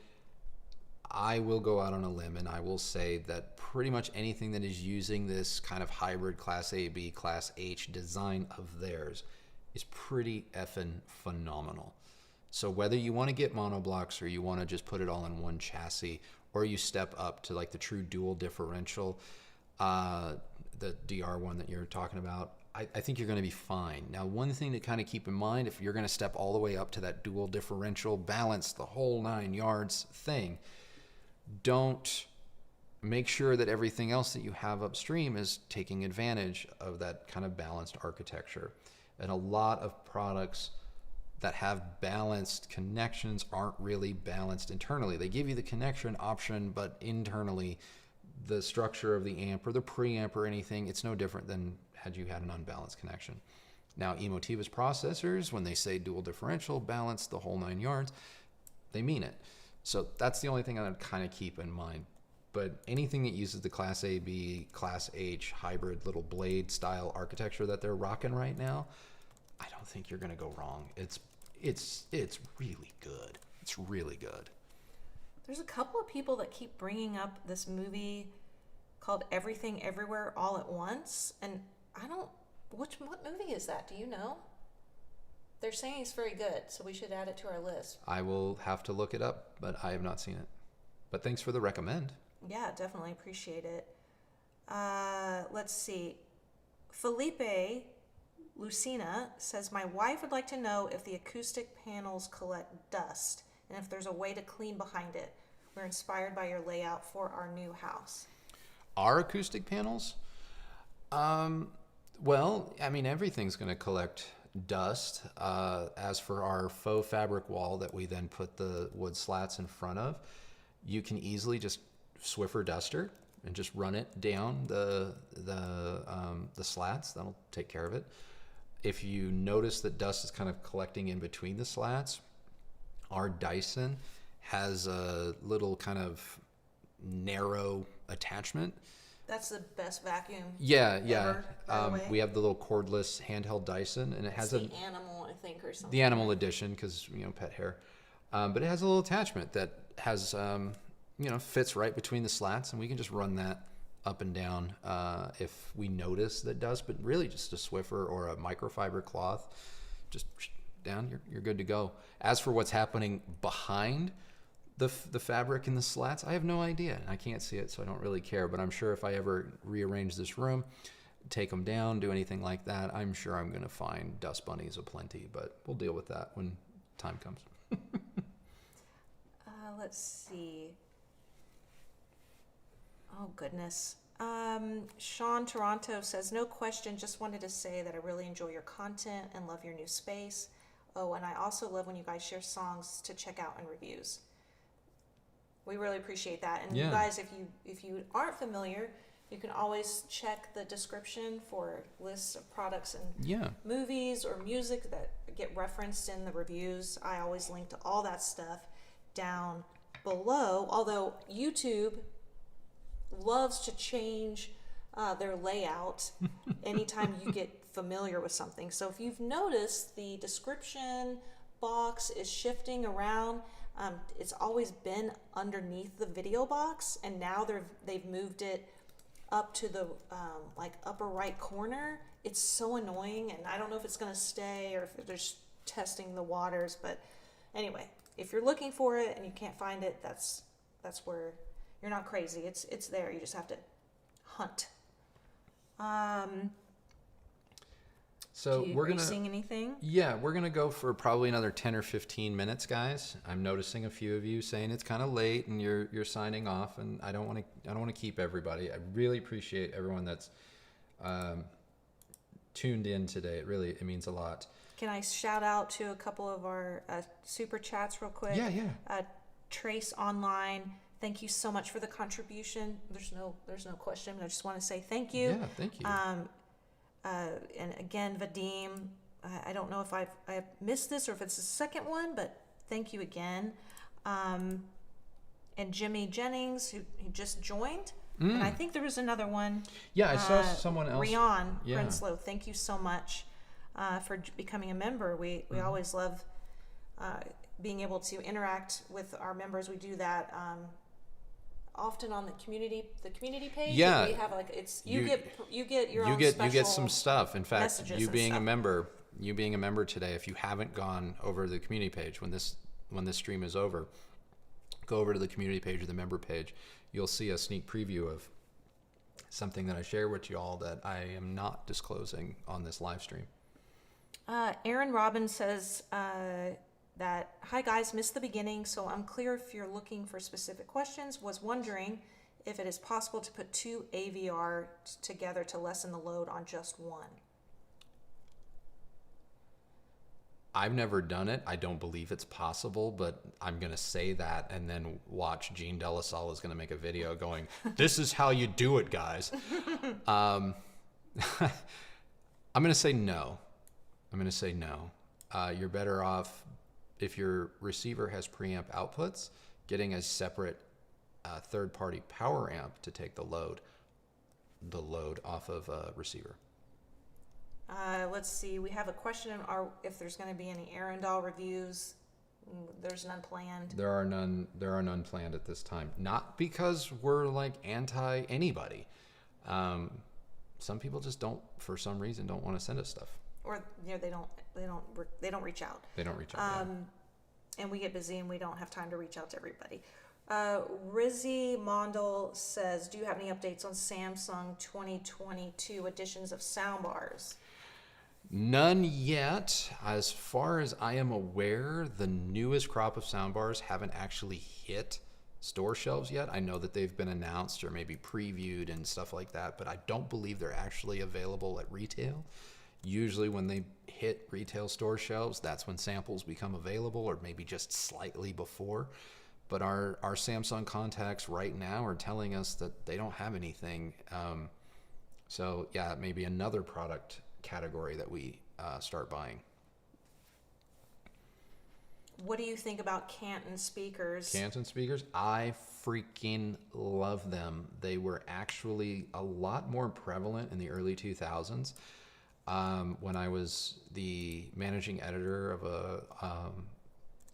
will go out on a limb and I will say that pretty much anything that is using this kind of hybrid Class A, B, Class H design of theirs is pretty effing phenomenal. So whether you want to get monoblocks or you want to just put it all in one chassis, or you step up to like the true dual differential, the DR1 that you're talking about, I think you're going to be fine. Now, one thing to kind of keep in mind, if you're going to step all the way up to that dual differential, balance the whole 9 yards thing, don't make sure that everything else that you have upstream is taking advantage of that kind of balanced architecture. And a lot of products that have balanced connections aren't really balanced internally. They give you the connection option, but internally, the structure of the amp or the preamp or anything, it's no different than had you had an unbalanced connection. Now, Emotiva's processors, when they say dual differential, balance the whole 9 yards, they mean it. So that's the only thing I would kind of keep in mind. But anything that uses the Class A, B, Class H hybrid little blade style architecture that they're rocking right now, I don't think you're going to go wrong. It's really good. It's really good. There's a couple of people that keep bringing up this movie called Everything Everywhere All at Once, and what movie is that? Do you know? They're saying it's very good, so we should add it to our list. I will have to look it up, but I have not seen it. But thanks for the recommend. Yeah, definitely appreciate it. Let's see. Felipe Lucina says, my wife would like to know if the acoustic panels collect dust and if there's a way to clean behind it. We're inspired by your layout for our new house. Our acoustic panels? Well, I mean, everything's going to collect dust. As for our faux fabric wall that we then put the wood slats in front of, you can easily just Swiffer duster and just run it down the slats. That'll take care of it. If you notice that dust is kind of collecting in between the slats, our Dyson has a little kind of narrow attachment. That's the best vacuum. Yeah. Ever, by the way. We have the little cordless handheld Dyson, and it has the animal, I think, or something. the animal edition because pet hair. But it has a little attachment that has fits right between the slats, and we can just run that up and down if we notice that dust. But really, just a Swiffer or a microfiber cloth, just down, you're good to go. As for what's happening behind the fabric in the slats, I have no idea. I can't see it, so I don't really care. But I'm sure if I ever rearrange this room, take them down, do anything like that, I'm sure I'm going to find dust bunnies aplenty. But we'll deal with that when time comes. Let's see. Oh, goodness. Sean Toronto says, no question, just wanted to say that I really enjoy your content and love your new space. Oh, and I also love when you guys share songs to check out and reviews. We really appreciate that. And Yeah. you guys, if you aren't familiar, you can always check the description for lists of products and movies or music that get referenced in the reviews. I always link to all that stuff down below, although YouTube loves to change their layout anytime you get familiar with something. So if you've noticed, the description box is shifting around. It's always been underneath the video box, and now they've moved it up to the upper right corner. It's so annoying, and I don't know if it's going to stay or if they're just testing the waters. But anyway, if you're looking for it and you can't find it, that's where you're not crazy. It's there. You just have to hunt. So are you seeing anything? Yeah, we're gonna go for probably another 10 or 15 minutes, guys. I'm noticing a few of you saying it's kind of late and you're signing off, and I don't want to keep everybody. I really appreciate everyone that's tuned in today. It means a lot. Can I shout out to a couple of our super chats real quick? Yeah. Trace Online, thank you so much for the contribution. There's no question. I just want to say thank you. Yeah, thank you. And again, Vadim, I don't know if I missed this or if it's the second one, but thank you again. And Jimmy Jennings, who just joined. And I think there was another one. Yeah, I saw someone else. Rion Prinsloo, thank you so much for becoming a member. We always love being able to interact with our members. We do that often on the community page. Yeah, we have you get your own you get some stuff. In fact, you being a member today, if you haven't gone over to the community page when this stream is over, go over to the community page or the member page. You'll see a sneak preview of something that I share with you all that I am not disclosing on this live stream. Aaron Robbins says that, hi guys, missed the beginning, so I'm clear if you're looking for specific questions. Was wondering if it is possible to put 2 AVR together to lessen the load on just one. I've never done it. I don't believe it's possible, but I'm going to say that and then watch Gene Delasal is going to make a video going, this is how you do it, guys. I'm going to say no. You're better off, if your receiver has preamp outputs, getting a separate third-party power amp to take the load off of a receiver. Let's see. We have a question if there's going to be any Arundel reviews. There's none planned. There are none planned at this time. Not because we're like anti anybody. Some people just for some reason don't want to send us stuff. or they don't reach out. They don't reach out. And we get busy and we don't have time to reach out to everybody. Rizzy Mondel says, do you have any updates on Samsung 2022 editions of soundbars? None yet. As far as I am aware, the newest crop of soundbars haven't actually hit store shelves yet. I know that they've been announced or maybe previewed and stuff like that, but I don't believe they're actually available at retail. Usually when they hit retail store shelves, that's when samples become available, or maybe just slightly before. But our Samsung contacts right now are telling us that they don't have anything. So yeah, maybe another product category that we start buying. What do you think about Canton Speakers? Canton Speakers, I freaking love them. They were actually a lot more prevalent in the early 2000s. When I was the managing editor of a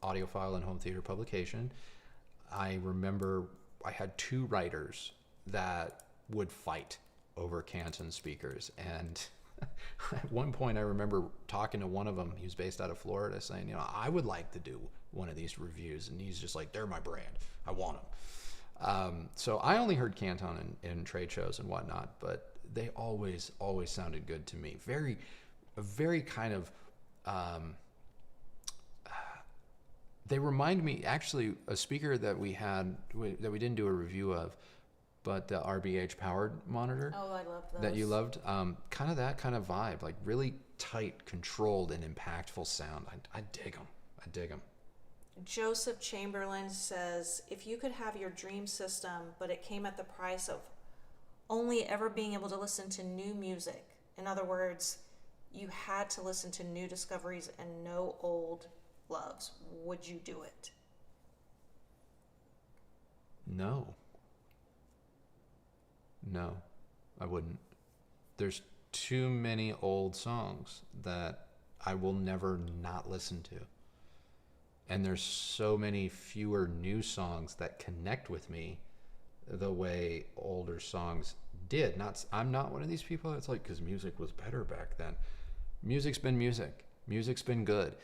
audiophile and home theater publication, I remember I had 2 writers that would fight over Canton Speakers. And at one point I remember talking to one of them, he was based out of Florida, saying, I would like to do one of these reviews. And he's just like, they're my brand. I want them. So I only heard Canton in trade shows and whatnot, but they always sounded good to me. Very kind of, they remind me, actually, a speaker that we didn't do a review of, but the RBH powered monitor. Oh, I love those. That you loved. Kind of that kind of vibe, like really tight, controlled, and impactful sound. I dig them. I dig them. Joseph Chamberlain says, if you could have your dream system, but it came at the price of only ever being able to listen to new music. In other words, you had to listen to new discoveries and no old loves. Would you do it? No, I wouldn't. There's too many old songs that I will never not listen to. And there's so many fewer new songs that connect with me the way older songs did. I'm not one of these people that's like, because music was better back then. Music's been music. Music's been good.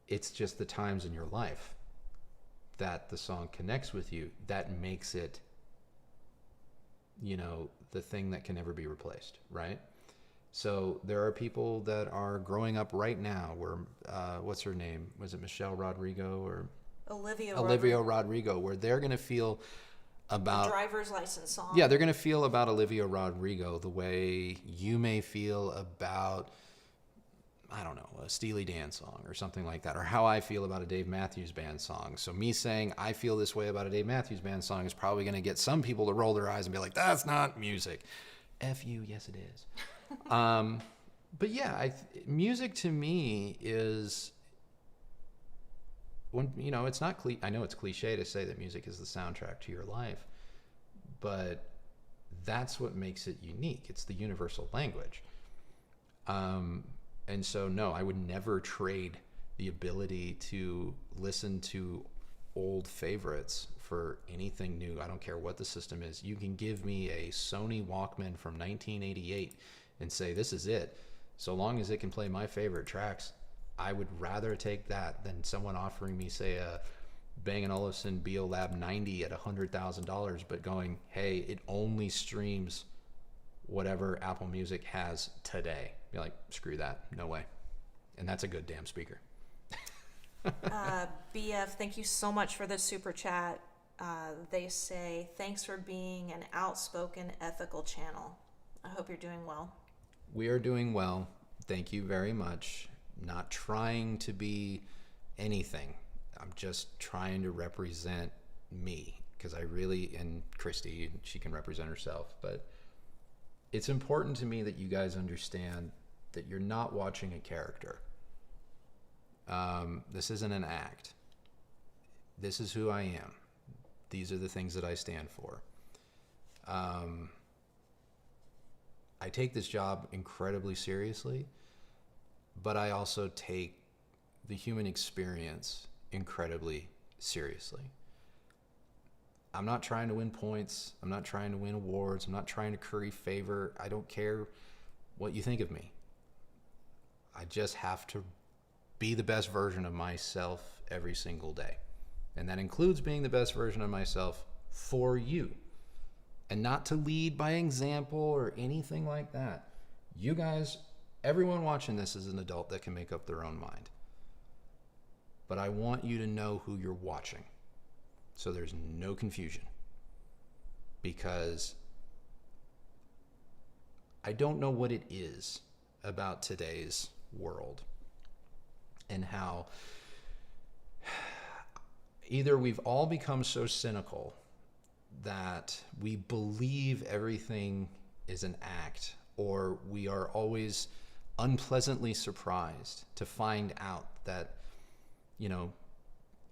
It's just the times in your life that the song connects with you that makes it, the thing that can never be replaced, right? So there are people that are growing up right now where, what's her name? Was it Michelle Rodrigo or Olivia Rodrigo, where they're going to feel about the driver's license song. Yeah, they're going to feel about Olivia Rodrigo the way you may feel about, I don't know, a Steely Dan song or something like that, or how I feel about a Dave Matthews Band song. So me saying I feel this way about a Dave Matthews Band song is probably going to get some people to roll their eyes and be like, that's not music. F you, yes it is. But yeah, music to me is, when it's not I know it's cliche to say that music is the soundtrack to your life, but that's what makes it unique. It's the universal language. And so, no, I would never trade the ability to listen to old favorites for anything new. I don't care what the system is. You can give me a Sony Walkman from 1988 and say, this is it. So long as it can play my favorite tracks, I would rather take that than someone offering me, say, a Bang & Olufsen Beolab 90 at $100,000, but going, hey, it only streams whatever Apple Music has today. Be like, screw that, no way. And that's a good damn speaker. BF, thank you so much for the super chat. They say, thanks for being an outspoken, ethical channel. I hope you're doing well. We are doing well. Thank you very much. Not trying to be anything. I'm just trying to represent me, because I really, and Kristi, she can represent herself, but it's important to me that you guys understand that you're not watching a character. This isn't an act. This is who I am. These are the things that I stand for. I take this job incredibly seriously, but I also take the human experience incredibly seriously. I'm not trying to win points. I'm not trying to win awards. I'm not trying to curry favor. I don't care what you think of me. I just have to be the best version of myself every single day. And that includes being the best version of myself for you. And not to lead by example or anything like that. You guys, everyone watching this is an adult that can make up their own mind. But I want you to know who you're watching, so there's no confusion. Because I don't know what it is about today's world and how either we've all become so cynical that we believe everything is an act, or we are always unpleasantly surprised to find out that, you know,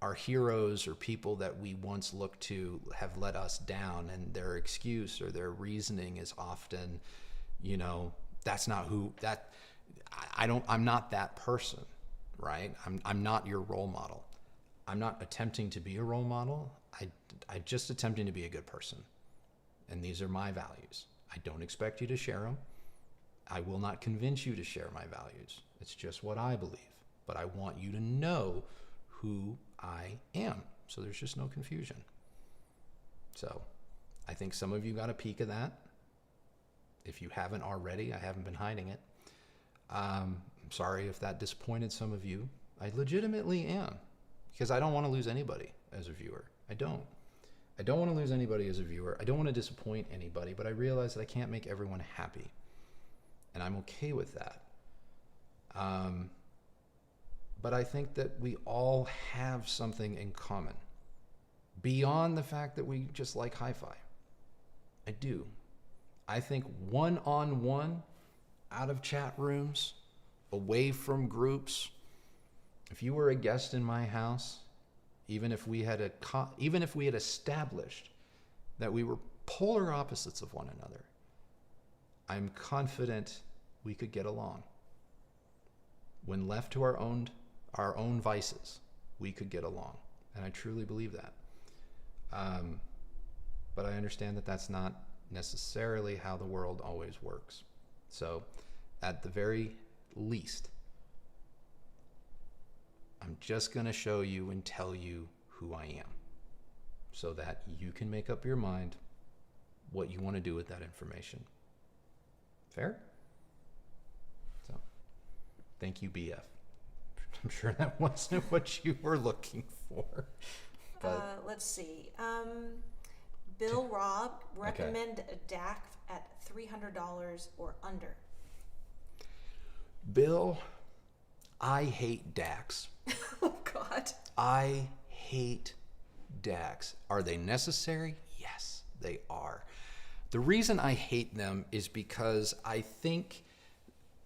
our heroes or people that we once looked to have let us down, and their excuse or their reasoning is often, you know, that's not who that I'm not that person, right? I'm not your role model. I'm not attempting to be a role model. I'm just attempting to be a good person. And these are my values. I don't expect you to share them. I will not convince you to share my values. It's just what I believe. But I want you to know who I am, so there's just no confusion. So I think some of you got a peek of that. If you haven't already, I haven't been hiding it. I'm sorry if that disappointed some of you. I legitimately am, because I don't want to lose anybody as a viewer. I don't want to lose anybody as a viewer. I don't want to disappoint anybody, but I realize that I can't make everyone happy, and I'm okay with that. But I think that we all have something in common beyond the fact that we just like hi-fi. I do. I think one-on-one, out of chat rooms, away from groups, if you were a guest in my house, even if we had established that we were polar opposites of one another, I'm confident we could get along. When left to our own vices, we could get along. And I truly believe that. But I understand that that's not necessarily how the world always works. So at the very least, I'm just going to show you and tell you who I am, so that you can make up your mind what you want to do with that information. Fair? So, thank you, BF. I'm sure that wasn't what you were looking for. But let's see. Bill Robb, recommend a DAC at $300 or under. Bill, I hate DACs. Oh, God. I hate DACs. Are they necessary? Yes, they are. The reason I hate them is because I think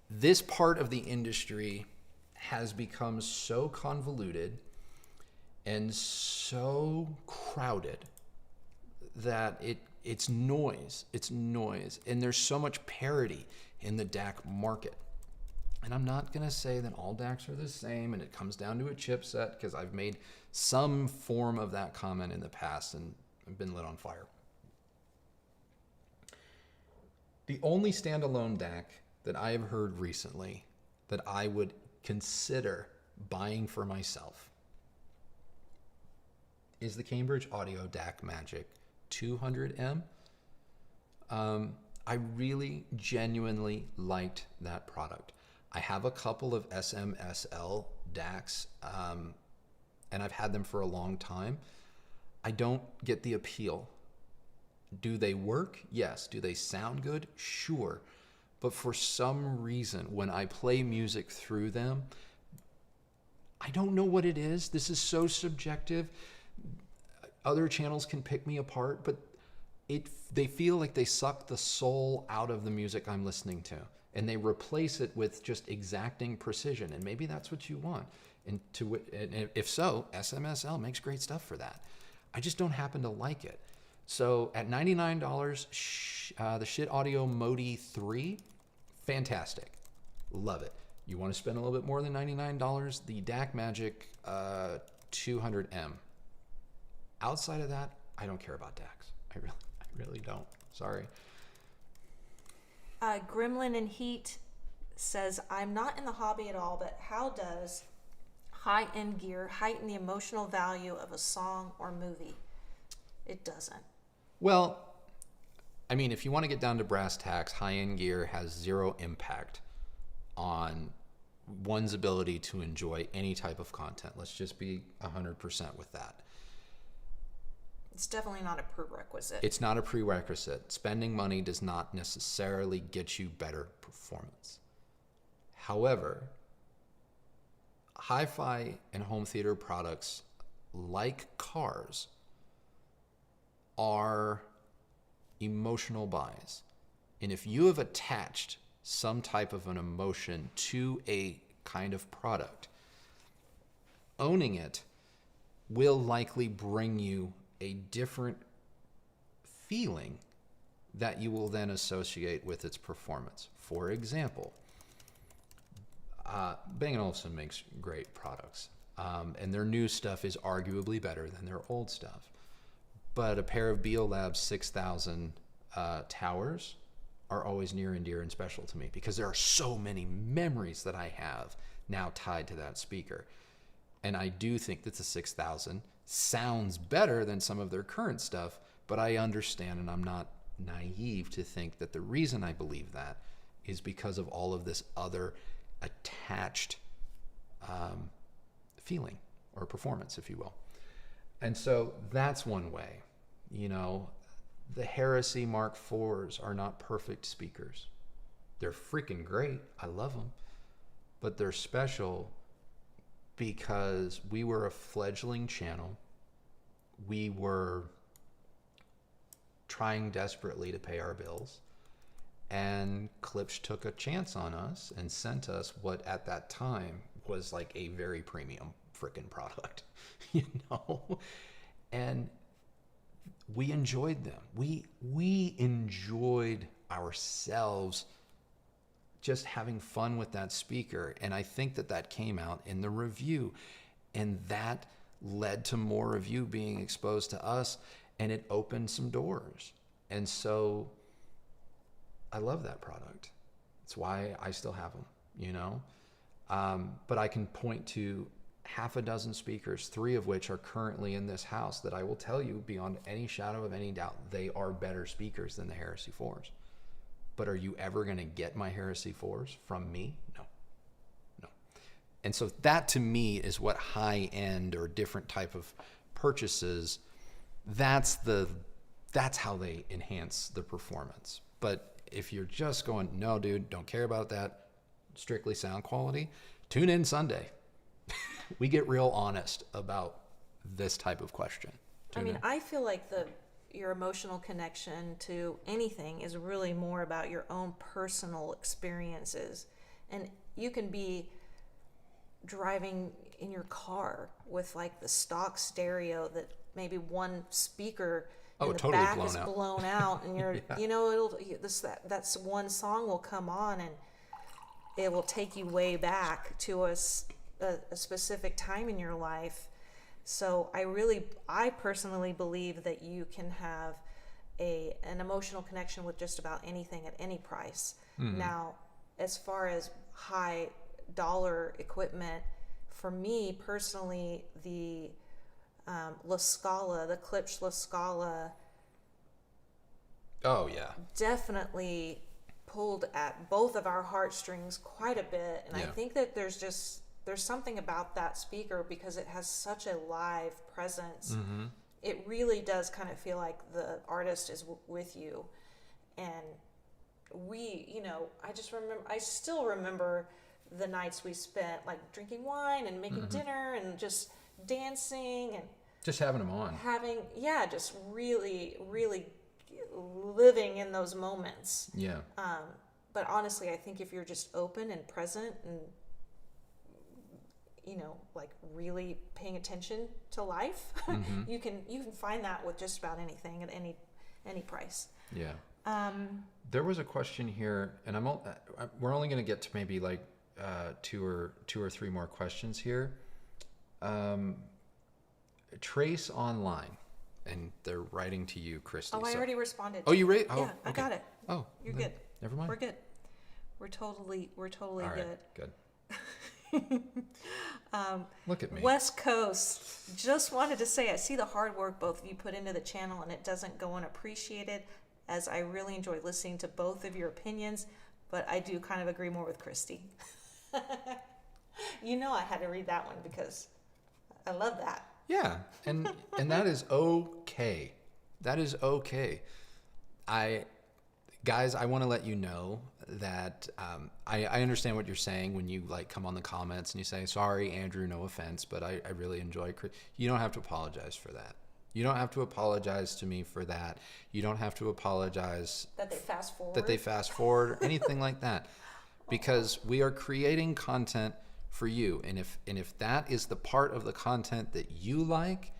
this part of the industry has become so convoluted and so crowded that it's noise. It's noise. And there's so much parity in the DAC market. And I'm not going to say that all DACs are the same and it comes down to a chipset, because I've made some form of that comment in the past and I've been lit on fire. The only standalone DAC that I have heard recently that I would consider buying for myself is the Cambridge Audio DAC Magic 200M. I really genuinely liked that product. I have a couple of SMSL DACs, and I've had them for a long time. I don't get the appeal. Do they work? Yes. Do they sound good? Sure. But for some reason, when I play music through them, I don't know what it is. This is so subjective. Other channels can pick me apart, but they feel like they suck the soul out of the music I'm listening to, and they replace it with just exacting precision. And maybe that's what you want. And if so, SMSL makes great stuff for that. I just don't happen to like it. So at $99, the Shit Audio Modi 3, fantastic. Love it. You want to spend a little bit more than $99? The DAC Magic 200M. Outside of that, I don't care about DACs. I really don't. Sorry. Gremlin and Heat says, I'm not in the hobby at all, but how does high-end gear heighten the emotional value of a song or movie? It doesn't. Well, I mean, if you want to get down to brass tacks, high-end gear has zero impact on one's ability to enjoy any type of content. Let's just be 100% with that. It's definitely not a prerequisite. It's not a prerequisite. Spending money does not necessarily get you better performance. However, hi-fi and home theater products, like cars, are emotional buys. And if you have attached some type of an emotion to a kind of product, owning it will likely bring you a different feeling that you will then associate with its performance. For example, Bang & Olufsen makes great products, and their new stuff is arguably better than their old stuff. But a pair of Beolab 6000 towers are always near and dear and special to me because there are so many memories that I have now tied to that speaker. And I do think that the 6000 sounds better than some of their current stuff, but I understand, and I'm not naive to think that the reason I believe that is because of all of this other attached feeling or performance, if you will. And so that's one way. You know, the Heresy Mark IVs are not perfect speakers. They're freaking great. I love them. But they're special because we were a fledgling channel. We were trying desperately to pay our bills. And Klipsch took a chance on us and sent us what at that time was like a very premium freaking product, you know? And we enjoyed them. We enjoyed ourselves just having fun with that speaker. And I think that that came out in the review. And that led to more of you being exposed to us, and it opened some doors. And so I love that product. It's why I still have them, you know? But I can point to half a dozen speakers, 3 of which are currently in this house, that I will tell you beyond any shadow of any doubt, they are better speakers than the Heresy 4s. But are you ever going to get my Heresy 4s from me? No. No. And so that to me is what high end or different type of purchases, that's how they enhance the performance. But if you're just going, no, dude, don't care about that, strictly sound quality, tune in Sunday. We get real honest about this type of question. I feel like your emotional connection to anything is really more about your own personal experiences. And you can be driving in your car with like the stock stereo that maybe one speaker in the totally back is blown out, and you're, yeah. You know, that's one song will come on and it will take you way back to a specific time in your life. So I personally believe that you can have an emotional connection with just about anything at any price. Mm-hmm. Now, as far as high dollar equipment, for me personally, the La Scala, the Klipsch La Scala, oh yeah, definitely pulled at both of our heartstrings quite a bit. And yeah. I think that there's something about that speaker because it has such a live presence. Mm-hmm. It really does kind of feel like the artist is with you. And I still remember the nights we spent like drinking wine and making mm-hmm. dinner and just dancing and just having them on. Just really, really living in those moments. Yeah. But honestly, I think if you're just open and present and like really paying attention to life, mm-hmm. you can find that with just about anything at any price. Yeah. There was a question here, and we're only going to get to maybe like two or 3 more questions here. Trace Online, and they're writing to you, Kristi. Oh, I already responded. Oh, you read? Oh, yeah, okay. I got it. Oh, you're good. Never mind. We're good. We're totally All right, good. Look at me. West Coast, just wanted to say I see the hard work both of you put into the channel, and it doesn't go unappreciated, as I really enjoy listening to both of your opinions, but I do kind of agree more with Kristi. You know I had to read that one because I love that. Yeah, and that is okay. That is okay. Guys, I want to let you know that I understand what you're saying when you like come on the comments and you say, sorry, Andrew, no offense, but I really enjoy Chris. You don't have to apologize for that. You don't have to apologize to me for that. You don't have to apologize That they fast forward. or anything like that, because we are creating content for you. And if that is the part of the content that you like,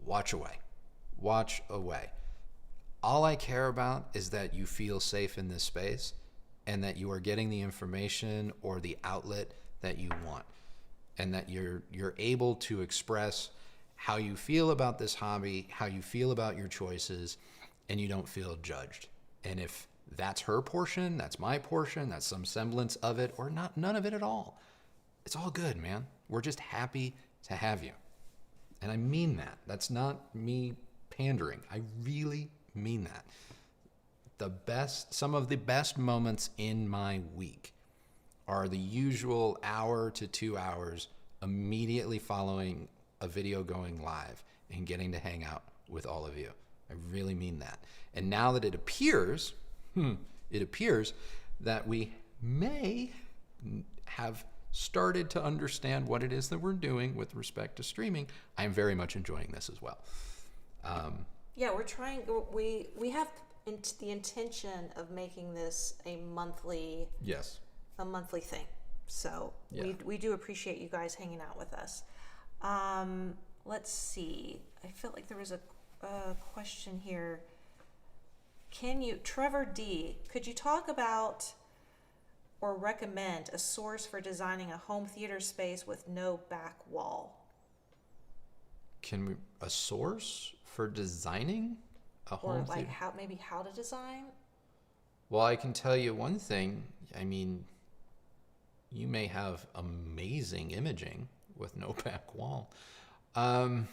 watch away. Watch away. All I care about is that you feel safe in this space and that you are getting the information or the outlet that you want, and that you're able to express how you feel about this hobby, how you feel about your choices, and you don't feel judged. And if that's her portion, that's my portion, that's some semblance of it, or not, none of it at all, it's all good, man. We're just happy to have you. And I mean that. That's not me pandering. I really mean that. Some of the best moments in my week are the usual hour to 2 hours immediately following a video going live and getting to hang out with all of you. I really mean that. And now that it appears that we may have started to understand what it is that we're doing with respect to streaming, I am very much enjoying this as well. Yeah, we're trying. We have the intention of making this a monthly thing. So yeah. we do appreciate you guys hanging out with us. Let's see. I felt like there was a question here. Trevor D, could you talk about or recommend a source for designing a home theater space with no back wall? A source for designing a home or like theater? how to design? Well, I can tell you one thing. I mean, you may have amazing imaging with no back wall. God.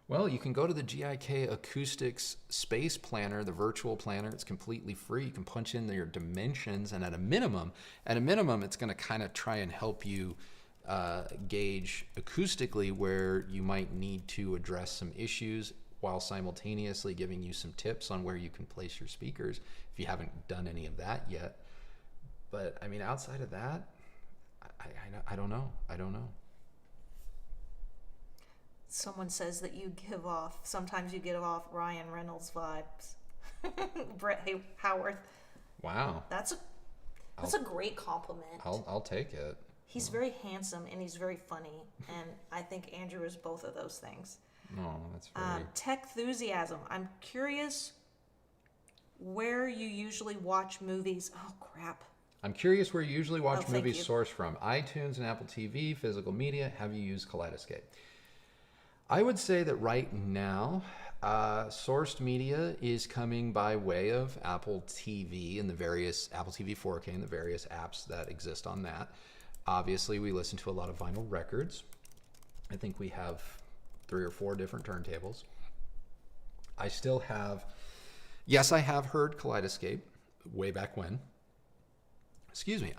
Well, you can go to the GIK Acoustics Space Planner, the virtual planner. It's completely free. You can punch in your dimensions, and at a minimum, it's going to kind of try and help you gauge acoustically where you might need to address some issues, while simultaneously giving you some tips on where you can place your speakers if you haven't done any of that yet. But I mean, outside of that, I don't know. Someone says that sometimes you give off Ryan Reynolds vibes. Brett Howarth. Wow. That's a great compliment. I'll take it. He's very handsome and he's very funny, and I think Andrew is both of those things. No, that's very... Tech-thusiasm. I'm curious where you usually watch movies. Oh, crap. I'm curious where you usually watch thank movies you. sourced from. iTunes and Apple TV, physical media. Have you used Kaleidoscape? I would say that right now, sourced media is coming by way of Apple TV and the various Apple TV 4K and the various apps that exist on that. Obviously, we listen to a lot of vinyl records. I think we have 3 or 4 different turntables. I have heard Kaleidoscape way back when. Excuse me,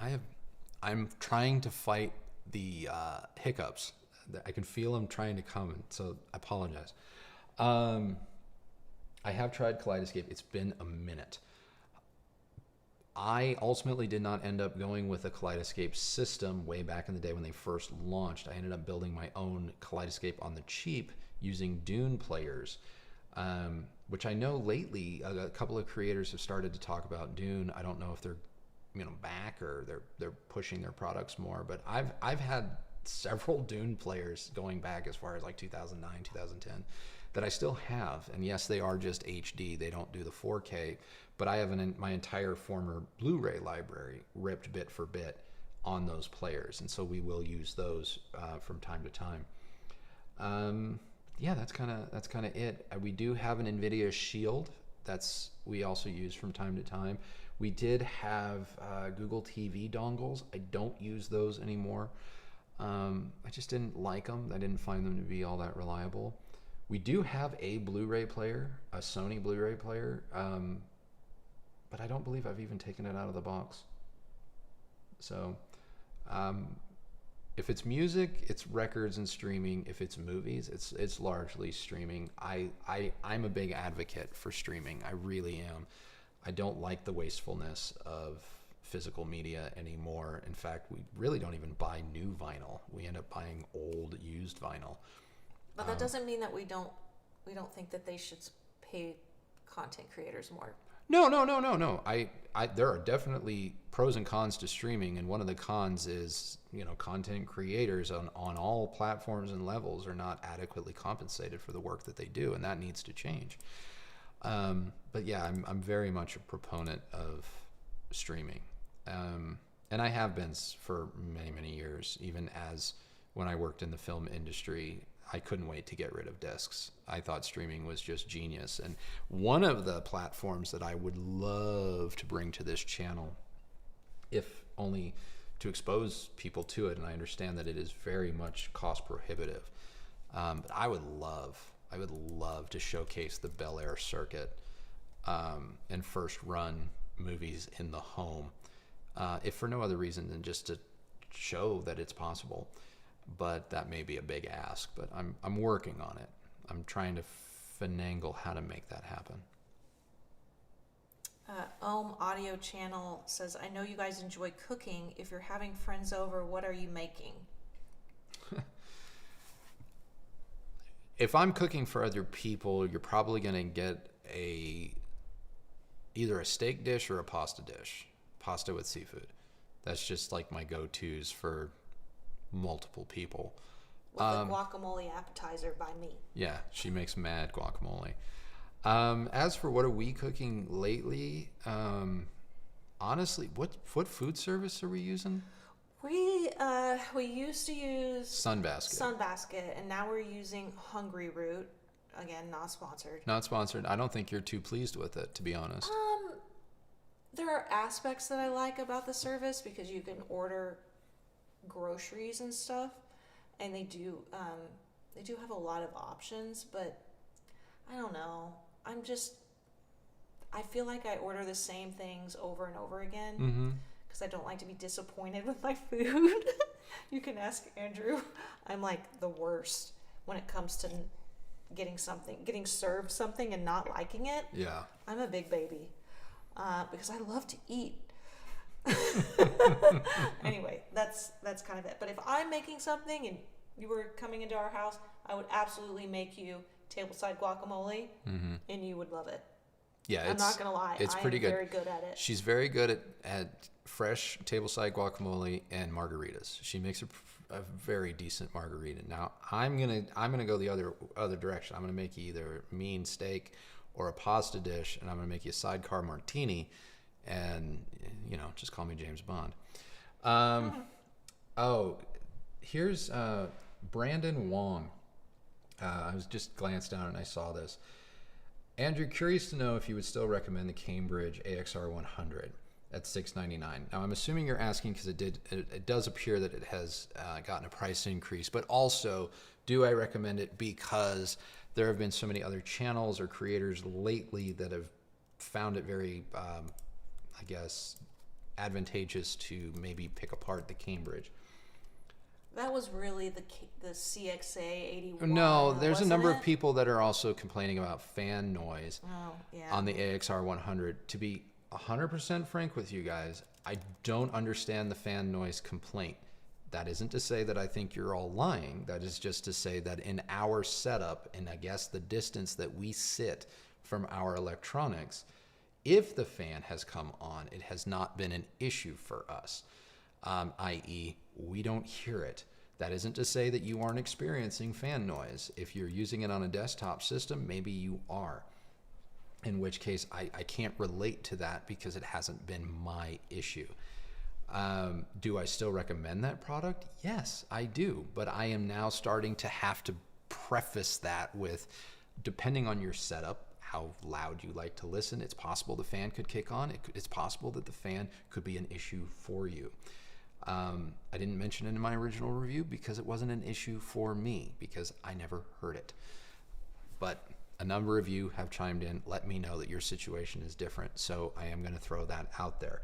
I'm trying to fight the hiccups. I can feel them trying to come, so I apologize. I have tried Kaleidoscape. It's been a minute. I ultimately did not end up going with a Kaleidoscape system way back in the day when they first launched. I ended up building my own Kaleidoscape on the cheap using Dune players, which I know lately a couple of creators have started to talk about Dune. I don't know if they're back or they're pushing their products more, but I've had several Dune players going back as far as like 2009, 2010 that I still have. And yes, they are just HD. They don't do the 4K, but I have my entire former Blu-ray library ripped bit for bit on those players. And so we will use those from time to time. Yeah, that's kind of it. We do have an NVIDIA Shield we also use from time to time. We did have Google TV dongles. I don't use those anymore. I just didn't like them. I didn't find them to be all that reliable. We do have a Blu-ray player, a Sony Blu-ray player, but I don't believe I've even taken it out of the box. So if it's music, it's records and streaming. If it's movies, it's largely streaming. I'm a big advocate for streaming. I really am. I don't like the wastefulness of physical media anymore. In fact, we really don't even buy new vinyl. We end up buying old, used vinyl. But that doesn't mean that we don't think that they should pay content creators more. No. There are definitely pros and cons to streaming, and one of the cons is, content creators on all platforms and levels are not adequately compensated for the work that they do, and that needs to change. But yeah, I'm very much a proponent of streaming, and I have been for many, many years. Even as when I worked in the film industry, I couldn't wait to get rid of discs. I thought streaming was just genius. And one of the platforms that I would love to bring to this channel, if only to expose people to it, and I understand that it is very much cost prohibitive, but I would love to showcase the Bel Air circuit and first run movies in the home, if for no other reason than just to show that it's possible. But that may be a big ask, but I'm working on it. I'm trying to finagle how to make that happen. Ohm Audio Channel says, I know you guys enjoy cooking. If you're having friends over, what are you making? If I'm cooking for other people, you're probably going to get either a steak dish or a pasta dish. Pasta with seafood. That's just like my go-tos for multiple people. With the guacamole appetizer by me. Yeah, she makes mad guacamole. As for what are we cooking lately, honestly, what food service are we using? We used to use Sunbasket, and now we're using Hungry Root. Again, not sponsored. Not sponsored. I don't think you're too pleased with it, to be honest. There are aspects that I like about the service because you can order groceries and stuff, and they do have a lot of options, but I don't know. I feel like I order the same things over and over again because I don't like to be disappointed with my food. You can ask Andrew. I'm like the worst when it comes to getting served something and not liking it. Yeah. I'm a big baby because I love to eat. Anyway, that's kind of it. But if I'm making something and you were coming into our house, I would absolutely make you tableside guacamole, and you would love it. Yeah, I'm not gonna lie, it's pretty good. Very good at it. She's very good at fresh tableside guacamole and margaritas. She makes a very decent margarita. Now I'm gonna go the other direction. I'm gonna make you either mean steak or a pasta dish, and I'm gonna make you a sidecar martini. And, just call me James Bond. Here's Brandon Wong. I was just glanced down and I saw this. Andrew, curious to know if you would still recommend the Cambridge AXR 100 at $699. Now, I'm assuming you're asking because it does appear that it has gotten a price increase, but also, do I recommend it because there have been so many other channels or creators lately that have found it very advantageous to maybe pick apart the Cambridge. That was really the CXA 81. No, there's a number of people that are also complaining about fan noise on the AXR 100. To be 100% frank with you guys, I don't understand the fan noise complaint. That isn't to say that I think you're all lying. That is just to say that in our setup, and I guess the distance that we sit from our electronics, if the fan has come on, it has not been an issue for us, i.e., we don't hear it. That isn't to say that you aren't experiencing fan noise. If you're using it on a desktop system, maybe you are. In which case, I can't relate to that because it hasn't been my issue. Do I still recommend that product? Yes, I do. But I am now starting to have to preface that with, depending on your setup, how loud you like to listen. It's possible the fan could kick on. It's possible that the fan could be an issue for you. I didn't mention it in my original review because it wasn't an issue for me, because I never heard it. But a number of you have chimed in, let me know that your situation is different. So I am going to throw that out there.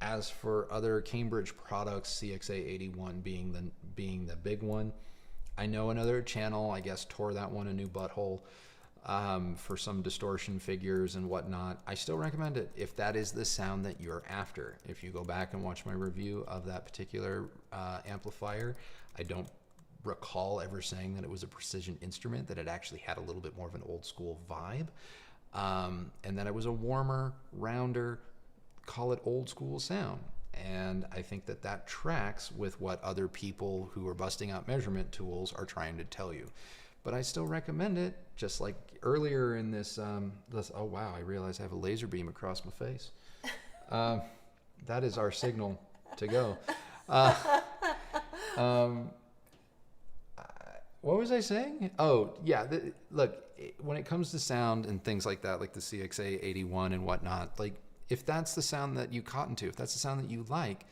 As for other Cambridge products, CXA81 being the big one, I know another channel, I guess, tore that one a new butthole for some distortion figures and whatnot. I still recommend it if that is the sound that you're after. If you go back and watch my review of that particular amplifier, I don't recall ever saying that it was a precision instrument, that it actually had a little bit more of an old school vibe, and that it was a warmer, rounder, call it old school sound. And I think that that tracks with what other people who are busting out measurement tools are trying to tell you. But I still recommend it, just like earlier in this, oh wow, I realize I have a laser beam across my face. That is our signal to go. What was I saying? Oh, yeah, look, when it comes to sound and things like that, like the CXA81 and whatnot, like, if that's the sound that you cotton to, if that's the sound that you like,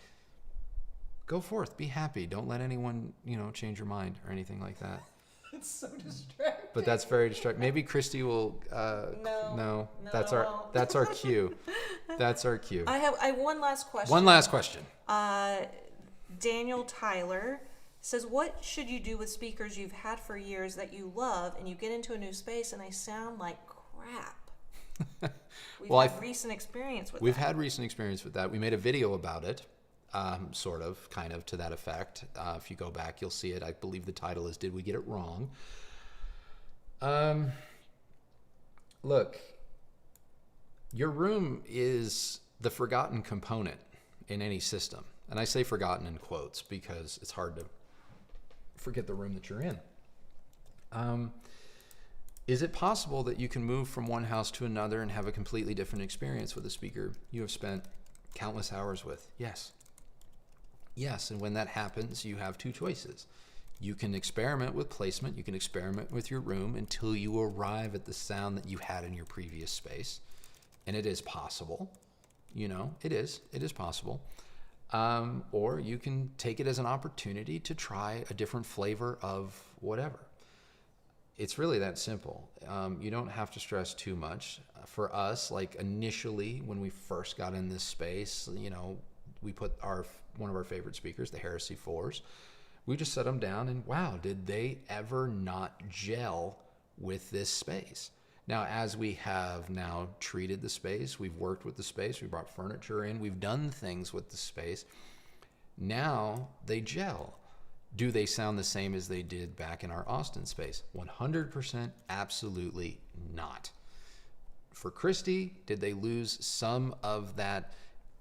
go forth, be happy. Don't let anyone, change your mind or anything like that. It's so distracting. But that's very distracting. Maybe Kristi will. No. That's our cue. That's our cue. I have one last question. One last question. Daniel Tyler says, what should you do with speakers you've had for years that you love, and you get into a new space and they sound like crap? We've had recent experience with that. We've had recent experience with that. We made a video about it, kind of to that effect. If you go back, you'll see it. I believe the title is, Did We Get It Wrong? Look, your room is the forgotten component in any system. And I say forgotten in quotes because it's hard to forget the room that you're in. Is it possible that you can move from one house to another and have a completely different experience with a speaker you have spent countless hours with? Yes. Yes, and when that happens, you have two choices. You can experiment with placement, you can experiment with your room until you arrive at the sound that you had in your previous space. And it is possible. It is possible. Or you can take it as an opportunity to try a different flavor of whatever. It's really that simple. You don't have to stress too much. For us, like initially when we first got in this space, we put one of our favorite speakers, the Heresy 4s. We just set them down and wow, did they ever not gel with this space? Now, as we have now treated the space, we've worked with the space, we brought furniture in, we've done things with the space. Now they gel. Do they sound the same as they did back in our Austin space? 100% absolutely not. For Kristi, did they lose some of that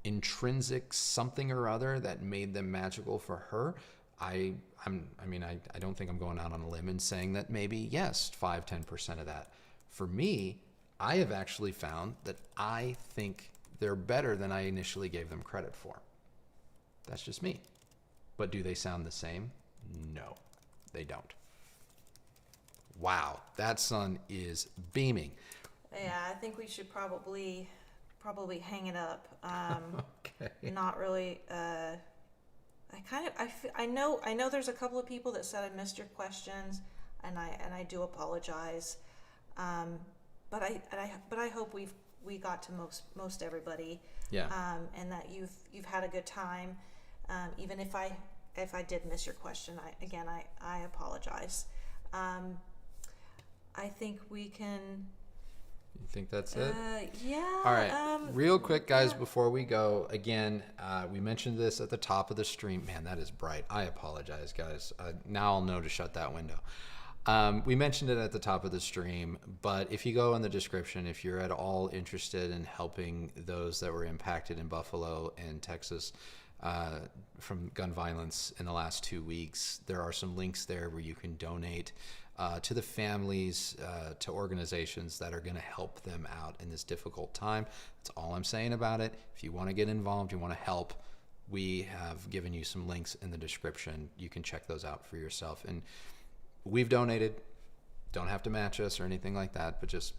intrinsic something or other that made them magical for her? I don't think I'm going out on a limb and saying that maybe, yes, 5-10% of that. For me, I have actually found that I think they're better than I initially gave them credit for. That's just me. But do they sound the same? No, they don't. Wow, that sun is beaming. Yeah, I think we should probably hang it up. Okay. Not really. I know there's a couple of people that said I missed your questions, and I do apologize. But I hope we got to most everybody. Yeah. And that you've had a good time. Even if I did miss your question, I apologize. I think we can. You think that's it? Yeah. All right. Real quick, guys, before we go, again, we mentioned this at the top of the stream. Man, that is bright. I apologize, guys. Now I'll know to shut that window. We mentioned it at the top of the stream, but if you go in the description, if you're at all interested in helping those that were impacted in Buffalo and Texas from gun violence in the last 2 weeks, there are some links there where you can donate to the families, to organizations that are going to help them out in this difficult time. That's all I'm saying about it. If you want to get involved, you want to help, we have given you some links in the description. You can check those out for yourself. And we've donated. Don't have to match us or anything like that, but just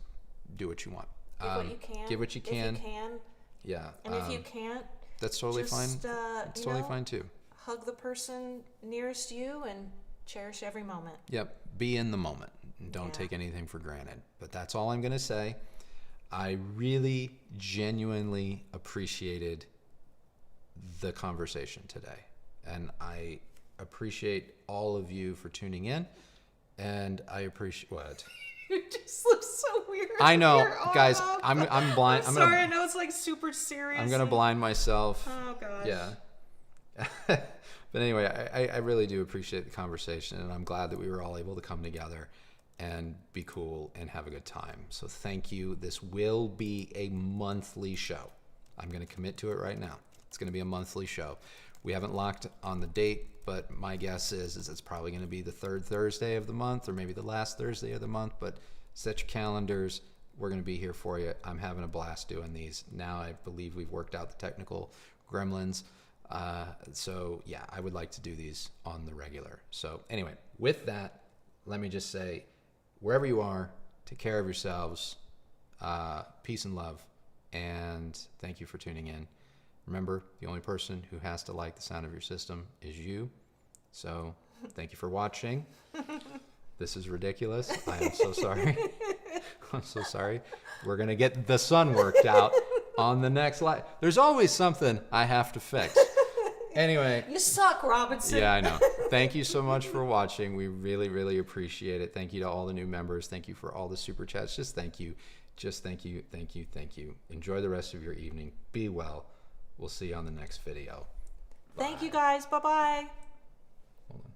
do what you want. Give what you can. Give what you can. If you can. Yeah. And if you can't, that's totally just, fine. It's totally fine too. Hug the person nearest you and cherish every moment. Yep. Be in the moment. Don't take anything for granted. But that's all I'm going to say. I really genuinely appreciated the conversation today. And I appreciate all of you for tuning in. And I appreciate what? You just look so weird. I know, guys. I'm blind. I'm sorry. I know it's like super serious. I'm gonna blind myself. Oh gosh. Yeah. But anyway, I really do appreciate the conversation, and I'm glad that we were all able to come together and be cool and have a good time. So thank you. This will be a monthly show. I'm gonna commit to it right now. It's gonna be a monthly show. We haven't locked on the date, but my guess is it's probably going to be the third Thursday of the month, or maybe the last Thursday of the month. But set your calendars. We're going to be here for you. I'm having a blast doing these. Now I believe we've worked out the technical gremlins. So yeah, I would like to do these on the regular. So anyway, with that, let me just say, wherever you are, take care of yourselves. Peace and love. And thank you for tuning in. Remember, the only person who has to like the sound of your system is you. So thank you for watching. This is ridiculous. I am so sorry. I'm so sorry. We're going to get the sun worked out on the next live. There's always something I have to fix. Anyway. You suck, Robinson. Yeah, I know. Thank you so much for watching. We really, really appreciate it. Thank you to all the new members. Thank you for all the super chats. Just thank you. Just thank you. Thank you. Thank you. Enjoy the rest of your evening. Be well. We'll see you on the next video. Thank you guys. Bye-bye. Hold on.